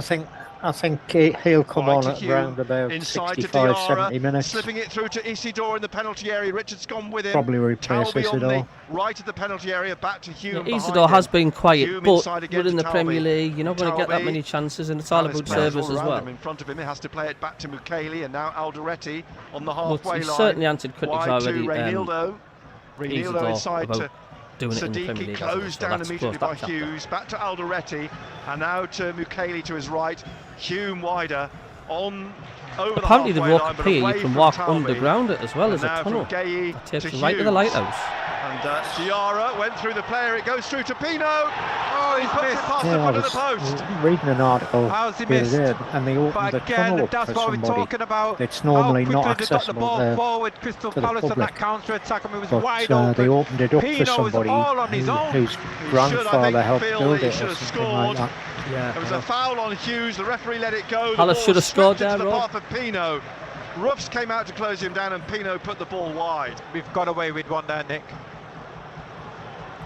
S1: I think he'll come on at around about 65, 70 minutes.
S6: Slipping it through to Isidore in the penalty area. Richard's gone with him.
S1: Probably replace Isidore.
S6: Right at the penalty area, back to Hume.
S2: Yeah, Isidore has been quiet, but we're in the Premier League. You're not going to get that many chances, and it's all about service as well.
S6: In front of him, he has to play it back to Mukiele, and now Alderete on the halfway line.
S2: He's certainly answered critics already.
S6: Reynildo inside to
S2: doing it in the Premier League.
S6: Closed down immediately by Hughes, back to Alderete, and now to Mukiele to his right. Hume wider on over
S2: apparently
S6: the
S2: Roker Pier you can walk underground it as well as a tunnel.
S6: That
S2: takes you right to the lighthouse.
S6: And Diarra went through the player, it goes through to Pino. Oh, he puts it past the foot of the post.
S1: Reading an article here, and they opened the tunnel up
S7: that's
S1: for
S7: what we're talking about.
S1: It's normally not accessible
S7: the ball forward, Crystal Palace on that counter-attack, and it was wide open.
S1: They opened it up
S7: Pino
S1: for somebody whose grandfather helped build it or something like that.
S6: Yeah. There was a foul on Hughes, the referee let it go.
S2: Palace should have scored there,
S6: the path of Pino. Ruffs came out to close him down, and Pino put the ball wide.
S7: We've got away with one there, Nick.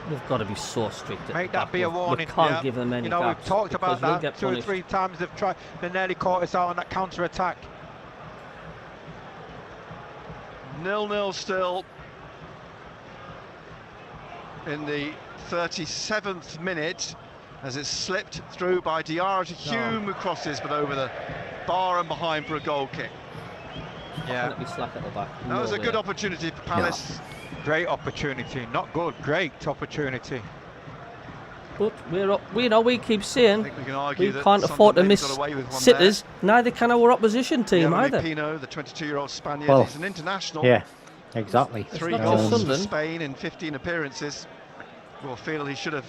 S2: We've got to be so strict.
S7: Make that be a warning.
S2: We can't give them any.
S7: You know, we've talked about that 2 or 3 times. They've tried. They nearly caught us out on that counter attack.
S6: 0-0 still in the 37th minute, as it's slipped through by Diarra to Hume, who crosses, but over the bar and behind for a goal kick.
S2: Yeah, slack at the back.
S6: That was a good opportunity for Palace.
S7: Yeah. Great opportunity, not good, great opportunity.
S2: But we're up. We keep saying we can't afford to miss sitters. Neither can our opposition team either.
S6: Pino, the 22-year-old Spaniard, he's an international.
S1: Yeah, exactly.
S6: 3 goals for Spain in 15 appearances. We'll feel he should have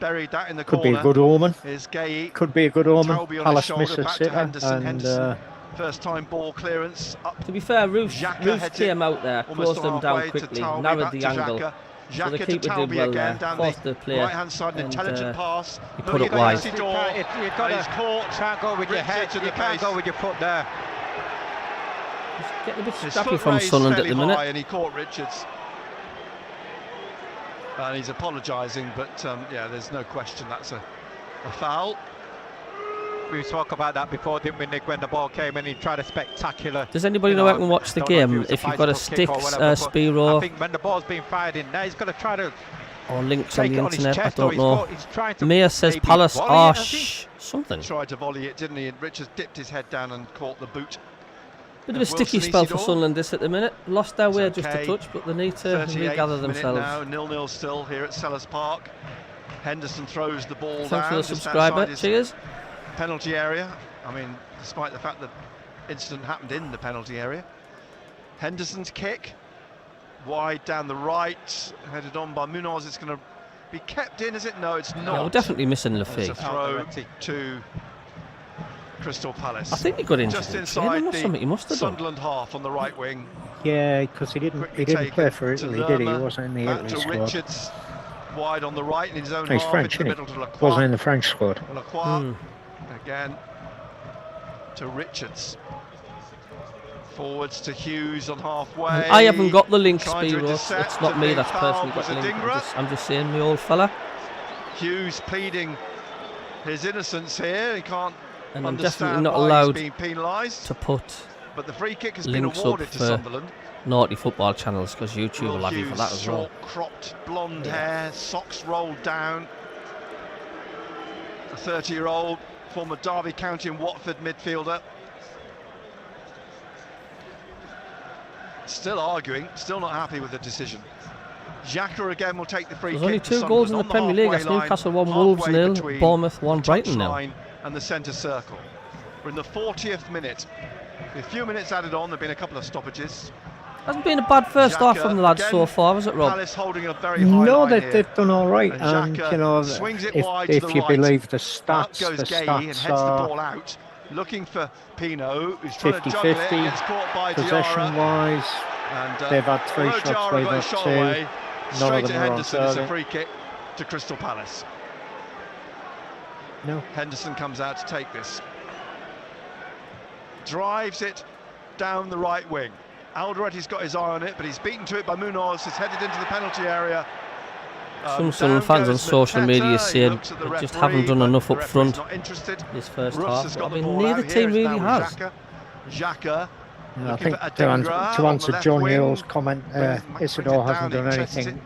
S6: buried that in the corner.
S1: Could be a good omen.
S6: Could
S1: be a good omen. Palace miss a sitter,
S6: and first time ball clearance up.
S2: To be fair, Roos came out there, closed them down quickly, narrowed the angle. So the keeper did well there, forced the player,
S6: right-hand side, an intelligent pass.
S2: He put it wide.
S7: You can't go with your head, you can't go with your foot there.
S2: He's getting a bit scrappy from Sunderland at the minute.
S6: And he caught Richards. And he's apologising, but yeah, there's no question that's a foul.
S7: We spoke about that before, didn't we, Nick, when the ball came and he tried a spectacular...
S2: Does anybody know how to watch the game? If you've got a stick, Spiro...
S7: I think when the ball's being fired in there, he's got to try to...
S2: Or links on the internet, I don't know. Mayor says Palace are something.
S6: Tried to volley it, didn't he? And Richards dipped his head down and caught the boot.
S2: Bit of a sticky spell for Sunderland this at the minute. Lost their way just a touch, but they need to regather themselves.
S6: Now 0-0 still here at Sellers Park. Henderson throws the ball down.
S2: Thanks for the subscriber. Cheers.
S6: Penalty area. I mean, despite the fact that incident happened in the penalty area. Henderson's kick, wide down the right, headed on by Munoz. It's going to be kept in, is it? No, it's not.
S2: Yeah, we're definitely missing the feet.
S6: It's a throw to Crystal Palace.
S2: I think he got into
S6: just inside the
S2: Sunderland
S6: half on the right wing.
S1: Yeah, because he didn't play for Italy, did he? He wasn't in the Italy squad.
S6: Richards, wide on the right in his own
S1: half. He's French, isn't he? Wasn't in the French squad.
S6: Again to Richards. Forwards to Hughes on halfway.
S2: I haven't got the link, Spiro.
S6: It's
S2: It's not me that's personally got the link. I'm just saying, my old fella.
S6: Hughes pleading his innocence here. He can't
S2: and I'm
S6: understand
S2: definitely not
S6: why
S2: allowed
S6: he's being penalised.
S2: to put
S6: but the free kick has been awarded to Sunderland.
S2: Naughty football channels, because YouTube will have you for that as well.
S6: Short cropped blonde hair, socks rolled down. The 30-year-old former Derby County and Watford midfielder. Still arguing, still not happy with the decision. Xhaka again will take the free kick.
S2: There's only 2 goals in the Premier League. That's Newcastle 1, Wolves 0, Bournemouth 1, Brighton 0.
S6: And the centre circle. We're in the 40th minute. A few minutes added on. There've been a couple of stoppages.
S2: Hasn't been a bad first half from the lads so far, has it, Rob?
S6: Palace holding a very high
S1: no,
S6: line
S1: they've done all right. And you know,
S6: swings it
S1: if you believe the stats,
S6: goes
S1: the
S6: Gay
S1: stats
S6: and heads
S1: are
S6: the ball out, looking for Pino, who's trying
S1: 50-50,
S6: to juggle it, gets caught by
S1: possession-wise. They've had 3 shots, they've had 2. None of them are on
S6: Henderson is a
S1: target.
S6: free kick to Crystal Palace.
S1: No.
S6: Henderson comes out to take this. Drives it down the right wing. Alderetti's got his eye on it, but he's beaten to it by Munoz. He's headed into the penalty area.
S2: Some Sunderland fans on social media saying they just haven't done enough up front this first half. I mean, neither team really has.
S6: Xhaka.
S1: I think to answer John Hill's comment, Isidore hasn't done anything.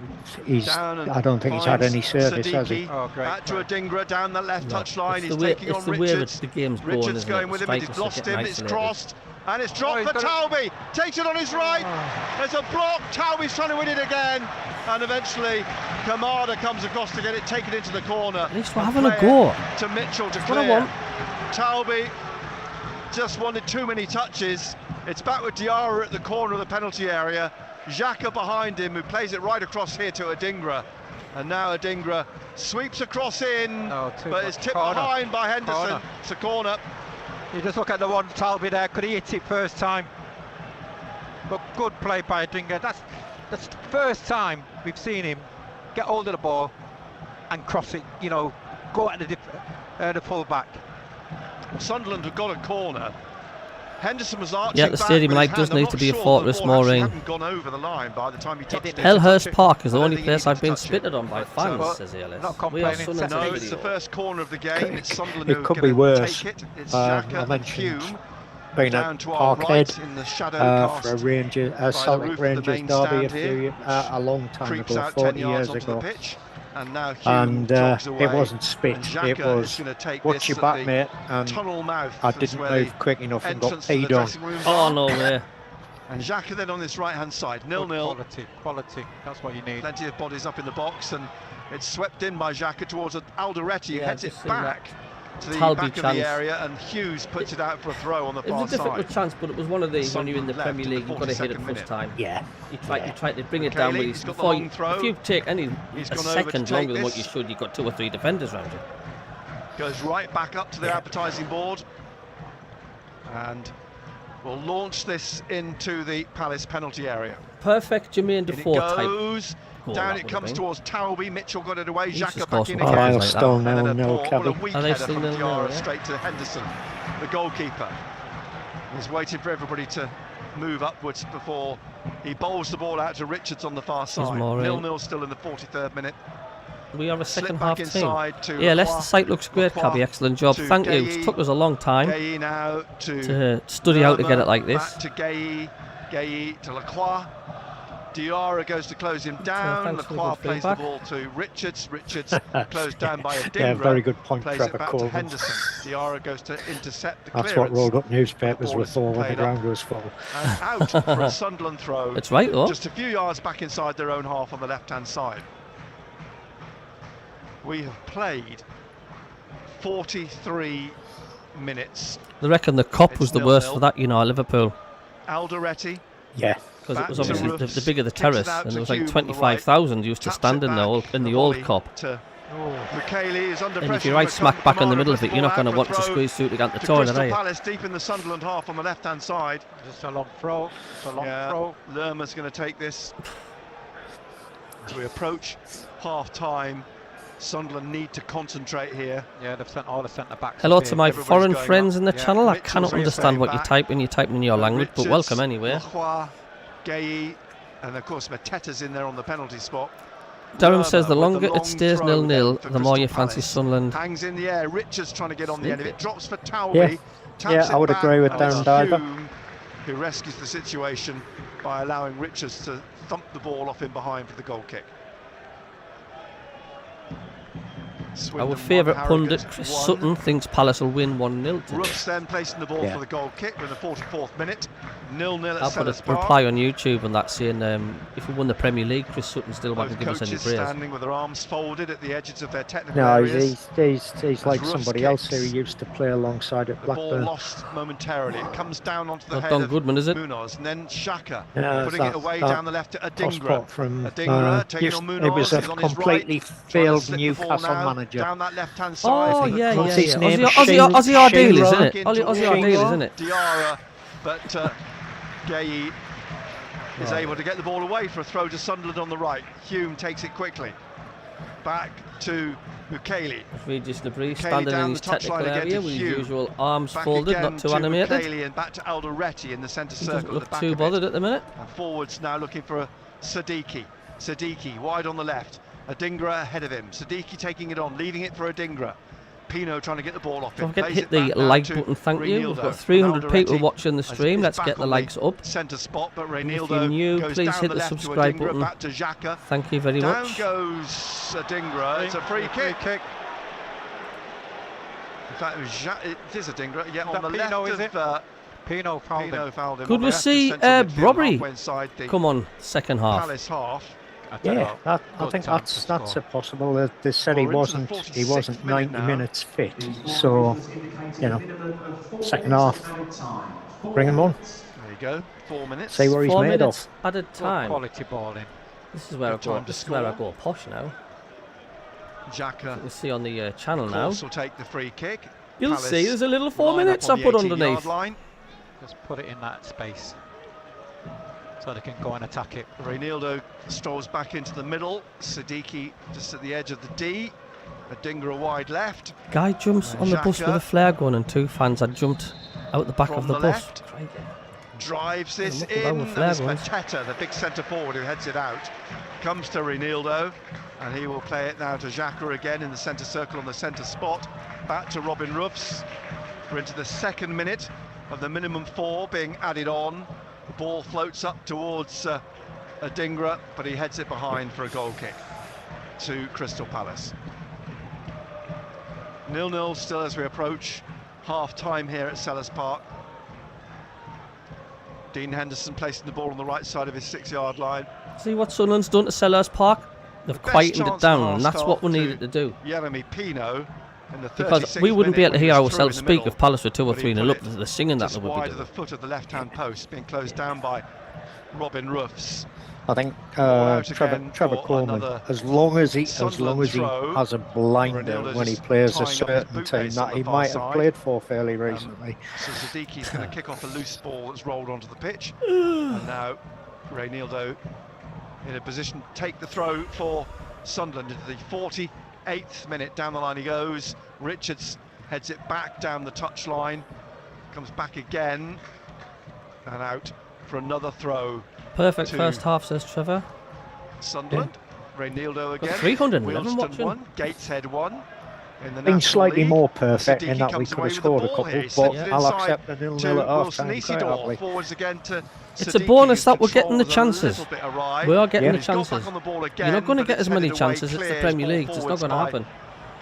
S1: I don't think he's had any service, has he?
S6: Oh, back to Adingra down the left touchline. He's taking on Richards. Richards going with him, but he's lost him. It's crossed. And it's dropped for Talby. Takes it on his right. There's a block. Talby's trying to win it again. And eventually, Kamada comes across to get it taken into the corner.
S2: At least we're having a go.
S6: To Mitchell to
S2: That's
S6: clear.
S2: what I want.
S6: Talby just wanted too many touches. It's back with Diarra at the corner of the penalty area. Xhaka behind him, who plays it right across here to Adingra. And now Adingra sweeps across in, but it's tipped behind by Henderson. It's a corner.
S7: You just look at the one Talby there, could he hit it first time? But good play by Adingra. That's the first time we've seen him get hold of the ball and cross it, you know, go at the full-back.
S6: Well, Sunderland have got a corner. Henderson was arching
S2: yeah, the stadium like does need to be a fortress, Maureen. Hellhurst Park is the only place I've been spitted on by fans, says Ellis.
S7: Not complaining.
S6: No, it's the first corner of the game. It's Sunderland
S1: it could be worse.
S6: It's
S1: I mentioned being at Parkhead for a Rangers, Celtic Rangers derby a long time ago, 40 years ago. And it wasn't spit, it was watch your back, mate, and I didn't move quick enough and got peed on.
S2: Oh, no way.
S6: And Xhaka then on this right hand side, 0-0.
S7: Quality, that's what you need.
S6: Plenty of bodies up in the box, and it's swept in by Xhaka towards Alderetti, who heads it back to the
S2: Talby
S6: back of the area, and Hughes puts it out for a throw on the far side.
S2: It was a difficult chance, but it was one of these when you're in the Premier League, you've got to hit it first time.
S1: Yeah.
S2: You try to bring it down with you. If you take a second longer than what you should, you've got 2 or 3 defenders around you.
S6: Goes right back up to the advertising board, and we'll launch this into the Palace penalty area.
S2: Perfect Jermaine Defoe
S6: type. Down it comes towards Talby. Mitchell got it away. Xhaka
S2: back
S6: in
S1: again.
S6: again.
S1: Still
S6: and then
S1: no,
S6: what a weak header from Diarra
S2: yeah.
S6: straight to Henderson, the goalkeeper. He's waiting for everybody to move upwards before he bowls the ball out to Richards on the far side. 0-0 still in the 43rd minute.
S2: We have a second half team. Yeah, Leicester site looks great, Cabby. Excellent job. Thank you. It took us a long time to study how to get it like this.
S6: Back to Gay to Lacroix. Diarra goes to close him down. Lacroix plays the ball to Richards. Richards closed down by Adingra.
S1: Yeah, very good point,
S6: plays
S1: Trevor
S6: it back
S1: Corbin.
S6: to Henderson. Diarra goes to intercept the clearance.
S1: That's what rolled up newspapers were for when the ground was full.
S6: And out for a Sunderland throw.
S2: It's right, though.
S6: Just a few yards back inside their own half on the left-hand side. We have played 43 minutes.
S2: They reckon the cop was the worst for that, you know, Liverpool.
S6: Alderetti.
S1: Yeah.
S2: Because it was obviously the bigger the terrace, and there was like 25,000 used to stand in the old cop. And if you're right smack back in the middle of it, you're not going to want to squeeze through to get the toilet, are you?
S6: Palace deep in the Sunderland half on the left-hand side.
S7: Just a long throw. It's a long throw.
S6: Lerma's going to take this. As we approach half-time Sunderland need to concentrate here.
S7: Yeah, they've sent all the centre backs.
S2: Hello to my foreign friends in the
S7: Yeah.
S2: channel. I
S6: Mitchell's
S2: cannot understand what you're typing. You're typing in your language, but welcome anyway.
S6: Lochwa, Gay, and of course Mateta's in there on the penalty spot.
S2: Durham says the
S6: Lerma with
S2: longer
S6: long
S2: it stays
S6: throw
S2: 0-0,
S6: for
S2: the more you
S6: Crystal
S2: fancy
S6: Palace.
S2: Sunderland.
S6: Hangs in the air. Richards trying to get on the end of it. Drops for Talby.
S1: Yeah.
S6: Taps
S1: Yeah, I
S6: it
S1: would
S6: back,
S1: agree with
S6: and
S1: Darren
S6: it's
S1: Diver.
S6: Hume who rescues the situation by allowing Richards to thump the ball off in behind for the goal kick. Swindon
S2: Our
S6: 1,
S2: favourite
S6: Harrogate
S2: pundit, Chris
S6: 1.
S2: Sutton, thinks Palace will win 1-0 today.
S6: Ruffs then placing the ball for the goal kick in the 44th minute. 0-0 at
S2: I'll put
S6: Selhurst
S2: a
S6: Park.
S2: reply on YouTube on that saying if we won the Premier League, Chris Sutton still won't
S6: Both
S2: give us any
S6: coaches
S2: praise.
S6: standing with their arms folded at the edges of their technical
S1: No,
S6: areas.
S1: he's like
S6: Ruffs
S1: somebody else who
S6: kicks.
S1: used to play alongside at
S6: The ball
S1: Blackburn.
S6: lost momentarily. It comes down onto the
S2: Not
S6: head
S2: Don
S6: of
S2: Goodman, is it?
S6: Munoz, and then Xhaka
S1: Yeah,
S6: putting it away
S1: that
S6: down the left to
S1: Toss
S6: Adingra.
S1: pot from
S6: Adingra taking on Munoz.
S1: it was a
S6: He's on his
S1: completely
S6: right, trying to
S1: failed
S6: slip the ball
S1: Newcastle
S6: now
S1: manager.
S6: down that left-hand side.
S2: Oh,
S6: for the
S2: yeah,
S6: cross.
S1: What's his name?
S2: Ozzy Ardiles, isn't it?
S6: Into
S2: Ozzy Ardiles, isn't it?
S6: Diarra, but Gay is able to get the ball away for a throw to Sunderland on the right. Hume takes it quickly. Back to Mukele.
S2: Regis Debris
S6: Kelly
S2: standing
S6: down
S2: in
S6: the
S2: his technical
S6: touchline again
S2: area
S6: to
S2: with his
S6: Hugh.
S2: usual arms
S6: Back
S2: folded,
S6: again
S2: not too
S6: to
S2: animated.
S6: Mukele and back to Alderete in the centre
S2: He
S6: circle
S2: doesn't
S6: at the
S2: look
S6: back
S2: too
S6: of
S2: bothered
S6: it.
S2: at the minute.
S6: And forwards now looking for Siddiqui. Siddiqui wide on the left. Adingra ahead of him. Siddiqui taking it on, leaving it for Adingra. Pino trying to get the ball off him.
S2: Don't forget to
S6: Plays
S2: hit
S6: it
S2: the
S6: back now
S2: like
S6: to
S2: button, thank you. We've
S6: Reinildo.
S2: got 300 people
S6: Alderete
S2: watching the stream.
S6: is
S2: Let's
S6: back
S2: get the
S6: on
S2: likes up.
S6: Centre spot, but
S2: If you're
S6: Reinildo
S2: new,
S6: goes
S2: please
S6: down
S2: hit
S6: the
S2: the
S6: left
S2: subscribe
S6: to Adingra,
S2: button.
S6: back to Xhaka.
S2: Thank you very
S6: Down
S2: much.
S6: goes Adingra. It's a free kick. In fact, it is Adingra. Yeah, on the left
S7: Pino, is
S6: of
S7: it? Pino fouled
S6: Pino
S7: him.
S6: fouled him.
S2: Could
S6: on the
S2: we
S6: left of
S2: see
S6: central midfield,
S2: Robbery?
S6: halfway inside the
S2: Come on, second half.
S6: Palace half.
S1: Yeah, I think
S7: time
S1: that's
S7: to score.
S1: a possible. They said he
S6: Well, we're into the
S1: wasn't
S6: 46th minute
S1: 90
S6: now.
S1: minutes fit, so second half, bring him on,
S6: There you go. 4 minutes.
S1: see what he's
S2: 4
S1: made
S2: minutes
S1: of.
S2: added
S7: Good
S2: time.
S7: quality ball in.
S2: This is where I
S6: Good
S2: go.
S6: time to
S2: This is where I
S6: score.
S2: go posh now.
S6: Xhaka,
S2: You can see on the channel
S6: of
S2: now.
S6: course, will take the free kick.
S2: You'll
S6: Palace
S2: see. There's a little 4
S6: line up
S2: minutes
S6: on
S2: I
S6: the
S2: put
S6: 18-yard
S2: underneath.
S6: line.
S7: Just put it in that space so they can go and attack it.
S6: Reinildo strolls back into the middle. Siddiqui just at the edge of the D. Adingra wide left.
S2: Guy jumps on the bus with a flare gun, and two fans had jumped out the back
S6: From
S2: of the
S6: the
S2: bus.
S6: left.
S2: Crikey.
S6: Drives this
S2: Look at that
S6: in.
S2: with
S6: And
S2: flare
S6: it's
S2: guns.
S6: Mateta, the big centre forward, who heads it out. Comes to Reinildo, and he will play it now to Xhaka again in the centre circle on the centre spot. Back to Robin Ruffs. We're into the second minute of the minimum 4 being added on. The ball floats up towards Adingra, but he heads it behind for a goal kick to Crystal Palace. 0-0 still as we approach half-time here at Selhurst Park. Dean Henderson placing the ball on the right side of his 6-yard line.
S2: See what Sunderland's done to Selhurst Park? They've
S6: Best
S2: quietened it
S6: chance
S2: down,
S6: of
S2: and that's
S6: half
S2: what we
S6: start
S2: needed to do.
S6: Jeremy Pino in the 36th
S2: Because we wouldn't be able to
S6: minute
S2: hear
S6: when he was through
S2: ourselves
S6: in the
S2: speak
S6: middle,
S2: if Palace were 2 or
S6: but he
S2: 3-0
S6: put
S2: up.
S6: it
S2: The singing that
S6: just
S2: they would be
S6: wide of
S2: doing.
S6: the foot of the left-hand post, being closed down by Robin Ruffs.
S1: I think
S6: out
S1: Trevor
S6: again
S1: Trevor
S6: for
S1: Coleman,
S6: another
S1: as long as he
S6: Sunderland throw.
S1: has a blinder
S6: Reinildo
S1: when he
S6: just
S1: plays a
S6: tying up his
S1: certain
S6: boot
S1: team
S6: base on
S1: that
S6: the
S1: he
S6: far
S1: might have
S6: side.
S1: played for fairly recently.
S6: So Siddiqui's going to kick off a loose ball that's rolled onto the pitch. And now Reinildo in a position to take the throw for Sunderland into the 48th minute. Down the line he goes. Richards heads it back down the touchline. Comes back again. And out for another throw.
S2: Perfect
S6: to
S2: first half, says Trevor.
S6: Sunderland. Reinildo again.
S2: 311
S6: Wilston
S2: watching.
S6: 1, Gateshead 1. In the
S1: Been
S6: National
S1: slightly
S6: League.
S1: more perfect in
S6: Siddiqui
S1: that we
S6: comes
S1: could
S6: away
S1: have
S6: with the
S1: scored a
S6: ball
S1: couple,
S6: here. He
S1: but
S6: sends it
S1: I'll
S6: inside
S1: accept the
S6: to
S1: 0-0 at
S6: Wilson
S1: half-time quite
S6: Isidore.
S1: happily.
S6: Forwards again to
S2: It's a
S6: Siddiqui,
S2: bonus
S6: whose
S2: that we're
S6: control
S2: getting the
S6: was a
S2: chances.
S6: little bit awry.
S2: We are getting the
S6: He's got back
S2: chances.
S6: on the ball again,
S2: You're not going to
S6: but
S2: get
S6: it's
S2: as many
S6: headed away
S2: chances. It's the
S6: clear.
S2: Premier
S6: Ball
S2: League. It's not
S6: forwards
S2: going to
S6: by
S2: happen.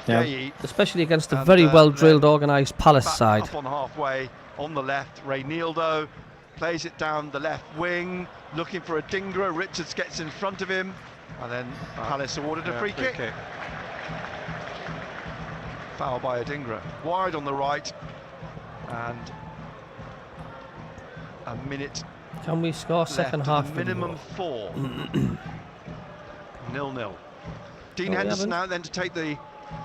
S1: Yeah.
S6: Gay.
S2: Especially against a
S6: And,
S2: very well
S6: then
S2: drilled, organised Palace
S6: Back
S2: side.
S6: up on halfway on the left. Reinildo plays it down the left wing, looking for Adingra. Richards gets in front of him, and then Palace awarded a free kick. Foul by Adingra. Wide on the right, and a minute
S2: Can we score second
S6: left
S2: half?
S6: of the minimum 4. 0-0. Dean
S2: we
S6: Henderson
S2: haven't.
S6: now then to take the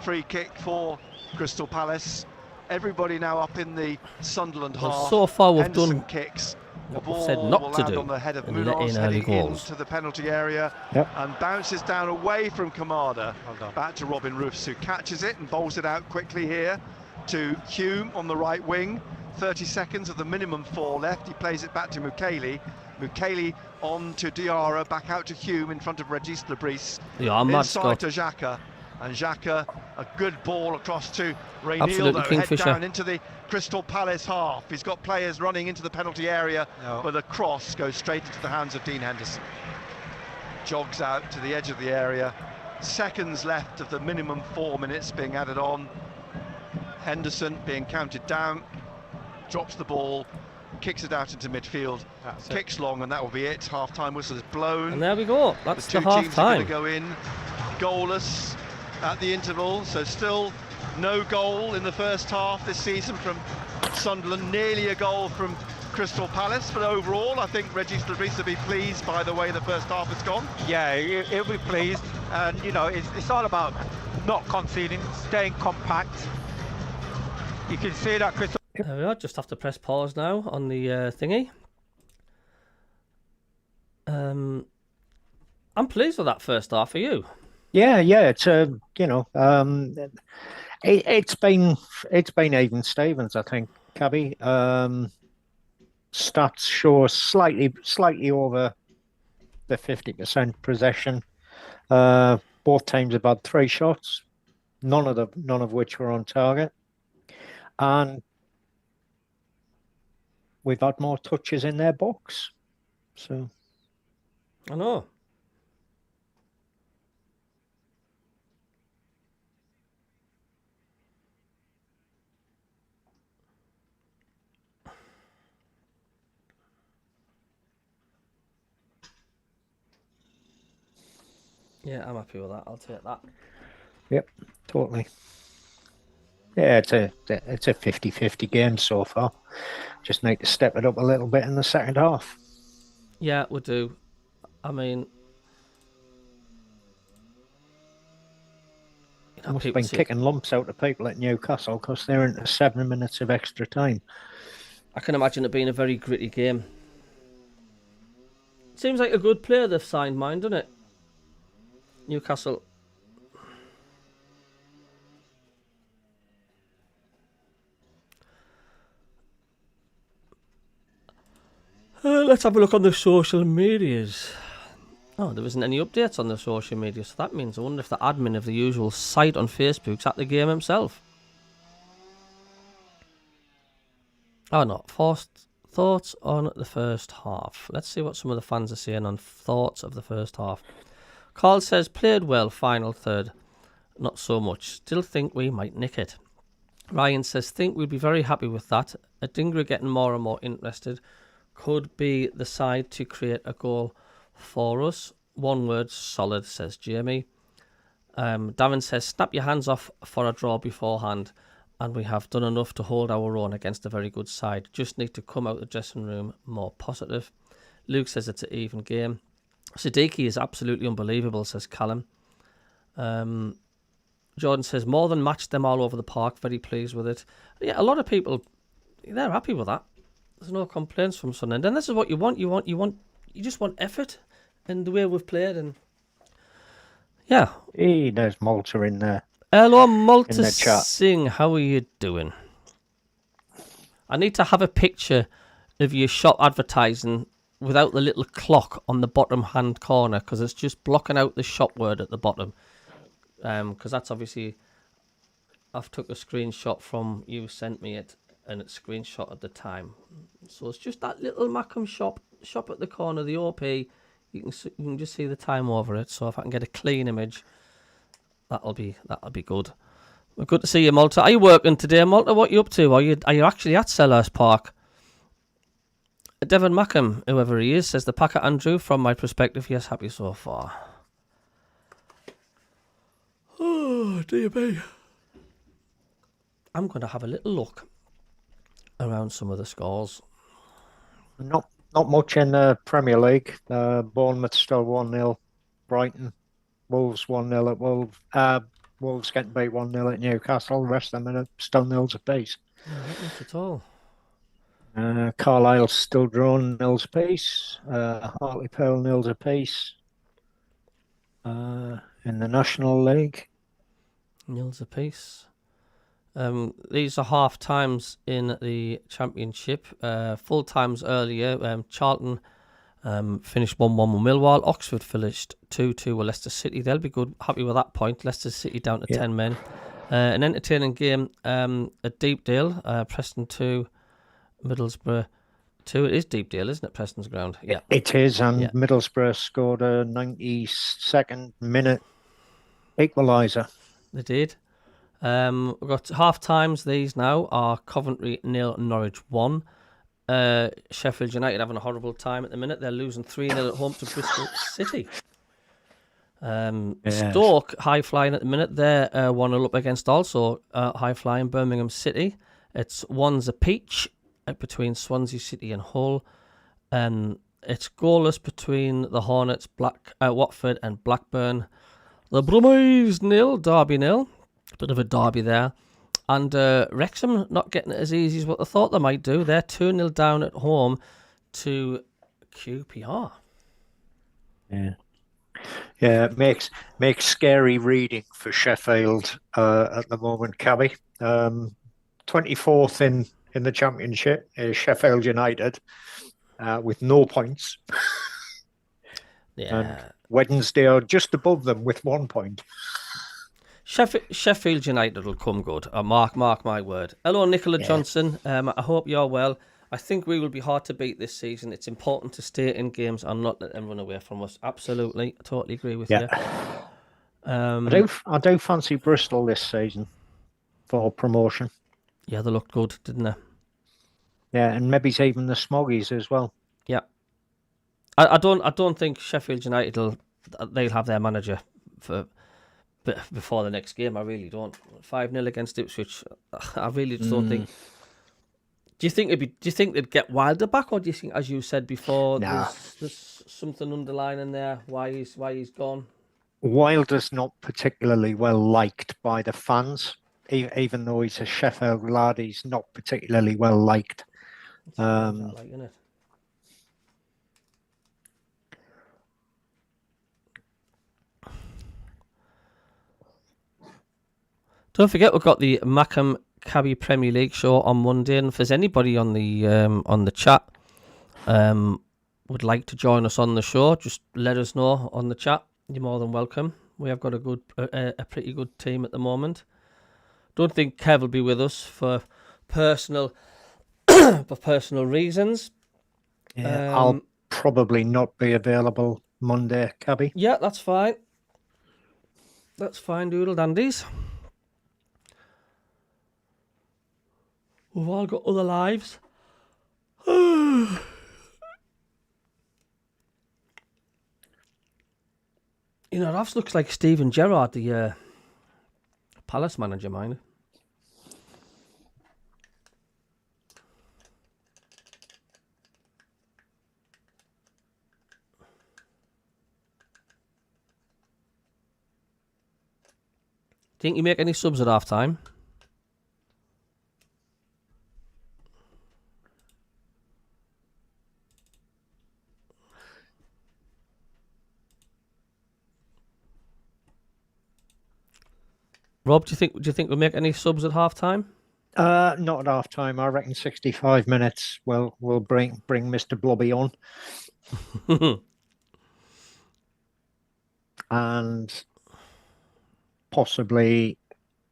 S6: free kick for Crystal Palace. Everybody now up in the Sunderland
S2: Well,
S6: half.
S2: so far we've
S6: Henderson
S2: done
S6: kicks.
S2: what we've
S5: ball
S2: said not
S5: will
S2: to
S5: land
S2: do
S5: on the head of
S2: and let
S5: Munoz,
S2: in early
S5: heading
S2: goals.
S5: into the penalty area,
S1: Yep.
S5: and bounces down away from Kamada.
S7: Well done.
S5: Back to Robin Roofs, who catches it and bowls it out quickly here to Hume on the right wing. 30 seconds of the minimum 4 left. He plays it back to Mukiele. Mukiele on to Diarra, back out to Hume in front of Regis Lebris.
S2: Yeah, I'm mad,
S5: Inside
S2: Scott.
S5: to Xhaka. And Xhaka, a good ball across to Rainiel,
S2: Absolutely
S5: though, head
S2: kingfisher.
S5: down into the Crystal Palace half. He's got players running into the penalty area,
S7: No.
S5: but the cross goes straight into the hands of Dean Henderson. Jogs out to the edge of the area. Seconds left of the minimum 4 minutes being added on. Henderson being counted down, drops the ball, kicks it out into midfield,
S7: That's it.
S5: kicks long, and that will be it. Half-time whistle is blown.
S2: And there we go. That's
S5: The
S2: the
S5: two teams are
S2: half-time.
S5: going to go in goalless at the interval, so still no goal in the first half this season from Sunderland, nearly a goal from Crystal Palace, but overall I think Regis Lebris will be pleased by the way the first half has gone.
S7: Yeah, he'll be pleased, and you know it's all about not conceding, staying compact. You can see that Crystal.
S2: There we are. Just have to press pause now on the thingy. I'm pleased with that first half. Are you?
S1: Yeah, it's it's been even Stevens, I think, Cabby. Stats show slightly over the 50% possession. Both teams have had 3 shots, none of which were on target, and we've had more touches in their box. So
S2: I know. Yeah, I'm happy with that. I'll take that.
S1: Yep, totally. Yeah, it's a 50-50 game so far. Just need to step it up a little bit in the second half.
S2: Yeah, we do. I mean,
S1: Must have been kicking lumps out of people at Newcastle because they're into 7 minutes of extra time.
S2: I can imagine it being a very gritty game. Seems like a good player they've signed, mine, doesn't it? Newcastle. Let's have a look on the social medias. Oh, there isn't any updates on the social media, so that means I wonder if the admin of the usual site on Facebook's at the game himself. Oh no, thoughts on the first half. Let's see what some of the fans are saying on thoughts of the first half. Carl says, played well, final third. Not so much. Still think we might nick it. Ryan says, think we'd be very happy with that. Adingra getting more and more interested. Could be the side to create a goal for us. One word, solid, says Jamie. Darren says, snap your hands off for a draw beforehand, and we have done enough to hold our own against a very good side. Just need to come out the dressing room more positive. Luke says it's an even game. Siddiqui is absolutely unbelievable, says Callum. Jordan says, more than matched them all over the park. Very pleased with it. Yeah, a lot of people, they're happy with that. There's no complaints from Sunderland. And this is what you want. You just want effort in the way we've played. And yeah.
S1: Hey, there's Malta in there.
S2: Hello, Malta
S1: in the chat.
S2: Singh. How are you doing? I need to have a picture of your shop advertising without the little clock on the bottom hand corner, because it's just blocking out the shop word at the bottom. Because that's obviously, I've took a screenshot from you sent me it, and it's screenshot at the time. So it's just that little MACKEM shop at the corner, the OP. You can just see the time over it. So if I can get a clean image, that'll be good. Well, good to see you, Malta. Are you working today, Malta? What are you up to? Are you actually at Sellers Park? Devon MACKEM, whoever he is, says the Packer Andrew. From my perspective, yes, happy so far. Oh, dear me. I'm going to have a little look around some of the scores.
S1: Not much in the Premier League. Bournemouth still 1-0. Brighton. Wolves 1-0 at Wolves. Wolves getting beat 1-0 at Newcastle. The rest of them are still nils apiece.
S2: No, not much at all.
S1: Carlisle still drawn nils apiece. Hartlepool nils apiece. In the National League.
S2: Nils apiece. These are half times in the Championship. Full times earlier. Charlton finished 1-1 with Millwall. Oxford finished 2-2 with Leicester City. They'll be good, happy with that point. Leicester City down to 10 men. An entertaining game at Deepdale. Preston 2, Middlesbrough 2. It is Deepdale, isn't it? Preston's ground. Yeah,
S1: it is. And Middlesbrough scored a 92nd minute equaliser.
S2: They did. We've got half times. These now are Coventry 0, Norwich 1. Sheffield United having a horrible time at the minute. They're losing 3-0 at home to Bristol City. Stoke high flying at the minute. They're 1-0 up against also high flying Birmingham City. It's one's a peach between Swansea City and Hull. It's goalless between the Hornets, Watford and Blackburn. The Brummies 0, Derby 0. Bit of a derby there. And Wrexham not getting it as easy as what they thought they might do. They're 2-0 down at home to QPR.
S1: Yeah, it makes scary reading for Sheffield at the moment, Cabby. 24th in the Championship is Sheffield United with no points. And Wednesday are just above them with 1 point.
S2: Sheffield United will come good. Mark my word. Hello, Nicola Johnson. I hope you're well. I think we will be hard to beat this season. It's important to stay in games and not let them run away from us. Absolutely. I totally agree with you.
S1: I do fancy Bristol this season for promotion.
S2: Yeah, they looked good, didn't they?
S1: Yeah, and maybe even the Smoggies as well.
S2: Yeah. I don't think Sheffield United they'll have their manager before the next game. I really don't. 5-0 against Ipswich. I really just don't think. Do you think they'd get Wilder back, or do you think, as you said before, there's something underlying there why he's gone?
S1: Wilder's not particularly well liked by the fans, even though he's a Sheffield lad. He's not particularly well liked.
S2: Isn't it? Don't forget, we've got the MACKEM CABBIE Premier League show on Monday, and if there's anybody on the chat would like to join us on the show, just let us know on the chat. You're more than welcome. We have got a pretty good team at the moment. Don't think Kev will be with us for personal reasons.
S1: Yeah, I'll probably not be available Monday, Cabby.
S2: Yeah, that's fine. That's fine, doodle dandies. We've all got other lives. That looks like Steven Gerrard, the Palace manager, mind. Think you make any subs at half time? Rob, do you think we'll make any subs at half time?
S1: Not at half time. I reckon 65 minutes. We'll bring Mr. Blobby on. And possibly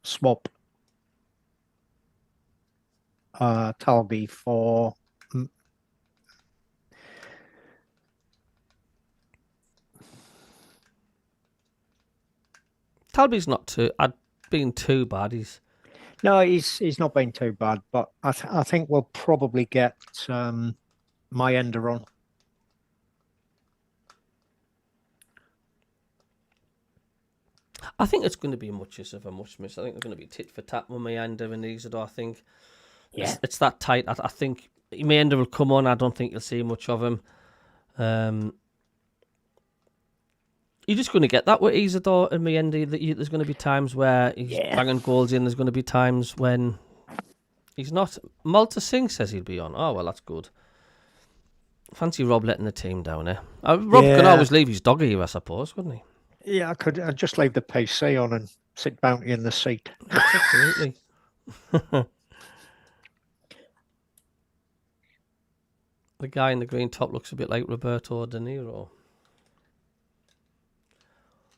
S1: swap Talby for
S2: Talby's not been too bad. He's
S1: not been too bad, but I think we'll probably get my ender on.
S2: I think it's going to be much of a muchness. I think they're going to be tit for tat with Mayender and Isidore. I think it's that tight. I think Mayender will come on. I don't think you'll see much of him. You're just going to get that with Isidore and Mayender. There's going to be times where he's banging goals in. There's going to be times when He's not. Malta Singh says he'll be on. Oh, well, that's good. Fancy Rob letting the team down there. Rob can always leave his doggy here, I suppose, couldn't he?
S1: Yeah, I'd just leave the PC on and sit Bounty in the seat.
S2: Absolutely. The guy in the green top looks a bit like Roberto De Niro.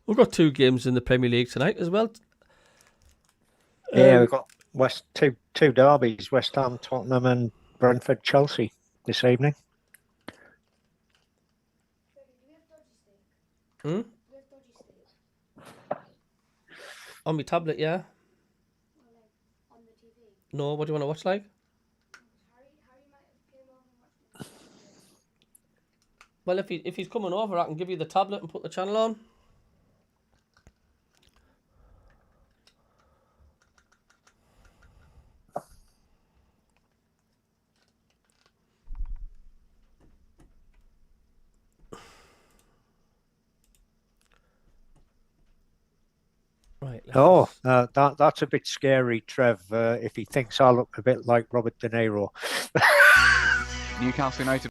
S2: We've got 2 games in the Premier League tonight as well.
S1: Yeah, we've got two derbies, West Ham, Tottenham and Brentford, Chelsea this evening.
S2: On my tablet, yeah. No, what do you want to watch like? Well, if he's coming over, I can give you the tablet and put the channel on. Right.
S1: That's a bit scary, Trev. If he thinks I look a bit like Robert De Niro.
S6: Newcastle United.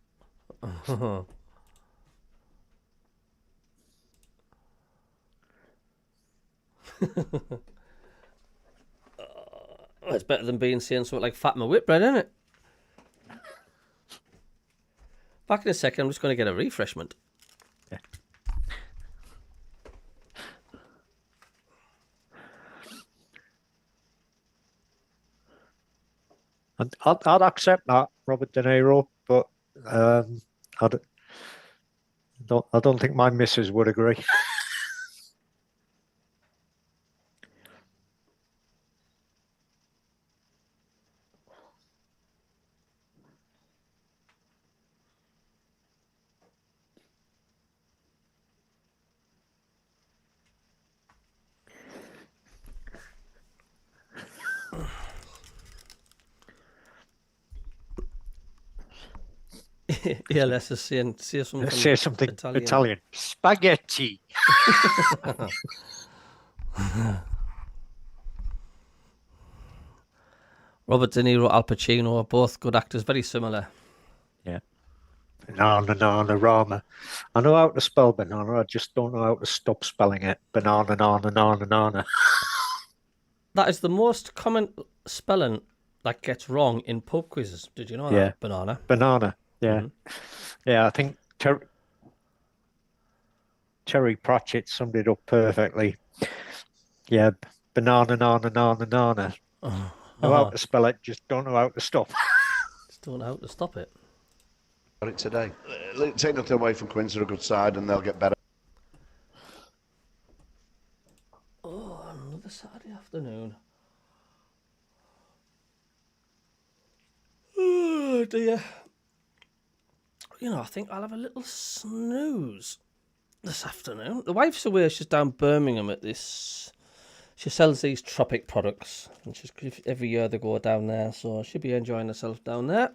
S2: It's better than being saying something like Fatima Whitbread, isn't it? Back in a second, I'm just going to get a refreshment.
S1: Yeah. I'd accept that, Robert De Niro, but I don't think my missus would agree.
S2: Yeah, let's just say something.
S1: Say something Italian. Spaghetti.
S2: Robert De Niro, Al Pacino are both good actors, very similar.
S1: Yeah. Banana, Rama. I know how to spell banana, I just don't know how to stop spelling it. Banana.
S2: That is the most common spelling that gets wrong in pub quizzes. Did you know that?
S1: Yeah.
S2: Banana.
S1: Yeah. Yeah, I think Terry Pratchett summed it up perfectly. Yeah, banana. Know how to spell it, just don't know how to stop.
S2: Just don't know how to stop it.
S8: Got it today. Take nothing away from Quinns, are a good side and they'll get better.
S2: Oh, another Saturday afternoon. Oh dear. You know, I think I'll have a little snooze this afternoon. The wife's away, she's down Birmingham at this. She sells these tropic products, and every year they go down there, so she'll be enjoying herself down there.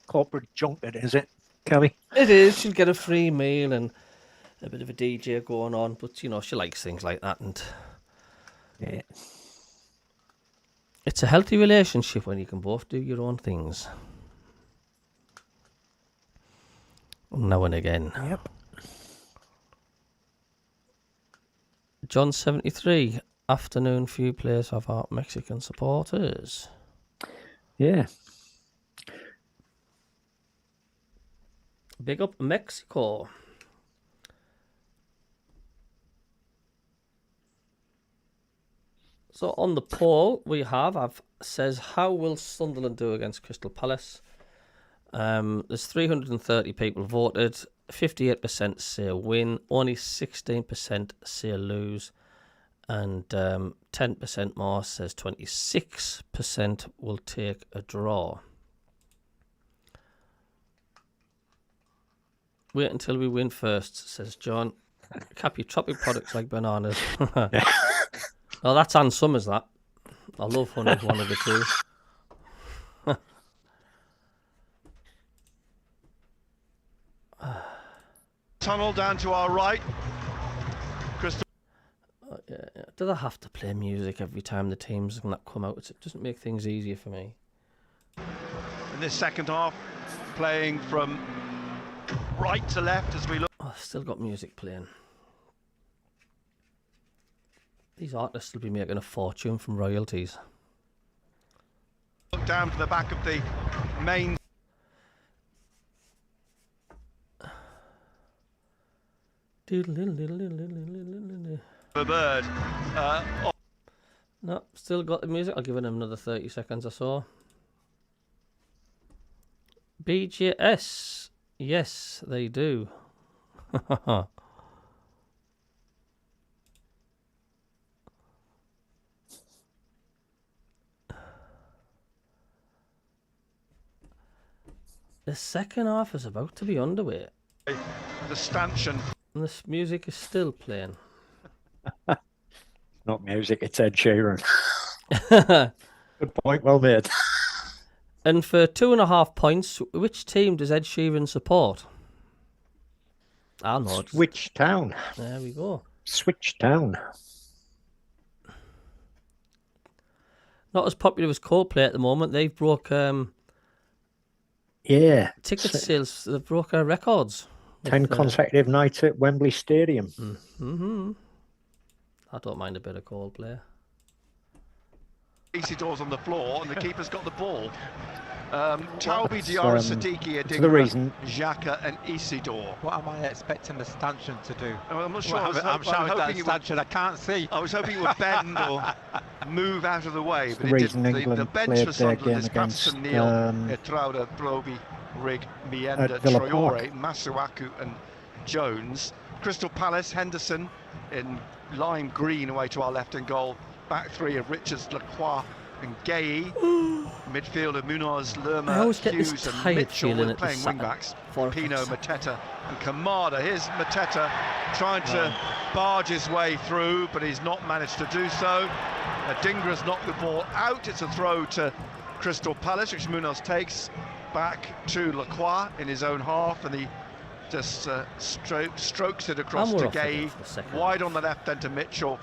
S1: Corporate junket, is it, Kelly?
S2: It is. She'll get a free meal and a bit of a DJ going on, but you know, she likes things like that, and
S1: yeah.
S2: It's a healthy relationship when you can both do your own things. Now and again.
S1: Yep.
S2: John 73, afternoon few players of our Mexican supporters.
S1: Yeah.
S2: Big up Mexico. So on the poll we have, says, how will Sunderland do against Crystal Palace? There's 330 people voted. 58% say win. Only 16% say lose. And 10% more says 26% will take a draw. Wait until we win first, says John. CABBIE tropic products like bananas. Well, that's Ann Summers, that. I love one of the two.
S5: Tunnel down to our right. Crystal.
S2: Yeah. Do they have to play music every time the teams that come out? It doesn't make things easier for me.
S5: this second half, playing from right to left as we look.
S2: Oh, I've still got music playing. These artists will be making a fortune from royalties.
S5: Look down to the back of the main. The bird.
S2: No, still got the music. I'll give it another 30 seconds or so. BJS. Yes, they do. The second half is about to be underway.
S5: The stanchion.
S2: And this music is still playing.
S1: Not music, it's Ed Sheeran. Good point, well made.
S2: And for 2.5 points, which team does Ed Sheeran support? I'll know.
S1: Switch Town.
S2: There we go.
S1: Switch Town.
S2: Not as popular as Coldplay at the moment. They've broke ticket sales. They've broke records.
S1: 10 consecutive nights at Wembley Stadium.
S2: Mm-hmm. I don't mind a bit of Coldplay.
S5: Isidore's on the floor and the keeper's got the ball. Taubie, Diarra, Siddiqui, Adingra, Xhaka and Isidore.
S7: What am I expecting the stanchion to do?
S5: Well, I'm not sure.
S7: I'm shouting that stanchion, I can't see.
S5: I was hoping it would bend or move out of the way, but
S1: the
S5: it
S1: reason
S5: didn't.
S1: England
S5: The bench
S1: played
S5: for
S1: their
S5: Sunderland is
S1: game against
S5: Patterson, Neal, Etrauda, Broby, Rigg, Mienda, Traore, Masuaku and Jones. Crystal Palace, Henderson in lime green away to our left in goal. Back three of Richards, Lacroix and Gay. Midfielder Munoz, Lerma, Hughes and Mitchell with playing wing-backs. Pino, Mateta and Kamada. Here's Mateta trying to barge his way through, but he's not managed to do so. Adingra's knocked the ball out. It's a throw to Crystal Palace, which Munoz takes back to Lacroix in his own half, and he just strokes it across to Gay. Wide on the left, then to Mitchell.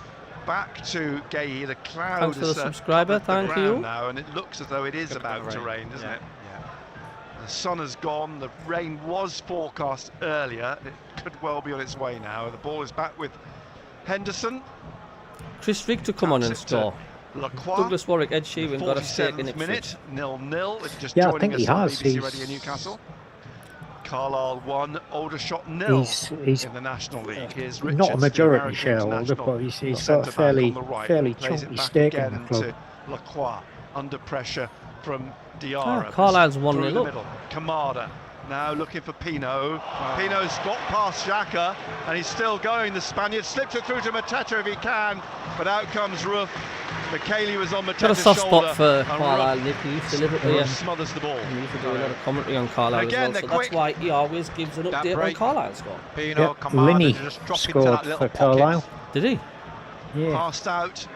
S5: Back to Gay. The cloud
S2: Thanks for the subscriber. Thank you.
S5: Now, and it looks as though it is about to rain, doesn't it? Yeah. The sun has gone. The rain was forecast earlier. It could well be on its way now. The ball is back with Henderson.
S2: Chris Rigg to come on and score. Douglas Warwick, Ed Sheeran got a stake in Ipswich.
S5: 0-0. Just
S1: yeah, I
S5: joining
S1: think
S5: us
S1: he has.
S5: BBC Radio Newcastle. Carlisle 1, Aldershot 0
S1: he's
S5: in the National League. Here's Richards,
S1: not a majority shareholder, but he's got a fairly chunky stake in the club.
S5: Lacroix under pressure from Diarra.
S2: Carlisle's 1-0 up.
S5: Kamada now looking for Pino. Pino's got past Xhaka and he's still going. The Spaniard slips it through to Mateta if he can, but out comes Roof. McKaylee was on Mateta's
S2: got a soft
S5: shoulder,
S2: spot for Carlisle. Nick, he used to live it
S5: smothers the ball.
S2: He used to do a lot of commentary on Carlisle
S5: again,
S2: as well, so that's why he always gives an update on Carlisle's score.
S7: Pino,
S1: Linney scored for Carlisle.
S2: Did he?
S1: Yeah.
S5: Passed out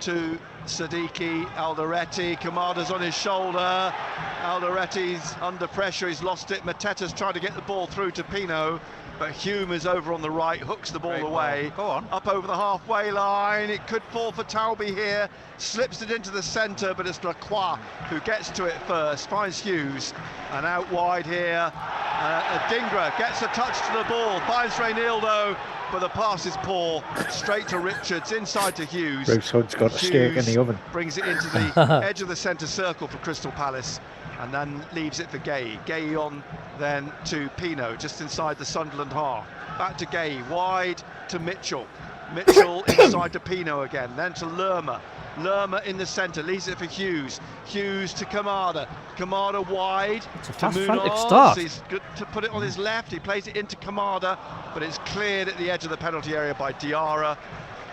S5: to Siddiqui, Alderete, Kamada's on his shoulder, Alderetti's under pressure, he's lost it. Mateta's trying to get the ball through to Pino, but Hume is over on the right, hooks the ball away.
S7: Go on.
S5: Up over the halfway line, it could fall for Taubie here, slips it into the centre, but it's Lacroix who gets to it first, finds Hughes, and out wide here, Adingra gets a touch to the ball, finds Reynaldo, but the pass is poor, straight to Richards, inside to Hughes.
S1: Bruce Hood's got a steak in the oven.
S5: Brings it into the edge of the centre circle for Crystal Palace, and then leaves it for Gay. Gay on then to Pino, just inside the Sunderland half. Back to Gay, wide to Mitchell. Mitchell inside to Pino again, then to Lerma. Lerma in the centre, leaves it for Hughes. Hughes to Kamada. Kamada wide to Munoz. He's good to put it on his left. He plays it into Kamada, but it's cleared at the edge of the penalty area by Diarra.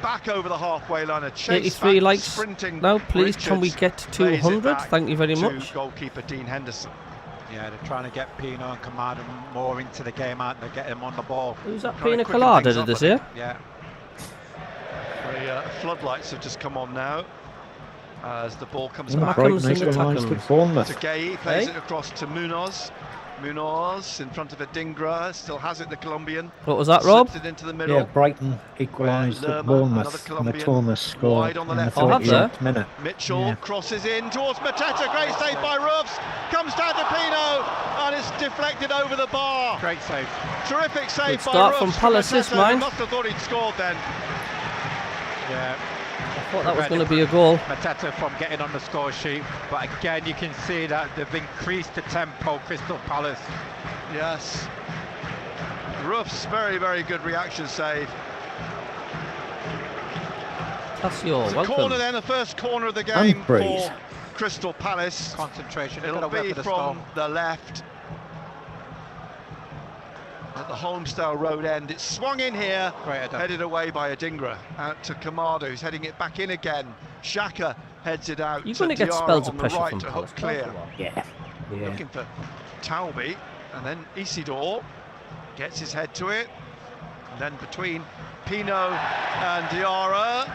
S5: Back over the halfway line, a chase
S2: 83
S5: back,
S2: likes
S5: sprinting.
S2: now, please.
S5: Richards
S2: can we get to 200? Thank you very much.
S5: Goalkeeper Dean Henderson.
S7: Yeah, they're trying to get Pino and Kamada more into the game, aren't they? Get him on the ball.
S2: Who's that? Pina Colada, did they say?
S7: Yeah.
S5: The floodlights have just come on now. as the ball comes
S2: And
S5: back
S2: Mackem's
S1: Brighton
S2: in the
S1: equalised
S2: tackle.
S1: at Bournemouth.
S5: to Gay, plays
S2: Hey?
S5: it across to Munoz. Munoz in front of Adingra, still has it, the Colombian.
S2: What was that, Rob?
S5: Slips it into the middle.
S1: Yeah, Brighton equalised
S5: Where
S1: at
S5: Lerma, another
S1: Bournemouth.
S5: Colombian,
S1: Thomas scored
S5: wide on the
S1: in the
S5: left.
S2: Oh, have they?
S1: 38th minute.
S5: Mitchell
S1: Yeah.
S5: crosses in towards Mateta, great save by Roofs, comes down to Pino, and it's deflected over the bar.
S7: Great save.
S5: Terrific save
S2: Good
S5: by
S2: start
S5: Roofs.
S2: from Palace, this,
S5: Mateta, who
S2: mind.
S5: must have thought he'd scored then.
S7: Yeah.
S2: I thought that was going to be a goal.
S7: Mateta from getting on the score sheet, but again you can see that they've increased the tempo, Crystal Palace.
S5: Yes. Roofs, very, very good reaction save.
S2: Tassio,
S5: It's a
S2: welcome.
S5: corner then, the first corner of the game
S1: breathe.
S5: for Crystal Palace.
S7: Concentration, they've got
S5: It'll
S7: to work
S5: be
S7: with the
S5: from
S7: storm.
S5: the left at the Holmesdale Road end. It's swung in here,
S7: Great header.
S5: headed away by Adingra, out to Kamado, who's heading it back in again. Xhaka heads it out
S2: You're
S5: to
S2: going to get
S5: Diarra
S2: spells
S5: on
S2: of
S5: the
S2: pressure
S5: right
S2: from
S5: to
S2: Palace.
S5: hook clear.
S1: Yeah. Yeah.
S5: Looking for Talby, and then Isidore gets his head to it, and then between Pino and Diarra,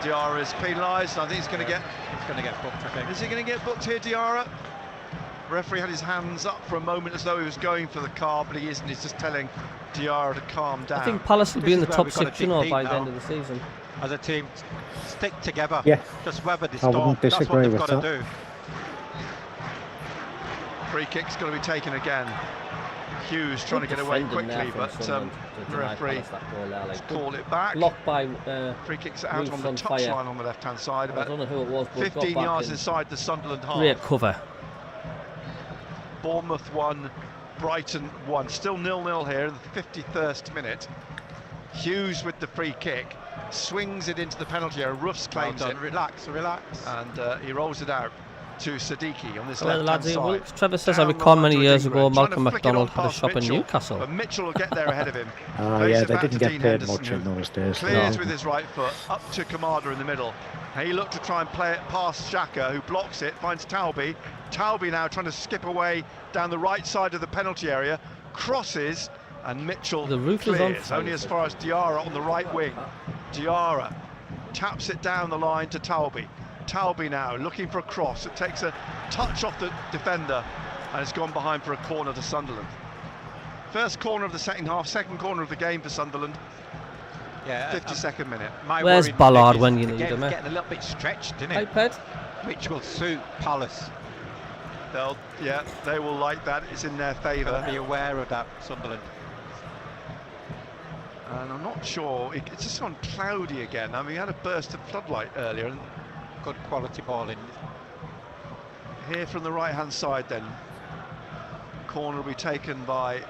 S5: Diarra is penalised. I think he's going to get.
S7: It's going to get booked, I think.
S5: Is he going to get booked here, Diarra? Referee had his hands up for a moment as though he was going for the card, but he isn't. He's just telling Diarra to calm down.
S2: I think Palace will be in the
S7: This is
S2: top
S7: where we've got to
S2: 6, you know,
S7: dig
S2: by
S7: deep
S2: the end
S7: now.
S2: of the season.
S7: As a team, stick together.
S1: Yeah.
S7: Just weather the
S1: I
S7: storm.
S1: wouldn't
S7: That's what
S1: disagree
S7: they've
S1: with
S7: got to
S1: that.
S7: do.
S5: Free kick's going to be taken again. Hughes trying to get away
S2: Defending there
S5: quickly,
S2: from
S5: but
S2: Sunderland to
S5: the
S2: deny
S5: referee
S2: Palace that goal there, like,
S5: called it back.
S2: blocked by
S5: Free kick's out
S2: Roof
S5: on the
S2: on fire.
S5: touchline on the left-hand side,
S2: I
S5: about
S2: don't know who it was, but it got
S5: 15
S2: back
S5: yards
S2: in.
S5: inside the Sunderland half.
S2: Great cover.
S5: Bournemouth 1, Brighton 1. Still 0-0 here in the 51st minute. Hughes with the free kick, swings it into the penalty area. Roofs
S7: Well
S5: claims
S7: done.
S5: it,
S7: Relax, relax.
S5: and he rolls it out to Siddiqui on this
S2: Well,
S5: left-hand
S2: lads,
S5: side.
S2: Wilkes, Trevor says I
S5: Down the
S2: recall
S5: line
S2: many
S5: to
S2: years
S5: Adingra,
S2: ago
S5: trying to
S2: Malcolm
S5: flick it on
S2: MacDonald had a
S5: past
S2: shop in
S5: Mitchell,
S2: Newcastle.
S5: but Mitchell will get there ahead of him.
S1: Oh
S5: Plays
S1: yeah,
S5: it
S1: they
S5: back
S1: didn't
S5: to
S1: get
S5: Dean
S1: paid
S5: Henderson,
S1: much in
S5: who
S1: those days.
S5: Clears
S1: No.
S5: with his right foot up to Kamada in the middle. He looked to try and play it past Xhaka, who blocks it, finds Talby. Talby now trying to skip away down the right side of the penalty area, crosses, and Mitchell
S2: The roof is on
S5: clears,
S2: fire.
S5: only as far as Diarra on the right wing. Diarra taps it down the line to Talby. Talby now looking for a cross. It takes a touch off the defender, and it's gone behind for a corner to Sunderland. First corner of the second half, second corner of the game for Sunderland.
S7: Yeah,
S5: 52nd minute.
S7: my
S2: Where's
S7: worry, Nick,
S2: Ballard
S7: is
S2: when you
S7: the
S2: need
S7: game's
S2: him, eh?
S7: getting a little bit stretched, isn't
S2: Hey,
S7: it?
S2: Ped.
S7: Which will suit Palace.
S5: They will like that. It's in their favour.
S7: Be aware of that, Sunderland.
S5: And I'm not sure. It's just gone cloudy again. I mean, we had a burst of floodlight earlier, and
S7: Good quality ball in.
S5: here from the right-hand side, then corner will be taken by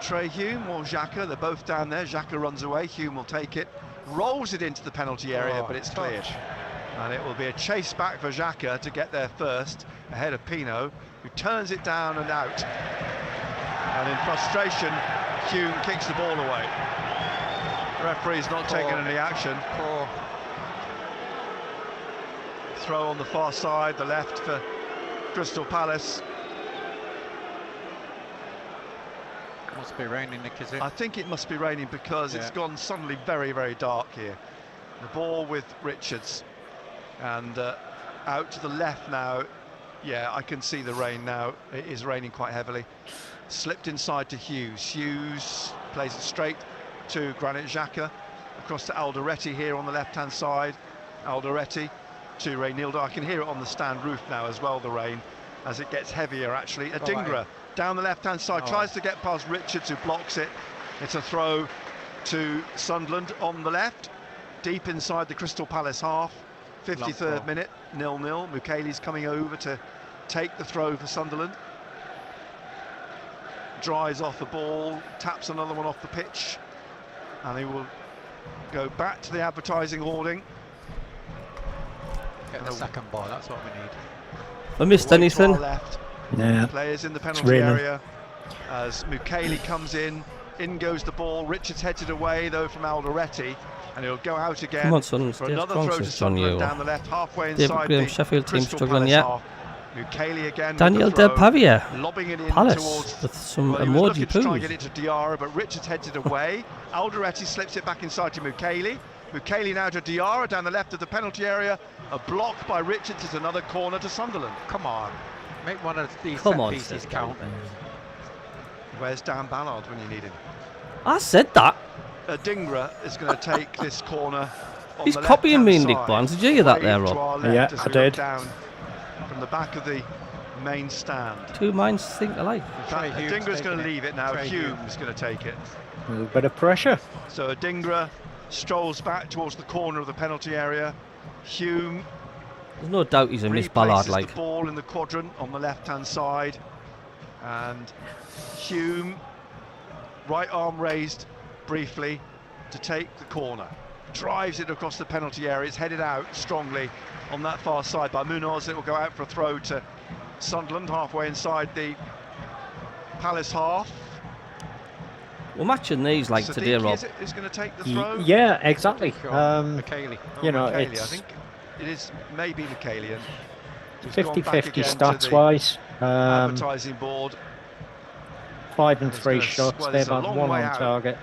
S5: Trey Hume or Xhaka. They're both down there. Xhaka runs away. Hume will take it, rolls it into the penalty area,
S7: Oh,
S5: but it's
S7: touch.
S5: cleared. And it will be a chase back for Xhaka to get there first, ahead of Pino, who turns it down and out. And in frustration, Hume kicks the ball away. Referee's not taking any action.
S7: Poor.
S5: Throw on the far side, the left for Crystal Palace.
S7: Must be raining, Nick, is it?
S5: I think it must be raining because it's
S7: Yeah.
S5: gone suddenly very, very dark here. The ball with Richards, and out to the left now. Yeah, I can see the rain now. It is raining quite heavily. Slipped inside to Hughes. Hughes plays it straight to Granit Xhaka, across to Alderete here on the left-hand side. Alderete to Reynildo. I can hear it on the stand roof now as well, the rain, as it gets heavier actually. Adingra down the left-hand side, tries to get past Richards, who blocks it. It's a throw to Sunderland on the left, deep inside the Crystal Palace half. 53rd minute, 0-0. Mukele's coming over to take the throw for Sunderland. Dries off the ball, taps another one off the pitch, and he will go back to the advertising hoarding.
S7: Get the second ball, that's what we need.
S2: I missed
S5: Away to
S2: anything?
S5: our left.
S1: Yeah.
S5: Players in the penalty
S1: raining.
S5: area as Mukele comes in goes the ball. Richards heads it away though from Alderete, and he'll go out again
S2: Come on, son,
S5: for
S2: Dave
S5: another throw to
S2: Francis on
S5: Sunderland
S2: you.
S5: down the left, halfway
S2: David
S5: inside
S2: Graham,
S5: the
S2: Sheffield team
S5: Crystal
S2: struggling
S5: Palace
S2: yet.
S5: half. Mukele again.
S2: Daniel
S5: with the
S2: Del
S5: throw,
S2: Pavia,
S5: lobbing it in
S2: Palace,
S5: towards.
S2: with some
S5: Well, he was
S2: emoji
S5: looking to try and
S2: poos.
S5: get it to Diarra, but Richards heads it away. Alderete slips it back inside to Mukele. Mukiele now to Diarra down the left of the penalty area. A block by Richards is another corner to Sunderland.
S7: Come on, make one of these
S2: Come
S7: set
S2: on,
S7: pieces count.
S5: Where's Dan Ballard when you need him?
S2: I said that.
S5: Dingra is going to take this corner.
S2: He's copying me, Nick Barnes. Did you hear that there, Rob?
S1: Yeah, I did.
S5: Down from the back of the main stand.
S2: Two minds think alike.
S5: Dingra's going to leave it now. Hume's going to take it.
S1: A little bit of pressure.
S5: So Dingra strolls back towards the corner of the penalty area. Hume.
S2: There's no doubt he's a Miss Ballard like.
S5: The ball in the quadrant on the left-hand side, and Hume, right arm raised briefly to take the corner. Drives it across the penalty area. It's headed out strongly on that far side by Munoz. It will go out for a throw to Sunderland, halfway inside the Palace half.
S2: We're matching these like
S5: Sadiq
S2: today, Rob.
S5: is going to take the throw.
S1: Yeah, exactly.
S7: Mukiele.
S1: You know,
S5: Mukiele,
S1: it's
S5: I think it is maybe Mukiele.
S1: 50-50 stats-wise.
S5: Advertising board.
S1: 5 and 3 shots. They've had 1 on target.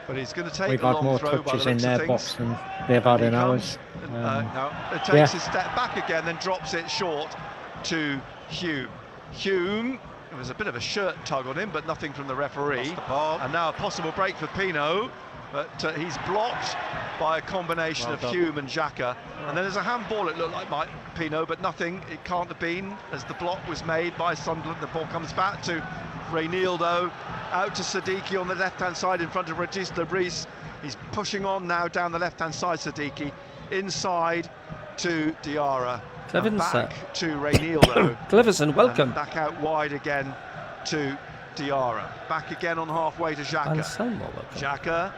S5: But he's going to take
S1: We've
S5: the
S1: had
S5: long
S1: more
S5: throw
S1: touches
S5: by
S1: in
S5: the
S1: their
S5: looks
S1: box
S5: of
S1: than they've had in ours.
S5: No, it takes a step back again, then drops it short to Hume. Hume, there was a bit of a shirt tug on him, but nothing from the referee. And now a possible break for Pino, but he's blocked by a combination of Hume and Xhaka. And then there's a handball, it looked like by Pino, but nothing, it can't have been, as the block was made by Sunderland. The ball comes back to Reynaldo, out to Siddiqui on the left-hand side in front of Regis Lebris. He's pushing on now down the left-hand side, Siddiqui. Inside to Diarra. Back to Reynaldo.
S2: Cleverson, welcome.
S5: Back out wide again to Diarra. Back again on halfway to Xhaka. Xhaka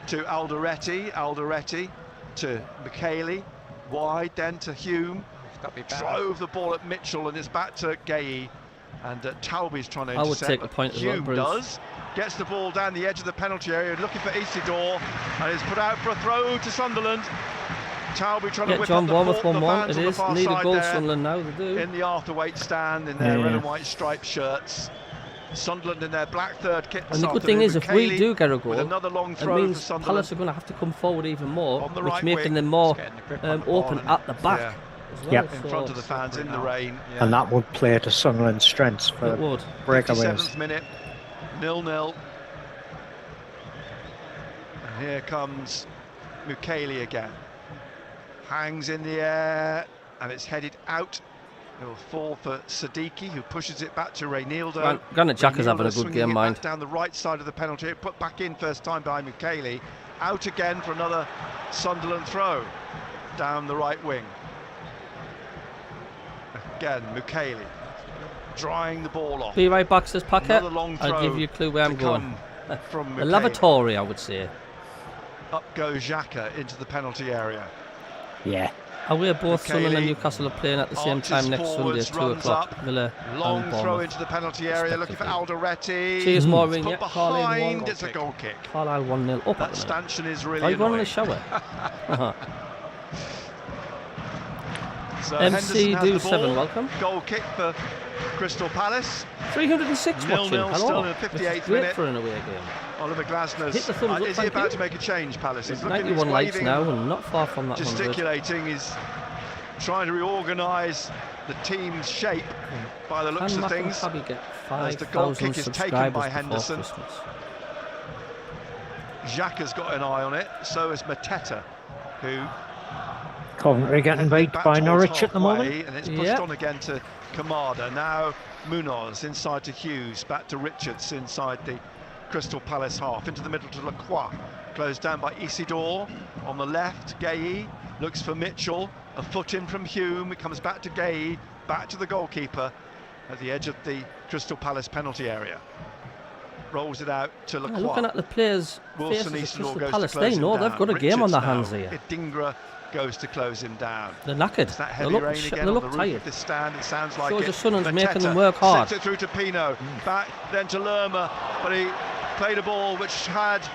S5: to Alderete. Alderete to Mukiele. Wide then to Hume. Drove the ball at Mitchell and it's back to Gay. And Talby's trying to intercept.
S2: I would take the point as well,
S5: Hume
S2: Bruce.
S5: does. Gets the ball down the edge of the penalty area, looking for Isidore, and it's put out for a throw to Sunderland. Talby trying to whip
S2: John
S5: up the
S2: 1-1. It is. Need a goal,
S5: there,
S2: Sunderland now, they do.
S5: in the Arthurwaite stand in their red and white striped shirts. Sunderland in their black third kit.
S2: And the good thing is, if we do get a goal,
S5: another long throw
S2: it means Palace are going to have to come forward even more, which making them
S5: wing.
S2: more open at the back.
S5: Yeah.
S2: Well,
S5: in front of the fans in the rain.
S1: And that would play to Sunderland's strengths for breakaways.
S5: 57th minute, 0-0. And here comes Mukiele again. Hangs in the air, and it's headed out. It will fall for Siddiqui, who pushes it back to Reynaldo.
S2: Granit Xhaka's having a good game, mind.
S5: Down the right side of the penalty, put back in first time by Mukiele. Out again for another Sunderland throw down the right wing. Again, Mukiele drying the ball off.
S2: Be right back, says Packet. I'll give you a clue where I'm going.
S5: From
S2: a lavatory, I would say.
S5: Up goes Xhaka into the penalty area.
S1: Yeah.
S2: Are we both Sunderland and Newcastle are playing at the same time next Sunday at 2 o'clock? Villa
S5: long throw into the penalty area, looking for Alderete.
S2: Cheers, Maureen.
S5: Yeah, behind, it's a goal kick.
S2: Carlisle 1-0 up.
S5: That stanchion is really
S2: annoying. Are you going in the shower?
S5: So
S2: MC Do 7, welcome.
S5: Goal kick for Crystal Palace.
S2: 306 watching.
S5: Hello. Still in the 58th minute.
S2: For an away game.
S5: Oliver Glasner's.
S2: Hit the thumbs up,
S5: is he about to make a change, Palace?
S2: He's 91 likes now and not far from that.
S5: Gesticulating, he's trying to reorganise the team's shape by the looks of things.
S2: Get
S5: as the goal kick is taken by Henderson. Xhaka's got an eye on it, so is Mateta, who
S1: Coventry getting beat by Norwich at the moment.
S5: And it's pushed on again to Kamada. Now Munoz inside to Hughes, back to Richards inside the Crystal Palace half, into the middle to Lacroix. Closed down by Isidore. On the left, Gay looks for Mitchell. A foot in from Hume. It comes back to Gay, back to the goalkeeper at the edge of the Crystal Palace penalty area. Rolls it out to Lacroix.
S2: Looking at the players'
S5: Wilson
S2: faces
S5: Isidore
S2: of
S5: goes
S2: Palace,
S5: to close
S2: they know they've got a game on their hands here.
S5: Dingra goes to close him down.
S2: They're knackered.
S5: It's that heavy rain again on the roof
S2: tired.
S5: of this stand. It sounds like
S2: Shows
S5: it.
S2: the Sunners
S5: Mateta
S2: making them work hard.
S5: sets it through to Pino. Back then to Lerma, but he played a ball which had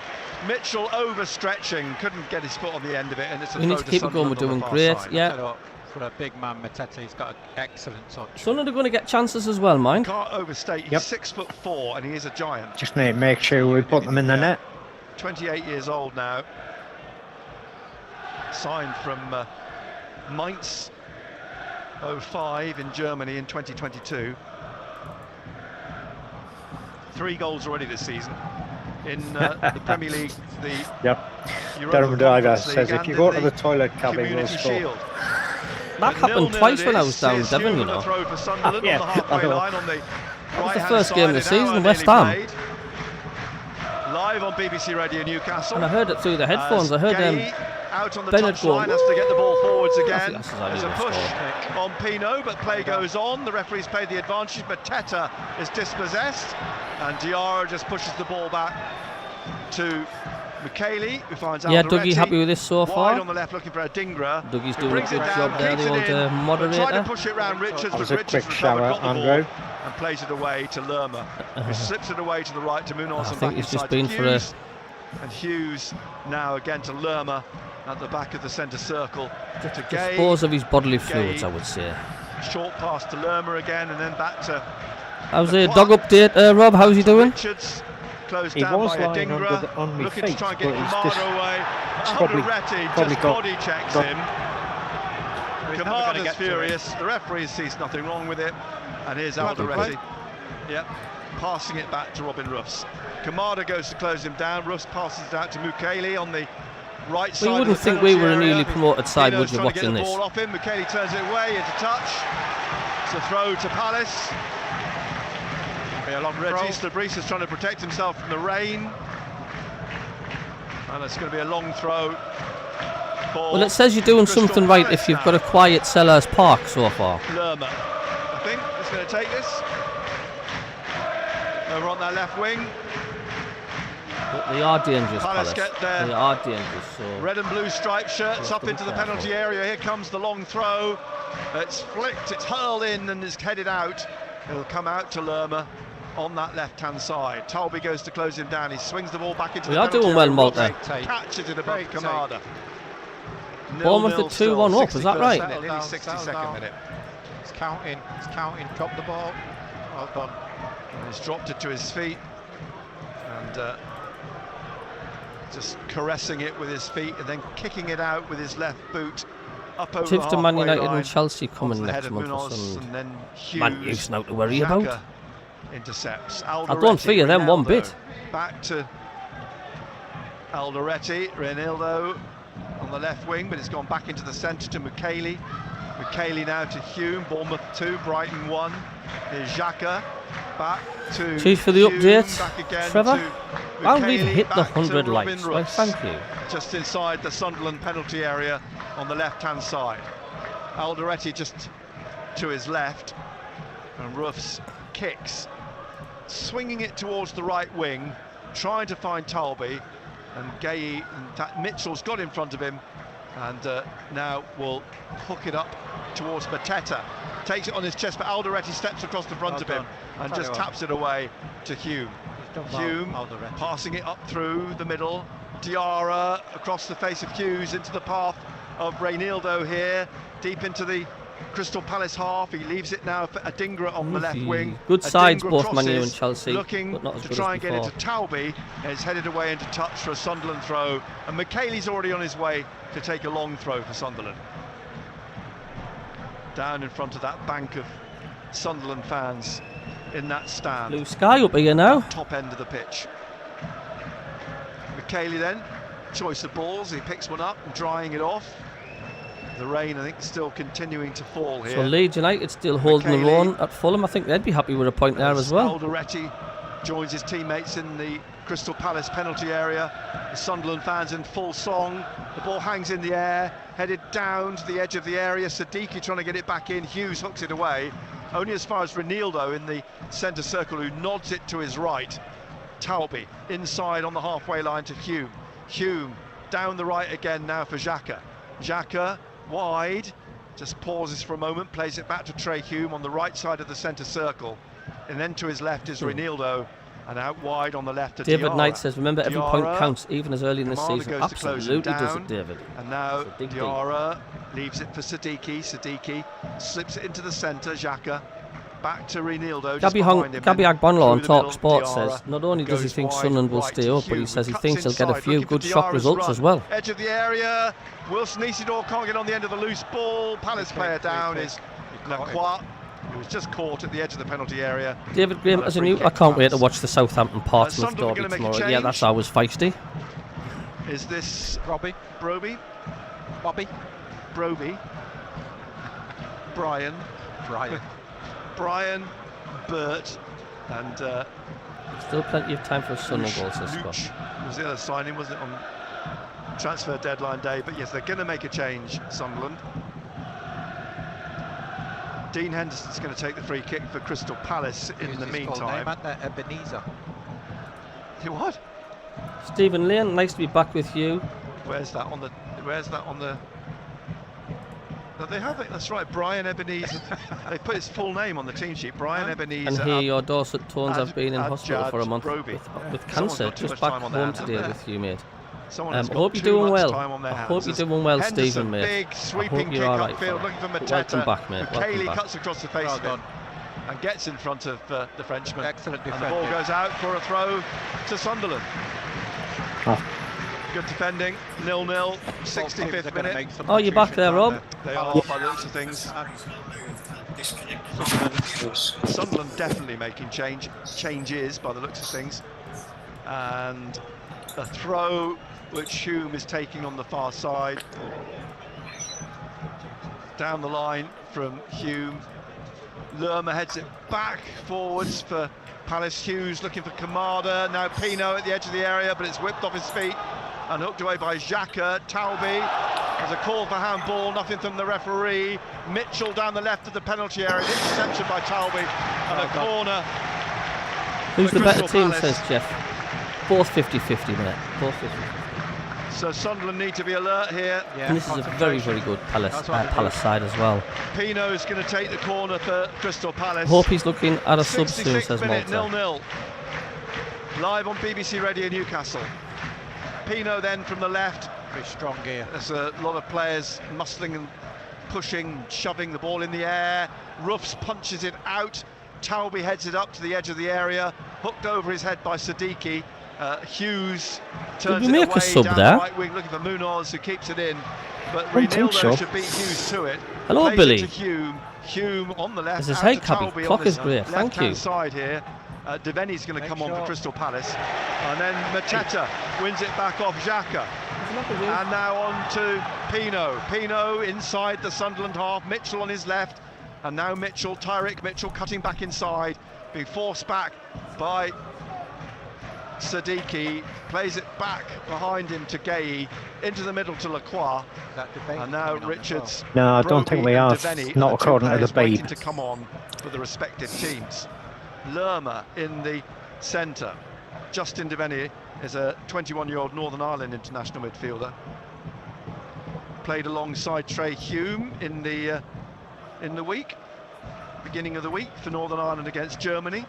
S5: Mitchell overstretching. Couldn't get his foot on the end of it, and it's a
S2: we need to keep it going. We're doing great. Yeah.
S7: For a big man, Mateta, he's got an excellent touch.
S2: Sunderland are going to get chances as well, mind.
S5: Can't overstate. He's 6'4", and he is a giant.
S1: Just need to make sure we put them in the net.
S5: 28 years old now. signed from Mainz 05 in Germany in 2022. 3 goals already this season in the Premier League, the
S1: Durham Diver says if you go to the toilet, Cabby will score.
S2: That happened twice when I was down in Devon, you know.
S1: Yeah,
S2: That was the first game of the season, West Ham.
S5: Live on BBC Radio Newcastle.
S2: And I heard it through the headphones. I heard
S5: out on the
S2: Bennett
S5: touchline has to get the ball forwards again.
S2: There's
S5: a push on Pino, but play goes on. The referee's played the advantage, but Teta is dispossessed, and Diarra just pushes the ball back to McKaylee, who finds
S2: Yeah, Dougie, happy with this so far?
S5: Wide on the left, looking for Adingra.
S2: Dougie's doing a good job there, the old moderator.
S5: Trying to push it around Richards,
S1: that was
S5: but
S1: a
S5: Richards
S1: quick shower, Andrew.
S5: And plays it away to Lerma, who slips it away to the right to Munoz
S2: I
S5: and
S2: think
S5: back
S2: it's
S5: inside
S2: just been
S5: to
S2: for a...
S5: Hughes. And Hughes now again to Lerma at the back of the centre circle to Gay.
S2: Dispose of his bodily fluids, I would say.
S5: Short pass to Lerma again, and then back to...
S2: How's the dog update, Rob? How's he doing?
S5: Richards closed
S1: He
S5: down
S1: was
S5: by
S1: lying
S5: Adingra,
S1: on my
S5: looking
S1: feet,
S5: to try and get
S1: but he's
S5: Kamada away.
S1: probably
S5: Alderete just body checks him.
S7: He's never gonna
S5: Kamada's
S7: get to
S5: furious. The referee sees nothing wrong with it, and here's Alderete. Yep, passing it back to Robin Ruffs. Kamada goes to close him down. Ruffs passes it out to Mukiele on the right side.
S2: Well, you wouldn't
S5: of the
S2: think we were a
S5: penalty
S2: newly
S5: area.
S2: promoted side, would
S5: Pino's
S2: you,
S5: trying to get
S2: watching
S5: the
S2: this?
S5: ball off him. Mukiele turns it away into touch. It's a throw to Palace.
S7: Be a long
S5: Regis
S7: throw.
S5: Fabrice is trying to protect himself from the rain. And it's going to be a long throw.
S2: Well, it says you're doing something right if you've got a quiet Sellers Park so far.
S5: Lerma, I think, is going to take this. Over on that left wing.
S2: But they are dangerous,
S5: Palace
S2: Palace.
S5: get there.
S2: They are dangerous. So
S5: Red and blue striped shirts up into the penalty area. Here comes the long throw. It's flicked, it's hurled in and is headed out. It'll come out to Lerma on that left-hand side. Talby goes to close him down. He swings the ball back into
S2: We
S5: the
S2: are
S5: penalty
S2: doing well,
S5: area.
S2: Malta.
S5: Catches it above Kamada.
S2: Bournemouth at 2-1 up, is that right?
S5: Minute, nearly 62nd minute.
S7: He's counting, drop the ball. Well done.
S5: And he's dropped it to his feet. And just caressing it with his feet and then kicking it out with his left boot up over
S2: Tips
S5: the
S2: to Man
S5: halfway
S2: United
S5: line,
S2: and Chelsea coming
S5: onto the head
S2: next
S5: of
S2: month or
S5: Munoz,
S2: something.
S5: and then Hughes,
S2: Man U's now to worry
S5: Xhaka
S2: about.
S5: intercepts.
S2: I don't fear them one bit.
S5: Back to Alderete, Reinildo on the left wing, but it's gone back into the centre to Mukiele. Mukiele now to Hume. Bournemouth 2, Brighton 1. Here's Xhaka back to
S2: Cheers for the
S5: Hume,
S2: update,
S5: back again
S2: Trevor.
S5: to
S2: I haven't even
S5: Mukiele,
S2: hit the
S5: back to
S2: 100
S5: Robin
S2: likes. Well,
S5: Ruffs.
S2: thank you.
S5: Just inside the Sunderland penalty area on the left-hand side. Alderete just to his left, and Ruffs kicks, swinging it towards the right wing, trying to find Talby, and Gay, Mitchell's got in front of him, and now will hook it up towards Mateta. Takes it on his chest, but Alderete steps across the front of him and just taps it away to Hume. Hume passing it up through the middle. Diarra across the face of Hughes into the path of Reinildo here, deep into the Crystal Palace half. He leaves it now for Adingra on the left wing.
S2: Good sides,
S5: Adingra
S2: both Man U and
S5: crosses,
S2: Chelsea,
S5: looking
S2: but not as
S5: to
S2: good
S5: try
S2: as
S5: and get
S2: before.
S5: into Talby, and it's headed away into touch for a Sunderland throw. And Michele's already on his way to take a long throw for Sunderland. Down in front of that bank of Sunderland fans in that stand.
S2: Blue sky up here now.
S5: Top end of the pitch. Michele then, choice of balls, he picks one up and drying it off. The rain, I think, still continuing to fall here.
S2: So Leeds United still holding their own at Fulham. I think they'd be happy with a point there as well.
S5: Alderete joins his teammates in the Crystal Palace penalty area. The Sunderland fans in full song. The ball hangs in the air, headed down to the edge of the area. Siddiqui trying to get it back in. Hughes hooks it away. Only as far as Reinildo in the centre circle, who nods it to his right. Talby inside on the halfway line to Hume. Hume down the right again now for Xhaka. Xhaka wide, just pauses for a moment, plays it back to Trey Hume on the right side of the centre circle, and then to his left is Reinildo, and out wide on the left to
S2: David
S5: Diarra.
S2: Knight says, remember, every point
S5: Diarra,
S2: counts, even as early in the
S5: Kamada
S2: season.
S5: goes to close him
S2: Absolutely does
S5: down,
S2: it, David.
S5: And now
S2: So dig deep.
S5: Diarra leaves it for Siddiqui. Siddiqui slips it into the centre. Xhaka Back to Renildo.
S2: CABBIE Agbonlor on Talk Sport says not only does he think Sunderland will stay up, but he says he thinks he'll get a few good shock results as well.
S5: Edge of the area. Wilson Isidore can't get on the end of the loose ball. Palace player down is Lacroix, who was just caught at the edge of the penalty area.
S2: David Graham, as a new, I can't wait to watch the Southampton Portsmouth derby tomorrow. Yeah, that's always feisty.
S5: Is this Broby? Brian, Burt, and
S2: still plenty of time for a Sunderland goal, says Scott.
S5: Was the other signing, wasn't it, on transfer deadline day? But yes, they're going to make a change, Sunderland. Dean Henderson's going to take the free kick for Crystal Palace in the meantime.
S7: Ebenezer.
S5: What?
S2: Stephen Lane, nice to be back with you.
S5: Where's that on the? No, they have it. That's right, Brian Ebenezer. They put his full name on the team sheet. Brian Ebenezer.
S2: And here, your Dorset Tones have been in hospital for a month with cancer. Just back home today with you, mate. I hope you're doing well. I hope you're doing well, Stephen, mate.
S5: Big sweeping
S2: kick upfield,
S5: looking for Mateta.
S2: Welcome back, mate.
S5: Cayley cuts across the face of him and gets in front of the Frenchman.
S7: Excellent defense.
S5: And the ball goes out for a throw to Sunderland. Good defending, 0-0, 65th minute.
S2: Oh, you're back there, Rob?
S5: They are, by the looks of things. Sunderland definitely making changes, by the looks of things. And a throw which Hume is taking on the far side. Down the line from Hume. Lerma heads it back forwards for Palace. Hughes looking for Kamada. Now Pino at the edge of the area, but it's whipped off his feet and hooked away by Xhaka. Talby has a call for handball, nothing from the referee. Mitchell down the left of the penalty area, interception by Talby, and a corner.
S2: Who's the better team, says Jeff? Both 50-50, mate. Both 50-50.
S5: So Sunderland need to be alert here.
S2: Yeah, and this is a very, very good Palace side as well.
S5: Pino's going to take the corner for Crystal Palace.
S2: Hope he's looking at a sub soon, says Malta.
S5: 0-0. Live on BBC Radio Newcastle. Pino then from the left.
S7: Very strong gear.
S5: There's a lot of players muscling and pushing, shoving the ball in the air. Ruffs punches it out. Talby heads it up to the edge of the area. Hooked over his head by Siddiqui. Hughes turns it away down the right wing, looking for Munoz, who keeps it in. But Renildo should beat Hughes to it.
S2: Hello,
S5: plays
S2: Billy.
S5: It to Hume on the left.
S2: This is CABBIE. Clock is great. Thank you.
S5: Side here. Deveni's going to come on for Crystal Palace. And then Mateta wins it back off Xhaka. And now on to Pino. Pino inside the Sunderland half. Mitchell on his left. And now Tyrick Mitchell cutting back inside. Being forced back by Siddiqui, plays it back behind him to Gay, into the middle to Lacroix, and now Richards.
S1: No, I don't think we are. Not according to the Babe.
S5: To come on for the respective teams. Lerma in the centre. Justin Deveni is a 21-year-old Northern Ireland international midfielder. Played alongside Trey Hume in the beginning of the week for Northern Ireland against Germany.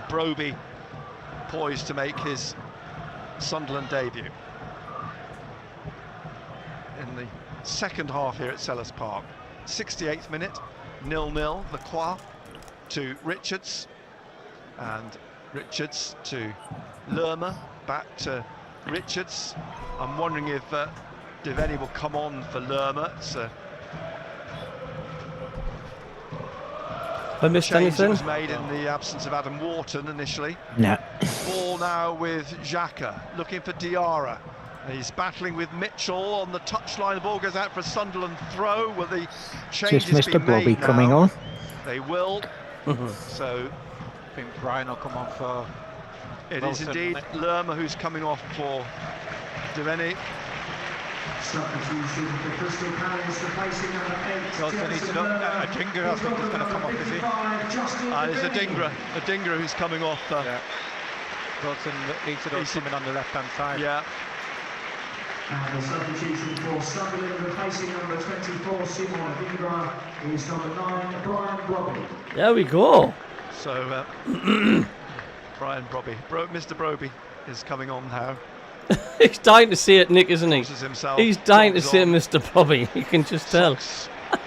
S5: Broby poised to make his Sunderland debut in the second half here at Selhurst Park. 68th minute, 0-0. Lacroix to Richards, and Richards to Lerma, back to Richards. I'm wondering if Deveni will come on for Lerma.
S2: I missed anything?
S5: Was made in the absence of Adam Wharton initially.
S1: No.
S5: Ball now with Xhaka, looking for Diarra. He's battling with Mitchell on the touchline. The ball goes out for a Sunderland throw. Will the changes
S1: Just Mr. Bobby
S5: now?
S1: Coming on.
S5: They will. So
S7: I think Brian will come on for.
S5: It is indeed Lerma who's coming off for Deveni.
S6: Substitution for Crystal Palace, replacing number 8.
S7: Also needs to a Dingra, I think, is going to come off, is he?
S5: There's a Dingra who's coming off.
S7: Yeah. Wilson needs to coming on the left-hand side.
S5: Yeah.
S6: And the substitution for Sunderland, replacing number 24, Simon Dingra, is number 9, Brian Broby.
S2: There we go.
S5: So, Brian Broby. Mr. Broby is coming on now.
S2: He's dying to see it, Nick, isn't he?
S5: Himself,
S2: he's dying to see it, Mr. Bobby. You can just tell.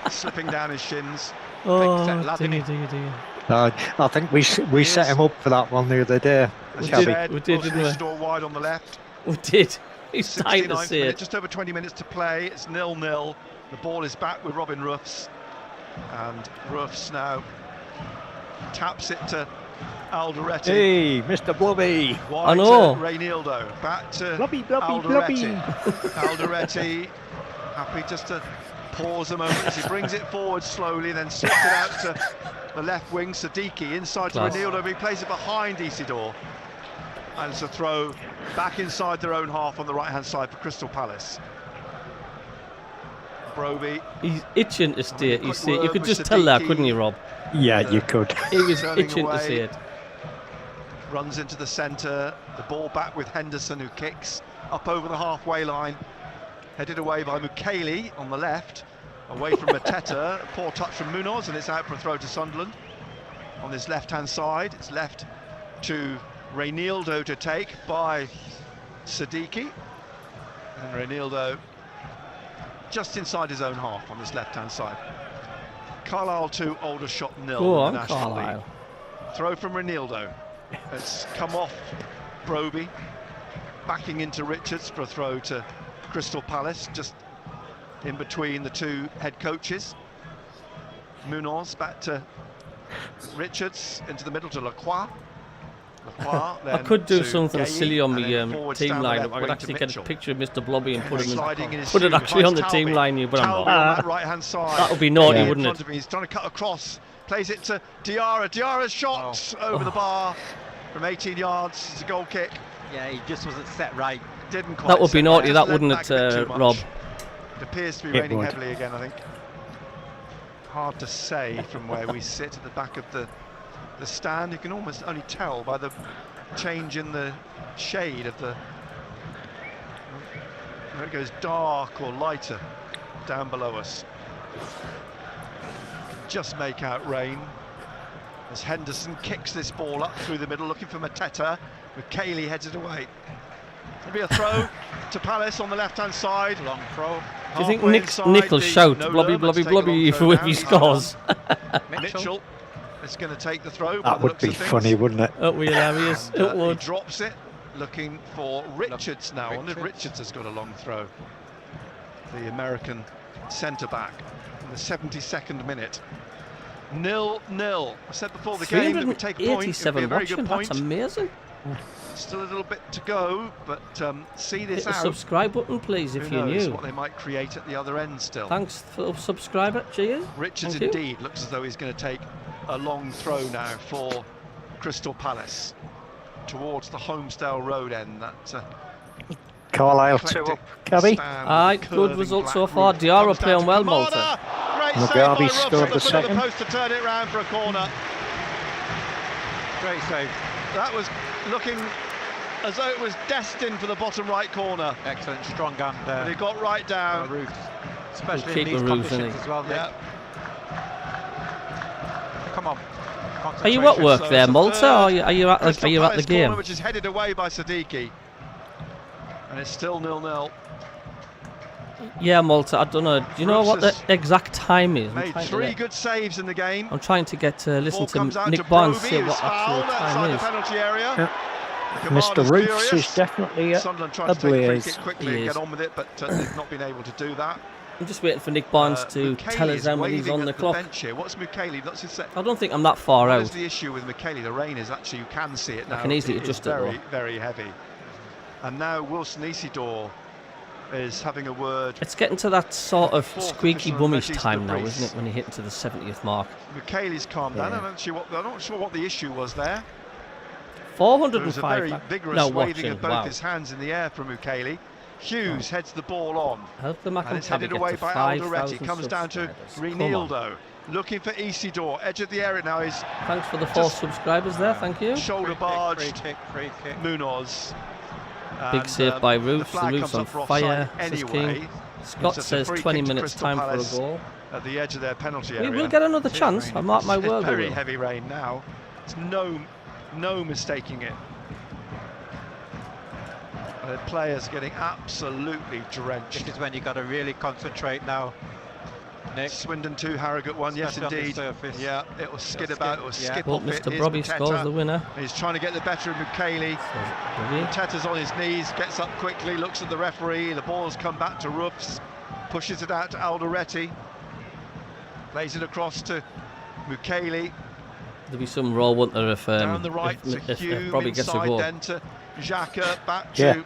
S5: Slipping down his shins.
S2: Oh,
S7: dear.
S1: I think we set him up for that one the other day.
S2: We did, didn't we?
S5: Isidore wide on the left.
S2: We did. He's dying to see it.
S5: Just over 20 minutes to play. It's 0-0. The ball is back with Robin Ruffs. And Ruffs now taps it to Alderete.
S1: Hey, Mr. Blobby.
S2: I know.
S5: Reinildo. Back to
S1: Blobby,
S5: Alderete. Alderete happy just to pause a moment as he brings it forward slowly, then slips it out to the left wing. Siddiqui inside to Reinildo, but he plays it behind Isidore. And it's a throw back inside their own half on the right-hand side for Crystal Palace. Broby.
S2: He's itching to see it. You could just tell that, couldn't you, Rob?
S1: Yeah, you could.
S2: He was itching to see it.
S5: Runs into the centre. The ball back with Henderson, who kicks up over the halfway line. Headed away by Mukiele on the left. Away from Mateta. A poor touch from Munoz, and it's out for a throw to Sunderland. On this left-hand side, it's left to Reinildo to take by Siddiqui. And Reinildo just inside his own half on this left-hand side. Carlisle 2, Aldershot 0.
S2: Go on, Carlisle.
S5: Throw from Reinildo. It's come off Broby. Backing into Richards for a throw to Crystal Palace, just in between the two head coaches. Munoz back to Richards, into the middle to Lacroix.
S2: I could do something silly on the team line. I could actually get a picture of Mr. Blobby and put it actually on the team line, but I'm not.
S5: Right-hand side.
S2: That would be naughty, wouldn't it?
S5: He's trying to cut across, plays it to Diarra. Diarra's shot over the bar from 18 yards. It's a goal kick.
S7: Yeah, he just wasn't set right.
S5: Didn't quite.
S2: That would be naughty, that
S5: led
S2: wouldn't
S5: back a bit
S2: it,
S5: too
S2: Rob?
S5: much. It appears to be raining heavily again, I think. Hard to say from where we sit at the back of the stand. You can almost only tell by the change in the shade of the, where it goes dark or lighter down below us. Just make out rain as Henderson kicks this ball up through the middle, looking for Mateta. Mukiele heads it away. It'll be a throw to Palace on the left-hand side. Long throw.
S2: Do you think Nick will shout Blobby, Blobby, Blobby if he scores?
S5: Mitchell is going to take the throw.
S1: That would be funny, wouldn't it?
S2: It would be hilarious. It would.
S5: He drops it, looking for Richards now. I wonder if Richards has got a long throw. The American centre-back in the 72nd minute. 0-0. I said before the game that would take a point. It would be a very good point.
S2: That's amazing.
S5: Still a little bit to go, but see this
S2: out. Hit the subscribe button, please, if you knew
S5: what they might create at the other end still.
S2: Thanks for subscriber. Cheers.
S5: Richards indeed looks as though he's going to take a long throw now for Crystal Palace towards the Homestale Road end. That
S1: Carlisle 2 up, Cabby.
S2: Aye, good result so far. Diarra playing well, Malta.
S1: Mugabe scored the second.
S5: Post to turn it round for a corner.
S7: Great save.
S5: That was looking as though it was destined for the bottom right corner.
S7: Excellent, strong and
S5: but he got right down.
S7: Ruth, especially in these conditions as well.
S5: Yeah.
S7: Come on.
S2: Are you at work there, Malta? Or are you at the game?
S5: Corner, which is headed away by Siddiqui, and it's still 0-0.
S2: Yeah, Malta. I don't know. Do you know what the exact time is?
S5: Made 3 good saves in the game.
S2: I'm trying to get to listen to Nick Barnes see what actual time is.
S5: Penalty area.
S1: Yeah. Mr. Roofs is definitely
S5: Sunderland tries to take a free kick quickly and get on with it, but they've not been able to do that.
S2: I'm just waiting for Nick Barnes to tell us how many he's on the clock.
S5: What's Mukiele? That's his set.
S2: I don't think I'm that far out.
S5: What is the issue with Mukiele? The rain is actually, you can see it now.
S2: I can easily adjust it
S5: very, very heavy. And now Wilson Isidore is having a word.
S2: It's getting to that sort of squeaky bummish time now, isn't it, when you hit into the 70th mark?
S5: Mukiele's calmed down. I'm not sure what the issue was there.
S2: 405.
S5: There was a very vigorous waving of both his hands in the air from Mukiele. Hughes heads the ball on.
S2: Help the MACKEM
S5: and it's headed away by Alderete. Comes down to Reinildo. Looking for Isidore. Edge of the area now is.
S2: Thanks for the 4 subscribers there. Thank you.
S5: Shoulder barged.
S7: Free kick.
S5: Munoz.
S2: Big save by Roofs. The Roofs on fire.
S5: Anyway.
S2: Scott says 20 minutes time for a goal.
S5: At the edge of their penalty area.
S2: We will get another chance. I mark my word.
S5: Very heavy rain now. It's no mistaking it. The players getting absolutely drenched.
S7: This is when you got to really concentrate now. Nick.
S5: Swindon 2, Harrogate 1, yes indeed. Yeah, it will skid about, it will skip
S2: Well,
S5: off it.
S2: Mr. Brobby scores the winner.
S5: He's trying to get the better of Michele. Mateta's on his knees, gets up quickly, looks at the referee. The ball's come back to Roofs, pushes it out to Alderete, plays it across to Michele.
S2: There'll be some roll, won't there, if
S5: down the right
S2: if
S5: to Hume,
S2: Brobby gets a
S5: inside
S2: goal.
S5: then to Xhaka, back to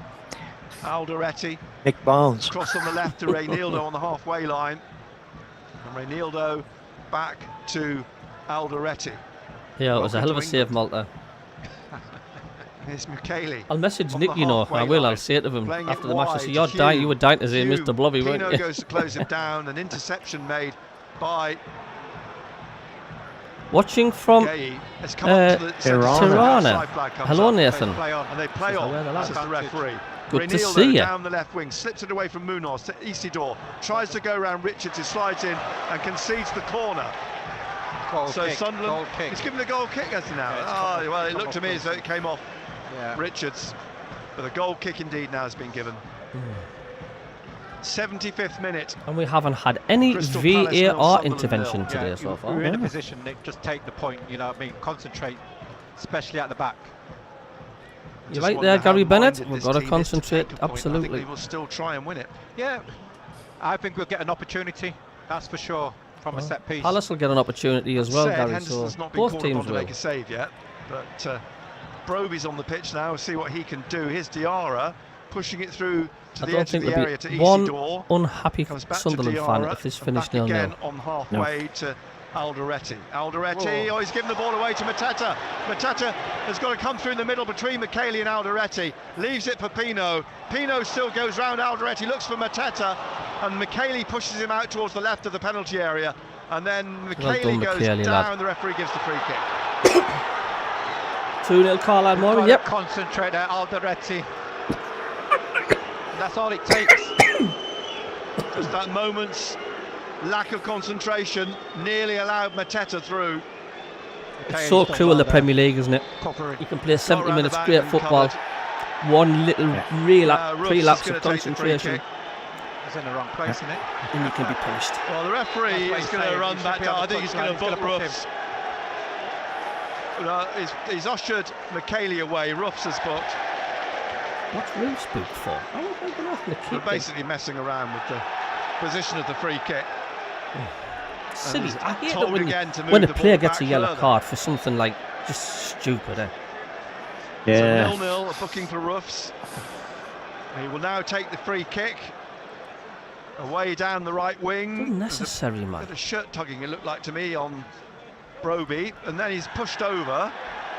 S5: Alderete.
S1: Nick Barnes.
S5: Cross on the left to Reinildo on the halfway line. And Reinildo back to Alderete.
S2: Yeah, it was a hell of a save, Malta.
S5: Here's Michele.
S2: I'll message Nick, you know. I will. I'll say to him after the match. I say, you were dying to say Mr. Blobby, weren't you?
S5: Pino goes to close him down. An interception made by
S2: watching from Tirana. Hello, Nathan.
S5: And they play on, says the referee.
S2: Good to see you.
S5: Down the left wing, slips it away from Munoz to Isidore, tries to go around Richards, who slides in and concedes the corner. Sunderland, he's given a goal kick, hasn't he now? Oh, well, it looked to me as though it came off Richards, but a goal kick indeed now has been given. 75th minute.
S2: And we haven't had any VAR intervention today so far.
S7: We're in a position, Nick, just take the point, you know what I mean? Concentrate, especially at the back.
S2: You're right there, Gary Bennett. We've got to concentrate, absolutely.
S5: I think we will still try and win it.
S7: Yeah, I think we'll get an opportunity, that's for sure, from a set piece.
S2: Palace will get an opportunity as well, Gary.
S5: Henderson's
S2: So
S5: not been
S2: both
S5: called upon
S2: teams
S5: to
S2: will.
S5: make a save yet, but Broby's on the pitch now. We'll see what he can do. Here's Diarra pushing it through to the edge of the area to Isidore.
S2: One unhappy Sunderland fan if this finished 0-0.
S5: Again on halfway to Alderete. Oh, he's given the ball away to Mateta. Mateta has got to come through in the middle between Michele and Alderete. Leaves it for Pino. Pino still goes round Alderete, looks for Mateta, and Michele pushes him out towards the left of the penalty area. And then Michele goes down, lad. The referee gives the free kick.
S2: 2-0 Carlisle Moore, yep.
S7: Concentrate there, Alderete. That's all it takes.
S5: Just that moment's lack of concentration nearly allowed Mateta through.
S2: It's so cruel the Premier League, isn't it? You can play 70 minutes great football. One little relapse of concentration.
S7: He's in the wrong place, isn't it?
S2: And you can be punished.
S5: Well, the referee is going to run back down. I think he's going to book Roofs. He's ushered Michele away. Roofs has booked.
S2: What's Roofs booked for? How are they going to keep
S5: We're basically messing around with the position of the free kick.
S2: Silly. I hate it when a player gets a yellow card for something like just stupid.
S5: Yeah. So 0-0, a booking for Roofs. He will now take the free kick away down the right wing.
S2: Unnecessary, man.
S5: Bit of shirt tugging, it looked like to me, on Broby, and then he's pushed over.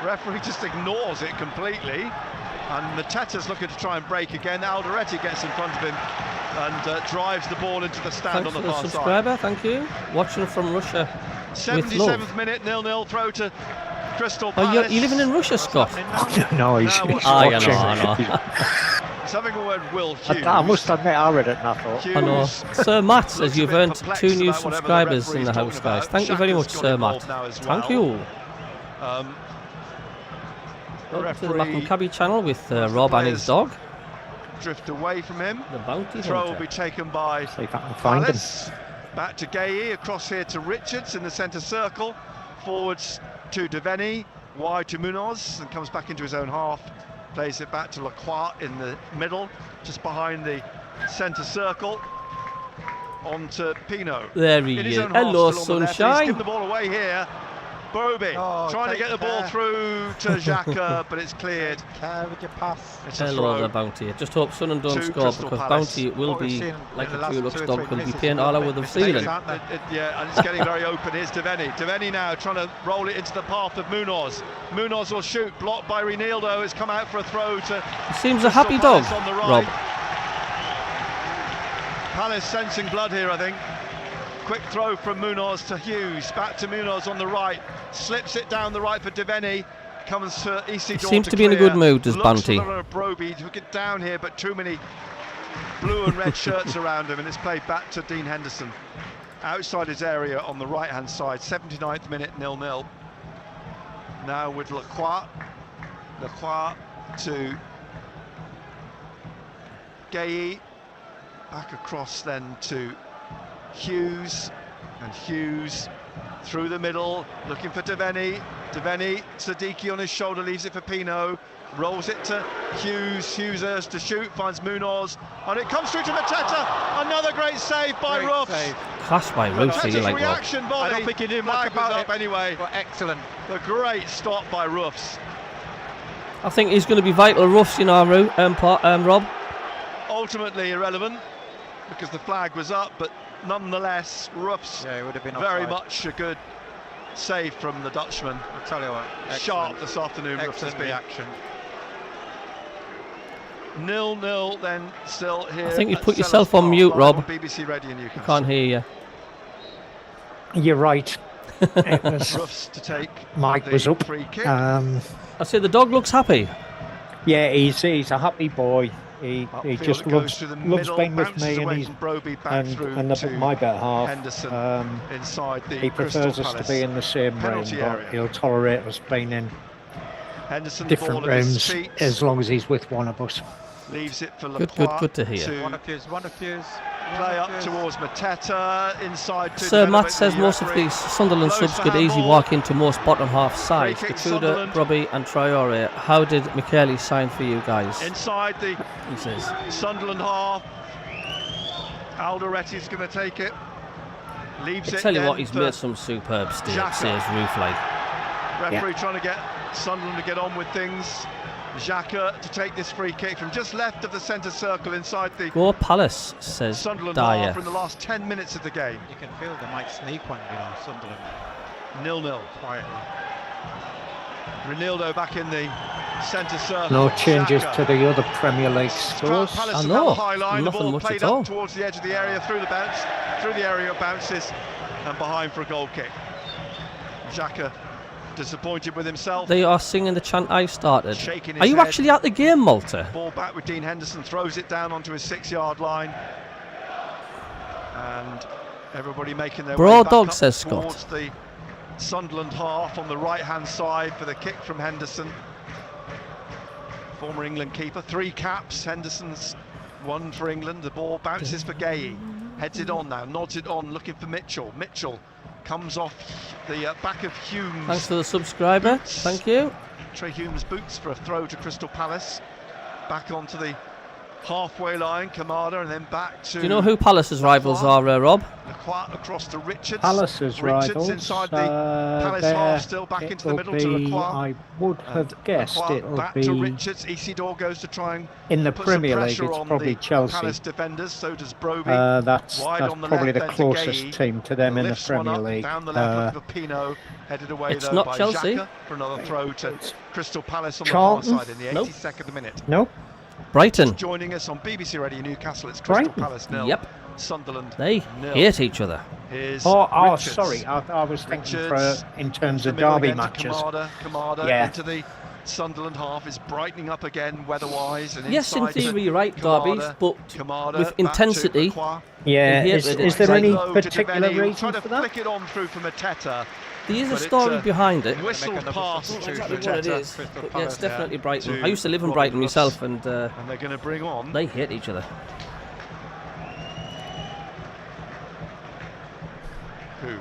S5: Referee just ignores it completely, and Mateta's looking to try and break again. Alderete gets in front of him and drives the ball into the stand on the far
S2: subscriber,
S5: side.
S2: Thank you. Watching from Russia.
S5: 77th minute, 0-0, throw to Crystal Palace.
S2: Oh, you're living in Russia, Scott?
S1: No, he's watching.
S2: I know.
S5: Something a word, Will Hughes.
S1: I must admit, I read it and I thought.
S2: I know. Sir Matt says you've earned 2 new subscribers in the house, guys. Thank you very much, Sir Matt. Thank you. Welcome to the MACKEM CABBIE channel with Rob and his dog.
S5: Drift away from him.
S2: The bounty
S5: throw
S2: hunter
S5: will be taken by Palace. Back to Gaye, across here to Richards in the centre circle. Forwards to Deveni, wide to Munoz, and comes back into his own half. Plays it back to Lacroix in the middle, just behind the centre circle. On to Pino.
S2: There he is. Hello, sunshine.
S5: He's given the ball away here. Broby trying to get the ball through to Xhaka, but it's cleared.
S7: With your pass.
S2: Hello there, Bounty. I just hope Sunderland don't score, because Bounty will be like a Dulux dog, will be paying all over the ceiling.
S5: Yeah, and it's getting very open. Here's Deveni. Deveni now trying to roll it into the path of Munoz. Munoz will shoot, blocked by Reinildo. Has come out for a throw to.
S2: He seems a happy dog,
S5: on the right.
S2: Rob.
S5: Palace sensing blood here, I think. Quick throw from Munoz to Hughes, back to Munoz on the right, slips it down the right for Deveni, comes to Isidore.
S2: He seems to be in a good mood, does Bounty.
S5: Broby to get down here, but too many blue and red shirts around him, and it's played back to Dean Henderson. Outside his area on the right-hand side, 79th minute, 0-0. Now with Lacroix. Lacroix to Gaye, back across then to Hughes, And Hughes through the middle, looking for Devaney. Devaney, Siddiqui on his shoulder, leaves it for Pino. Rolls it to Hughes. Hughes has to shoot, finds Munoz, and it comes through to Mateta. Another great save by Ruffs.
S2: Class by Ruffs, you like
S5: reaction body.
S7: I don't think he did much about
S5: up anyway.
S7: But excellent.
S5: The great stop by Ruffs.
S2: I think he's going to be vital, Ruffs, you know, Rob.
S5: Ultimately irrelevant because the flag was up, but nonetheless, Ruffs
S7: it would have been
S5: very
S7: offside.
S5: much a good save from the Dutchman.
S7: I'll tell you what,
S5: sharp this afternoon. Ruffs has been.
S7: Reaction.
S5: 0-0 then still here.
S2: I think you put yourself on mute, Rob.
S5: On BBC Radio Newcastle.
S2: Can't hear you.
S1: You're right. It was
S5: Ruffs to take.
S1: Mike was up.
S5: Free kick.
S2: I say the dog looks happy.
S1: Yeah, he's a happy boy. He just loves playing with me, and my better half.
S5: Henderson inside the
S1: he prefers us to be in the same room, but he'll tolerate us playing in different rooms as long as he's with one of us.
S5: Leaves it for
S2: Good to hear.
S7: One of yours.
S5: Play up towards Mateta, inside to
S2: Sir Matt says most of these Sunderland subs could easily walk into most bottom half sides. Gattuso, Robbie and Traore. How did Michele sign for you guys?
S5: Inside the
S2: he says.
S5: Sunderland half. Alderetti's going to take it. Leaves
S2: I
S5: it.
S2: tell you what, he's made some superb steps. Says roof like.
S5: Referee trying to get Sunderland to get on with things. Xhaka to take this free kick from just left of the centre circle inside the
S2: Go Palace, says
S5: Sunderland
S2: Dyer.
S5: half in the last 10 minutes of the game.
S7: You can feel they might sneak one, Sunderland.
S5: 0-0.
S7: Quietly.
S5: Ronaldo back in the centre circle.
S1: No changes
S5: Xhaka
S1: to the other Premier League scores.
S2: I know.
S5: High line. The
S2: Nothing
S5: ball
S2: much
S5: played
S2: at all.
S5: up towards the edge of the area, through the area, bounces, and behind for a goal kick. Xhaka disappointed with himself.
S2: They are singing the chant I started.
S5: Shaking his
S2: Are you
S5: head.
S2: actually at the game, Malta?
S5: Ball back with Dean Henderson, throws it down onto his 6-yard line, and everybody making their
S2: Broad
S5: way back
S2: dog,
S5: up
S2: says Scott.
S5: towards the Sunderland half on the right-hand side for the kick from Henderson, former England keeper. 3 caps. Henderson's 1 for England. The ball bounces for Gay. Heads it on now, nods it on, looking for Mitchell. Mitchell comes off the back of Humes.
S2: Thanks for the subscriber.
S5: Boots.
S2: Thank you.
S5: Trey Humes boots for a throw to Crystal Palace. Back onto the halfway line, Kamada, and then back to...
S2: Do you know who Palace's rivals are, Rob?
S5: Lacroix across to Richards.
S1: Palace's rivals.
S5: Inside the Palace half, still back into the middle to Lacroix.
S1: I would have guessed it'll
S5: back
S1: be...
S5: to Richards. Isidore goes to try and
S1: in the
S5: put
S1: Premier
S5: some
S1: League,
S5: pressure
S1: it's
S5: on
S1: probably
S5: the
S1: Chelsea.
S5: Palace defenders, so does Broby.
S1: That's probably the closest team to them in the Premier League.
S5: Down the left of Pino, headed away
S2: it's
S5: though
S2: not
S5: by
S2: Chelsea.
S5: Xhaka for another throw to Crystal Palace on
S1: Charlton?
S5: the far side in the 82nd minute.
S1: Nope.
S2: Brighton.
S5: Joining us on BBC Radio Newcastle, it's Crystal Palace 0.
S2: Yep.
S5: Sunderland
S2: They
S5: 0.
S2: hate each other.
S5: Here's
S1: Oh,
S5: Richards.
S1: sorry. I was thinking
S5: Richards,
S1: in terms of
S5: the middle
S1: derby
S5: again to
S1: matches.
S5: Kamada into the Sunderland half, is brightening up again weather-wise. And
S2: Yes, in
S5: inside to
S2: theory, you're right,
S5: Kamada,
S2: derbies, but
S5: Kamada
S2: with
S5: back to
S2: intensity.
S5: Lacroix.
S1: Yeah,
S2: Here
S1: is
S2: it
S1: there
S2: is.
S1: any
S5: Low to
S1: particular
S5: Devaney. We'll
S1: reason
S5: try to
S1: for that?
S5: flick it on through for Mateta.
S2: There is a
S5: But it's
S2: story
S5: a
S2: behind it.
S5: Whistled past
S2: Not
S5: to
S2: exactly what it
S5: Mateta.
S2: is, but yeah, it's definitely Brighton.
S5: to
S2: I used to live in
S5: Robert
S2: Brighton
S5: Ruffs.
S2: myself, and
S5: And they're going to bring on
S2: they hate each other.
S5: who?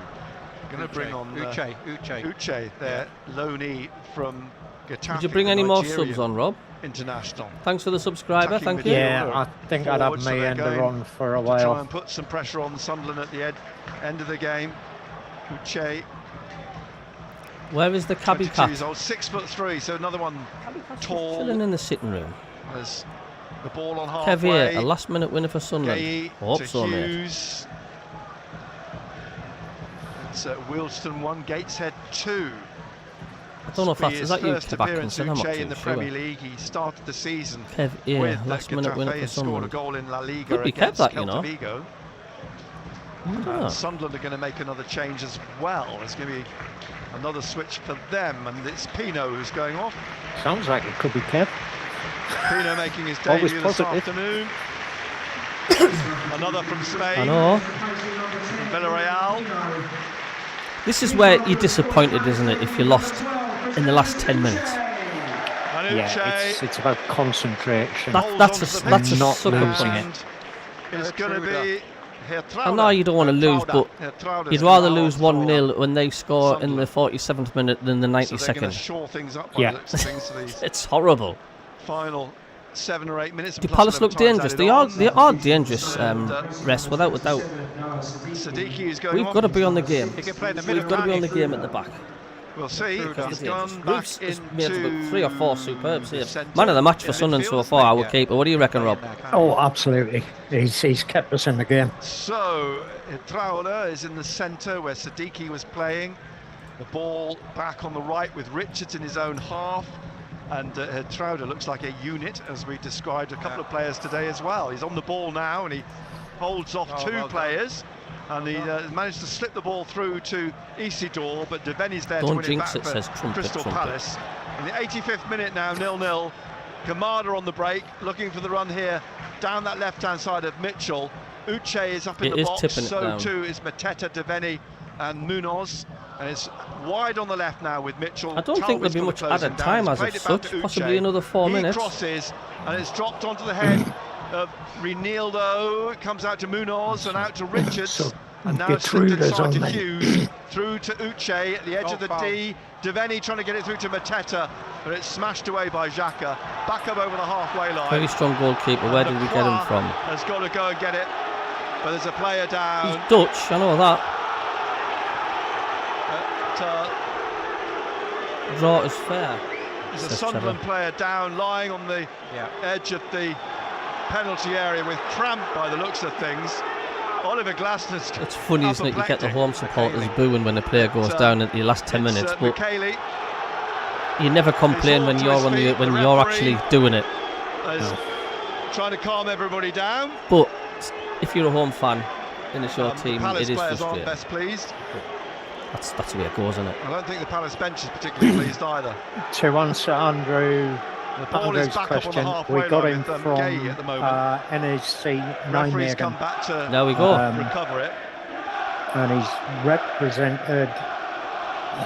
S5: Going to bring on
S7: Uche.
S5: their loanee from Getafe.
S2: Would you bring
S5: the
S2: any more
S5: Nigerian
S2: subs on, Rob?
S5: International.
S2: Thanks for the subscriber.
S5: Attacking
S2: Thank you.
S5: midfielder.
S1: Yeah, I think I'd have
S5: Forward, so
S1: my
S5: they're
S1: ender
S5: going
S1: on for a
S5: to try
S1: while.
S5: and put some pressure on Sunderland at the end of the game. Uche,
S2: Where is the Cabby
S5: 22
S2: cat?
S5: years old, 6'3", so another one tall.
S2: Chilling in the sitting room.
S5: As the ball on
S2: Kev here,
S5: halfway.
S2: a last-minute winner for Sunderland.
S5: Gay
S2: Hope
S5: to
S2: so, mate.
S5: Hughes. It's Wilston 1, Gateshead 2.
S2: I don't know if that's
S5: His
S2: is that you,
S5: first
S2: Kev
S5: appearance,
S2: Atkinson. I'm not
S5: Uche
S2: too
S5: in the
S2: sure.
S5: Premier League. He started the season
S2: Kev here,
S5: with
S2: last-minute winner
S5: Getafe
S2: for
S5: and scored a
S2: Sunderland.
S5: goal in La Liga
S2: Could be
S5: against
S2: Kev, that, you know.
S5: Celta Vigo.
S2: I don't know.
S5: Sunderland are going to make another change as well. There's going to be another switch for them, and it's Pino who's going off.
S1: Sounds like it could be Kev.
S5: Pino making his
S1: Always
S5: debut this
S1: positive.
S5: afternoon. Another from Spain.
S2: I know.
S5: Villarreal.
S2: This is where you're disappointed, isn't it, if you lost in the last 10 minutes?
S5: And
S1: Yeah,
S5: Uche
S1: it's about concentration.
S2: That's a
S5: not
S2: sucker
S1: losing
S2: punch.
S1: it.
S5: is going to be
S2: I know you don't want to lose, but you'd rather lose 1-0 when they score in the 47th minute than the 92nd.
S5: Shore things up
S1: yeah.
S2: It's horrible.
S5: Final 7 or 8 minutes.
S2: Do Palace look dangerous? They are dangerous, Rest, without a doubt. We've got to be on the game. We've got to be on the game at the back.
S5: We'll see. He's gone
S2: Roof's
S5: back
S2: made
S5: into
S2: 3 or 4 superb saves. Man of the match for Sunderland so far, our keeper. What do you reckon, Rob?
S1: Oh, absolutely. He's kept us in the game.
S5: So, Traore is in the centre where Siddiqui was playing. The ball back on the right with Richards in his own half. And Traore looks like a unit, as we described a couple of players today as well. He's on the ball now and he holds off 2 players. And he managed to slip the ball through to Isidore, but Deveni's there to win it back for Crystal Palace. In the 85th minute now, 0-0. Kamada on the break, looking for the run here down that left-hand side of Mitchell. Uche is up in the box, so too is Mateta, Deveni and Munoz. And it's wide on the left now with Mitchell.
S2: I don't think there'll be much added time as of such, possibly another 4 minutes.
S5: He crosses, and it's dropped onto the head of Reinildo. It comes out to Munoz and out to Richards. And now slipped inside to Hughes, through to Uche at the edge of the D. Deveni trying to get it through to Mateta, but it's smashed away by Xhaka. Back up over the halfway line.
S2: Very strong goalkeeper. Where did we get him from?
S5: Has got to go and get it, but there's a player down.
S2: He's Dutch, I know that. Draw is fair.
S5: There's a Sunderland player down, lying on the edge of the penalty area with cramp by the looks of things. Oliver Glasner's.
S2: It's funny, isn't it? You get the home supporters booing when the player goes down in the last 10 minutes, but you never complain when you're actually doing it.
S5: Trying to calm everybody down.
S2: But if you're a home fan and it's your team, it is frustrating.
S5: Best pleased.
S2: That's the way it goes, isn't it?
S5: I don't think the Palace bench is particularly pleased either.
S1: To answer Andrew's question, we got him from NHC Nijmegen.
S2: There we go.
S5: Recover it.
S1: And he's represented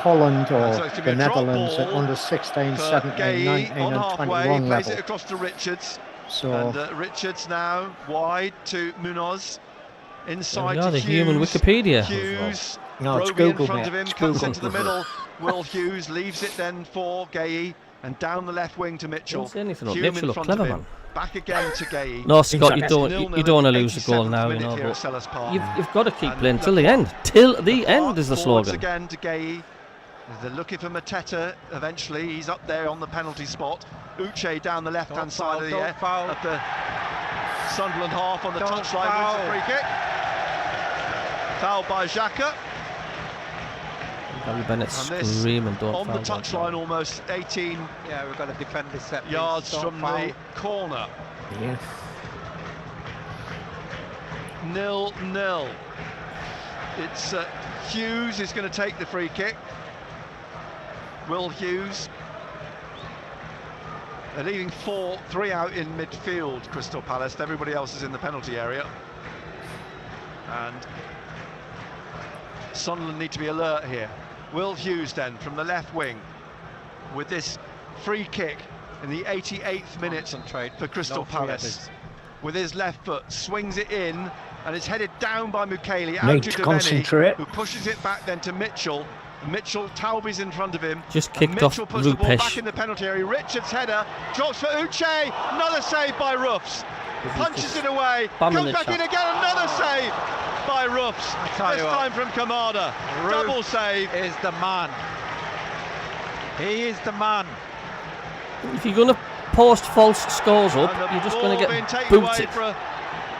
S1: Holland or the Netherlands at under 16, 17, 19 and 21 level.
S5: Plays it across to Richards.
S1: So,
S5: and Richards now wide to Munoz. Inside to
S2: the
S5: Hughes.
S2: Human Wikipedia.
S5: Hughes.
S1: No, it's
S5: Roby
S1: Google,
S5: in front of him,
S1: it's
S5: cuts
S1: Google.
S5: into the middle. Will Hughes leaves it then for Gay, and down the left wing to Mitchell.
S2: Mitchell look clever, man.
S5: Back again to Gay.
S2: No, Scott, you don't want to lose the goal now, you know. You've got to keep playing till the end. Till the end is the slogan.
S5: Again to Gay. They're looking for Mateta eventually. He's up there on the penalty spot. Uche down the left-hand side of the air at the Sunderland half on the touchline with the free kick. Foul by Xhaka.
S2: Gary Bennett screaming, don't
S5: on the touchline, almost 18
S7: we've got to defend this set
S5: yards from the corner.
S1: Yeah.
S5: 0-0. It's Hughes is going to take the free kick. Will Hughes. They're leaving 3 out in midfield, Crystal Palace. Everybody else is in the penalty area. And Sunderland need to be alert here. Will Hughes then from the left wing with this free kick in the 88th minute for Crystal Palace. With his left foot, swings it in, and it's headed down by Mukiele out to Deveni, who pushes it back then to Mitchell. Mitchell, Taubie's in front of him.
S2: Just kicked off
S5: Mitchell puts the ball back
S2: Rupesh.
S5: in the penalty area. Richards' header drops for Uche. Another save by Roofs. Punches it away. Comes back in again. Another save by Roofs. This time from Kamada. Double save.
S7: Is the man. He is the man.
S2: If you're going to post false scores up, you're just going to get booted.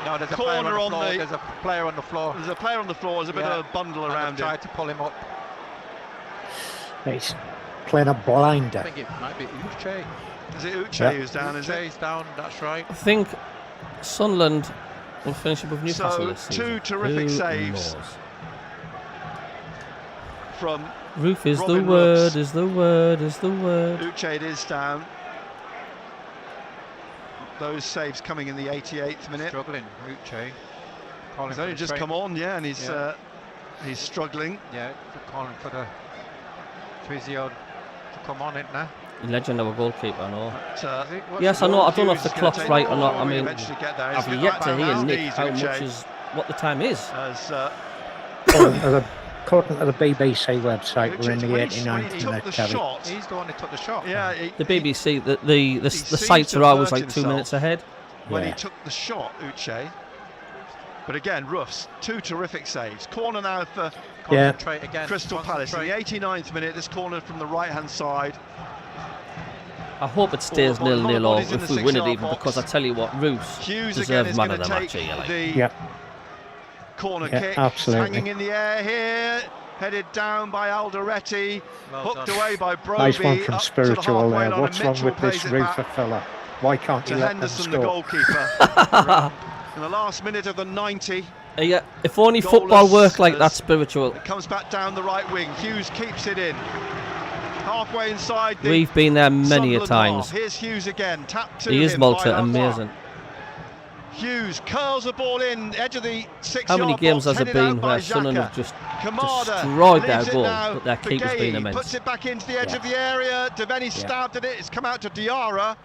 S7: No, there's a
S5: corner
S7: player on the floor. There's a player on the floor.
S5: There's a player on the floor. There's a bit of a bundle around him.
S7: Tried to pull him up.
S1: He's playing a blinder.
S7: I think it might be Uche.
S5: Is it Uche who's down? Is it?
S7: Uche's down, that's right.
S2: I think Sunderland will finish up with Newcastle this
S5: So,
S2: season.
S5: 2 terrific saves from
S2: Roof is
S5: Robin
S2: the word,
S5: Roofs.
S2: is the word, is the word.
S5: Uche is down. Those saves coming in the 88th minute.
S7: Struggling, Uche.
S5: He's only just come on, and he's struggling.
S7: Yeah, calling for the physio to come on it now.
S2: Legend of a goalkeeper, I know.
S5: But,
S2: yes, I know. I don't know if the clock's right or not. I mean,
S5: I've
S2: I've yet to hear Nick how much is what the time is.
S5: As
S1: according to the BBC website, we're in the 89th minute, Cabby.
S7: He's the one who took the shot.
S5: Yeah,
S2: The BBC, the sites are always like 2 minutes ahead.
S5: When he took the shot, Uche. But again, Ruffs, 2 terrific saves. Corner now for Crystal Palace. In the 89th minute, this corner from the right-hand side.
S2: I hope it stays 0-0 or if we win it even, because I tell you what, Roos deserve man of the match here. Like.
S5: Corner kick, hanging in the air here, headed down by Alderete, hooked away by Broby.
S1: Nice one from Spiritual there. What's wrong with this Roofer fella? Why can't you let
S5: Henderson,
S1: them
S5: the
S1: score?
S5: goalkeeper. In the last minute of the 90.
S2: Yeah, if only football worked like that, Spiritual.
S5: It comes back down the right wing. Hughes keeps it in. Halfway inside.
S2: We've been there many a times.
S5: Here's Hughes again. Tap to
S2: he is
S5: him
S2: Malta, amazing.
S5: Hughes curls the ball in, edge of the 6-yard box.
S2: How many games has it been where Sunderland have just destroyed their goal, but their keeper's been immense?
S5: Puts it back into the edge of the area. Devaney stabbed at it. It's come out to Diarra.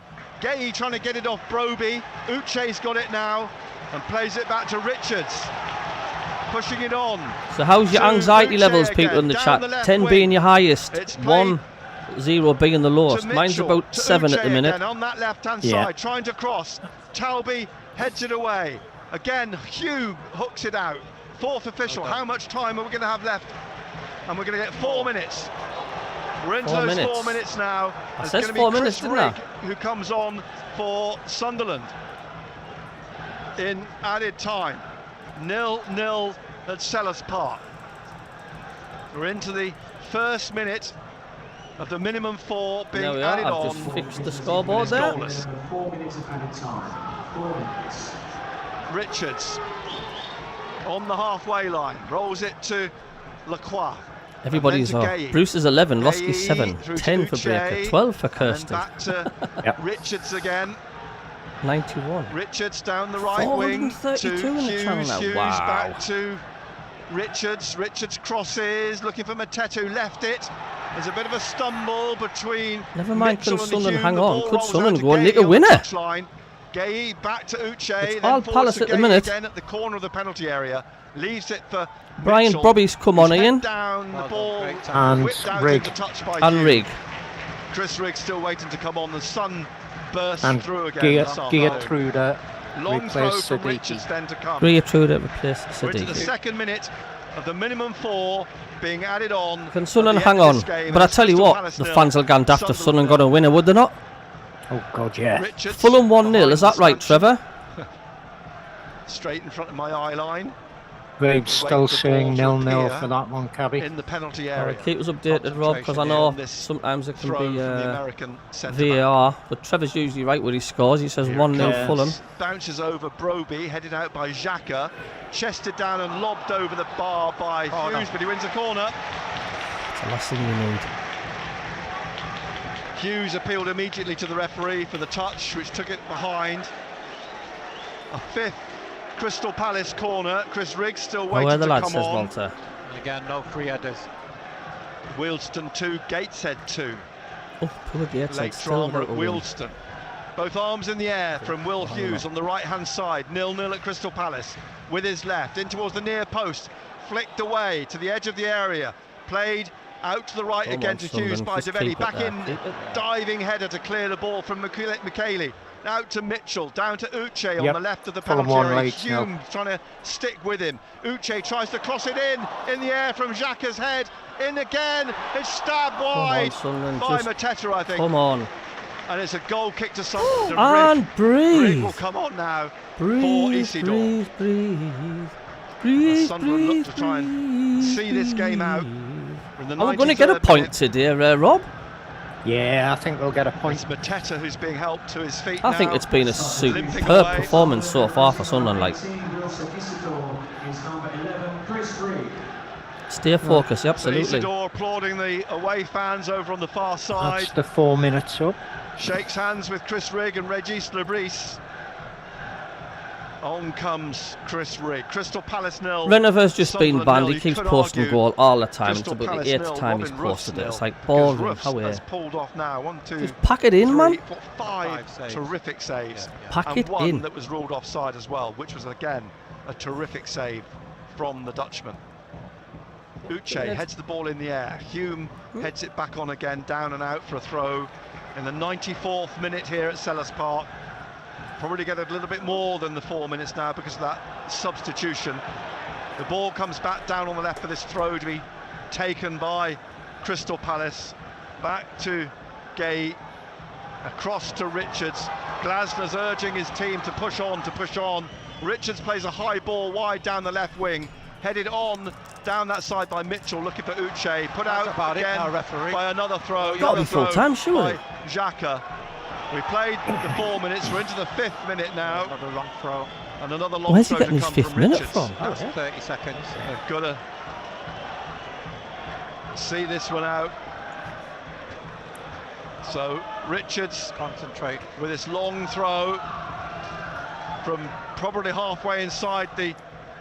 S5: Gay trying to get it off Broby. Uche's got it now and plays it back to Richards. Pushing it on.
S2: So how's your anxiety levels, people in the chat? 10 being your highest, 1, 0 being the lowest. Mine's about 7 at the minute.
S5: On that left-hand side, trying to cross. Talby heads it away. Again, Hugh hooks it out. Fourth official. How much time are we going to have left? And we're going to get 4 minutes. We're into those 4 minutes now.
S2: I said 4 minutes, didn't I?
S5: Who comes on for Sunderland in added time. 0-0 at Selhurst Park. We're into the first minute of the minimum 4 being added on.
S2: I've just fixed the scoreboard there.
S6: 4 minutes of added time. 4 minutes.
S5: Richards on the halfway line, rolls it to Lacroix.
S2: Everybody's off. Bruce is 11, Losky 7, 10 for Breaker, 12 for Kirsten.
S5: Back to Richards again.
S2: 91.
S5: Richards down the right wing to Hughes. Hughes
S2: wow.
S5: Back to Richards. Richards crosses, looking for Matetu, left it. There's a bit of a stumble between.
S2: Never mind,
S5: Mitchell
S2: can
S5: and
S2: Sunderland
S5: Hume.
S2: hang on? Could Sunderland go
S5: and
S2: and nick a winner?
S5: Gay back to Uche.
S2: It's all Palace at the minute.
S5: Again at the corner of the penalty area. Leaves it for
S2: Brian
S5: Mitchell.
S2: Bobby's come on, Ian.
S5: Down the ball.
S1: And Rig.
S2: And Rig.
S5: Chris Rigg still waiting to come on. The sun burst
S1: and
S5: through again.
S1: Gertrude
S5: long throw
S1: replaced
S5: from
S1: Siddiqui.
S5: Richards then to come.
S2: Gertrude replaced
S5: We're into the
S2: Siddiqui.
S5: second minute of the minimum 4 being added on.
S2: Can Sunderland hang on? But I tell you what, the fans will go daft if Sunderland got a winner, would they not?
S1: Oh God, yeah.
S5: Richards
S2: Fulham 1-0, is that right, Trevor?
S5: Straight in front of my eye line.
S1: Rig's still saying 0-0 for that one, Cabby.
S5: In the penalty area.
S2: Keep us updated, Rob, because I know sometimes it can be VAR, but Trevor's usually right where he scores. He says 1-0 Fulham.
S5: Bounces over Broby, headed out by Xhaka, chested down and lobbed over the bar by Hughes, but he wins a corner.
S2: It's the last thing you need.
S5: Hughes appealed immediately to the referee for the touch, which took it behind. A fifth Crystal Palace corner. Chris Riggs still waiting to come on.
S2: Walter.
S7: And again, no free headers.
S5: Wealdstone 2, Gateshead 2.
S2: Oh, poor Gateshead.
S5: Late drama at Wealdstone. Both arms in the air from Will Hughes on the right-hand side. 0-0 at Crystal Palace. With his left, in towards the near post. Flicked away to the edge of the area. Played out to the right again to Hughes by Devaney. Back in, diving header to clear the ball from McKaylee. Out to Mitchell, down to Uche on the left of the penalty area. Hume trying to stick with him. Uche tries to cross it in the air from Xhaka's head. In again, it's stabbed wide by Mateta, I think.
S2: Come on.
S5: And it's a goal kick to Sunderland.
S2: And breathe.
S5: Rig will come on now for Isidore. Sunderland look to try and see this game out.
S2: Are we going to get a point today, Rob?
S1: Yeah, I think we'll get a point.
S5: It's Mateta who's being helped to his feet
S2: I think it's been a superb performance so far for Sunderland. Like, stay focused, absolutely.
S5: Isidore applauding the away fans over on the far side.
S1: That's the 4 minutes up.
S5: Shakes hands with Chris Rigg and Regis Lebris. On comes Chris Rigg. Crystal Palace 0.
S2: Renover's just been banned. He keeps posting goal all the time. It's about the 8th time he's posted it. It's like ballroom. How
S5: that's pulled off now. 1, 2,
S2: just pack it in, man.
S5: 5 terrific saves.
S2: Pack
S5: and
S2: it
S5: one
S2: in.
S5: that was ruled offside as well, which was again a terrific save from the Dutchman. Uche heads the ball in the air. Hume heads it back on again, down and out for a throw in the 94th minute here at Selhurst Park. Probably get a little bit more than the 4 minutes now because of that substitution. The ball comes back down on the left for this throw to be taken by Crystal Palace. Back to Gay, across to Richards. Glasner's urging his team to push on, to push on. Richards plays a high ball wide down the left wing, headed on down that side by Mitchell, looking for Uche. Put out again by another throw.
S2: Got to be full time, surely.
S5: By Xhaka. We played the 4 minutes. We're into the 5th minute now.
S7: Another long throw.
S5: And another long
S2: Where's he
S5: throw
S2: getting
S5: to
S2: his
S5: come
S2: 5th
S5: from
S2: minute
S5: Richards.
S2: from?
S7: That's 30 seconds.
S5: They've got to see this one out. So Richards
S7: Concentrate
S5: with this long throw from probably halfway inside the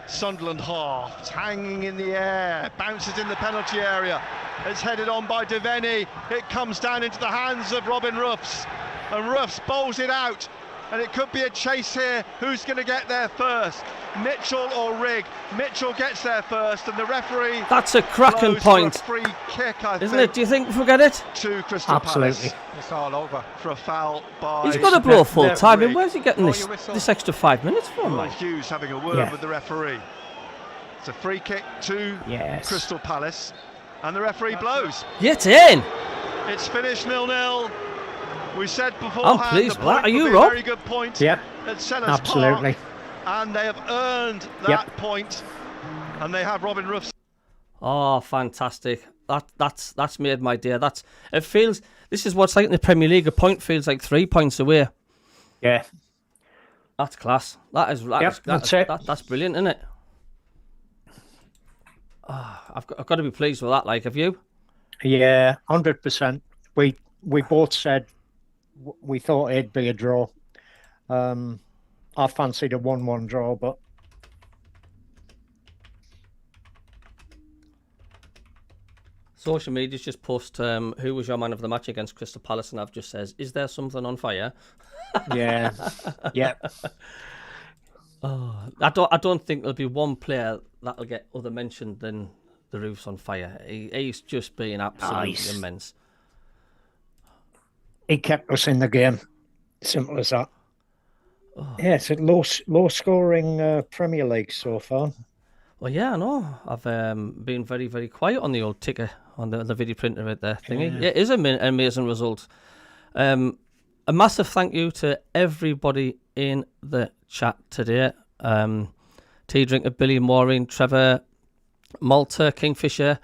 S5: Sunderland half. It's hanging in the air, bounces in the penalty area. It's headed on by Devaney. It comes down into the hands of Robin Ruffs, and Ruffs bowls it out, and it could be a chase here. Who's going to get there first, Mitchell or Rigg? Mitchell gets there first, and the referee.
S2: That's a cracking point.
S5: For a free kick, I
S2: Isn't
S5: think,
S2: it? Do you think we'll get it?
S5: to Crystal
S1: Absolutely.
S5: Palace
S7: it's all over.
S5: for a foul by.
S2: He's got to blow full time.
S5: Rigg.
S2: Where's he getting this extra 5 minutes from,
S5: Roy
S2: mate?
S5: Hughes having a word with the referee. It's a free kick to Crystal Palace, and the referee blows.
S2: Get in.
S5: It's finished 0-0. We said beforehand.
S2: I'm pleased
S5: the
S2: with that.
S5: point
S2: Are you,
S5: would be
S2: Rob?
S5: a very good point
S1: Yep.
S5: at Selhurst
S1: Absolutely.
S5: Park, and they have earned that point, and they have Robin Ruffs.
S2: Oh, fantastic! That's made my day. It feels. This is what's like in the Premier League. A point feels like 3 points away.
S1: Yeah.
S2: That's class. That's brilliant, isn't it? Oh, I've got to be pleased with that. Like, have you?
S1: Yeah, 100%. We both said we thought it'd be a draw. I fancied a 1-1 draw, but
S2: social media's just post who was your man of the match against Crystal Palace, and I've just says, is there something on fire?
S1: yeah, yeah.
S2: Oh, I don't think there'll be one player that'll get other mentioned than the Roof's on fire. He's just been absolutely immense.
S1: He kept us in the game. Simple as that. Oh. Yeah, it's a low scoring Premier League so far.
S2: Well, yeah, I know. I've been very, very quiet on the old ticker, on the video printer at the thingy. Yeah, it is an amazing result. A massive thank you to everybody in the chat today. Tea Drinker, Billy, Maureen, Trevor, Malta, Kingfisher,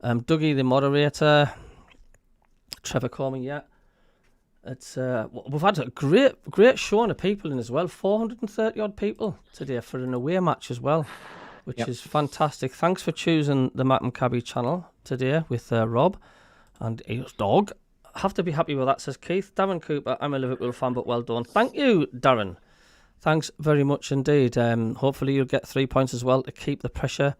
S2: Dougie, the moderator, Trevor Corman, yeah. It's we've had a great showing of people in as well. 430 odd people today for an away match as well, which is fantastic. Thanks for choosing the MACKEM CABBIE channel today with Rob and his dog. Have to be happy with that, says Keith. Darren Cooper, I'm a Liverpool fan, but well done. Thank you, Darren. Thanks very much indeed. Hopefully you'll get 3 points as well to keep the pressure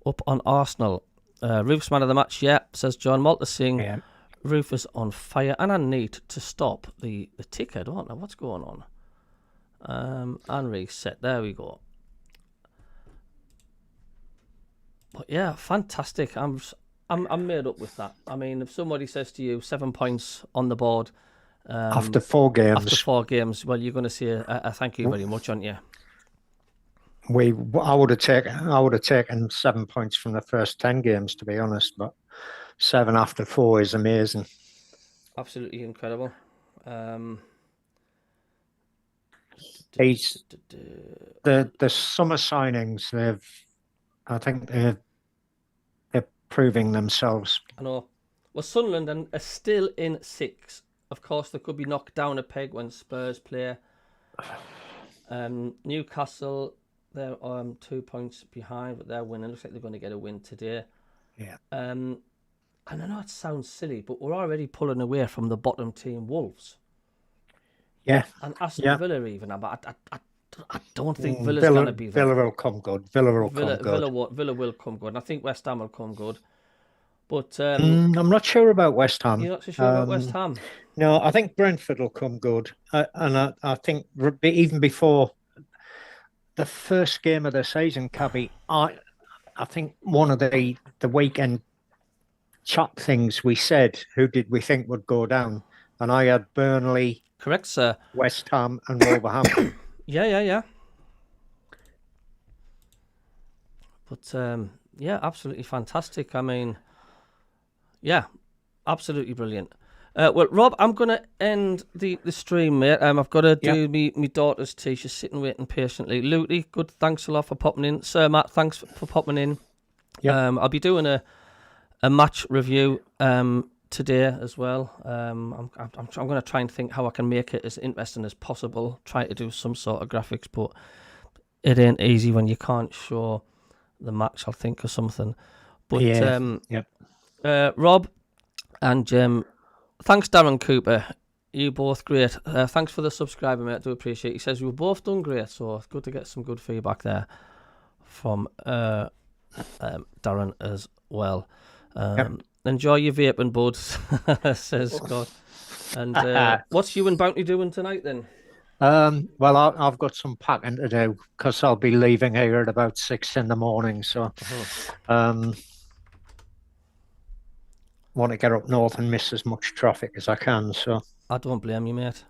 S2: up on Arsenal. Roof's man of the match, says John Malta Singh. Yeah. Roof is on fire, and I need to stop the ticker. I don't know what's going on. And reset. There we go. But yeah, fantastic. I'm made up with that. I mean, if somebody says to you 7 points on the board
S1: after 4 games,
S2: well, you're going to say a thank you very much, aren't you?
S1: I would have taken 7 points from the first 10 games, to be honest, but 7 after 4 is amazing.
S2: Absolutely incredible.
S1: The summer signings, I think they're proving themselves.
S2: I know. Well, Sunderland are still in 6. Of course, they could be knocked down a peg when Spurs play. Newcastle, they're 2 points behind, but they're winning. Looks like they're going to get a win today.
S1: Yeah.
S2: And I know it sounds silly, but we're already pulling away from the bottom team, Wolves.
S1: Yeah.
S2: And Aston Villa even. But I don't think Villa's going to be there.
S1: Villa will come good. Villa
S2: will come good. And I think West Ham will come good. But
S1: I'm not sure about West Ham.
S2: You're not so sure about West Ham?
S1: No, I think Brentford will come good. And I think even before the first game of the season, Cabby, I think one of the weekend chat things we said, who did we think would go down? And I had Burnley,
S2: correct, sir,
S1: West Ham, and Wolverhampton.
S2: Yeah. But yeah, absolutely fantastic. I mean, yeah, absolutely brilliant. Well, Rob, I'm going to end the stream, mate. I've got to do me daughter's tea. She's sitting waiting patiently. Looty, good. Thanks a lot for popping in. Sir Matt, thanks for popping in.
S1: Yeah.
S2: I'll be doing a match review today as well. I'm going to try and think how I can make it as interesting as possible. Try to do some sort of graphics, but it ain't easy when you can't show the match. I'll think of something. But Rob and Jim, thanks, Darren Cooper. You both great. Thanks for the subscriber, mate. I do appreciate it. He says you were both done great, so it's good to get some good feedback there from Darren as well. Enjoy your vaping, bud, says Scott. And what's you and Bounty doing tonight then?
S1: Well, I've got some packing to do because I'll be leaving here at about 6 a.m. So want to get up north and miss as much traffic as I can. So
S2: I don't blame you, mate.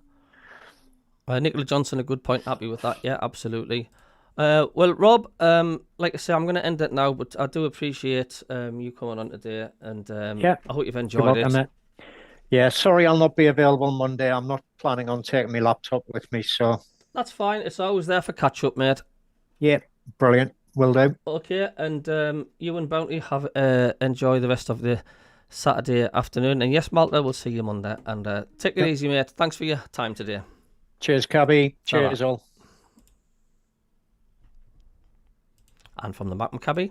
S2: Nicola Johnson, a good point. Happy with that. Yeah, absolutely. Well, Rob, like I say, I'm going to end it now, but I do appreciate you coming on today, and I hope you've enjoyed it.
S1: Yeah, sorry I'll not be available Monday. I'm not planning on taking my laptop with me, so...
S2: That's fine. It's always there for catch-up, mate.
S1: Yeah, brilliant. Will do.
S2: Okay, and you and Bounty have enjoy the rest of the Saturday afternoon. And yes, Malta, we'll see you Monday. And take it easy, mate. Thanks for your time today.
S1: Cheers, Cabby. Cheers, all.
S2: And from the MACKEM Cabby...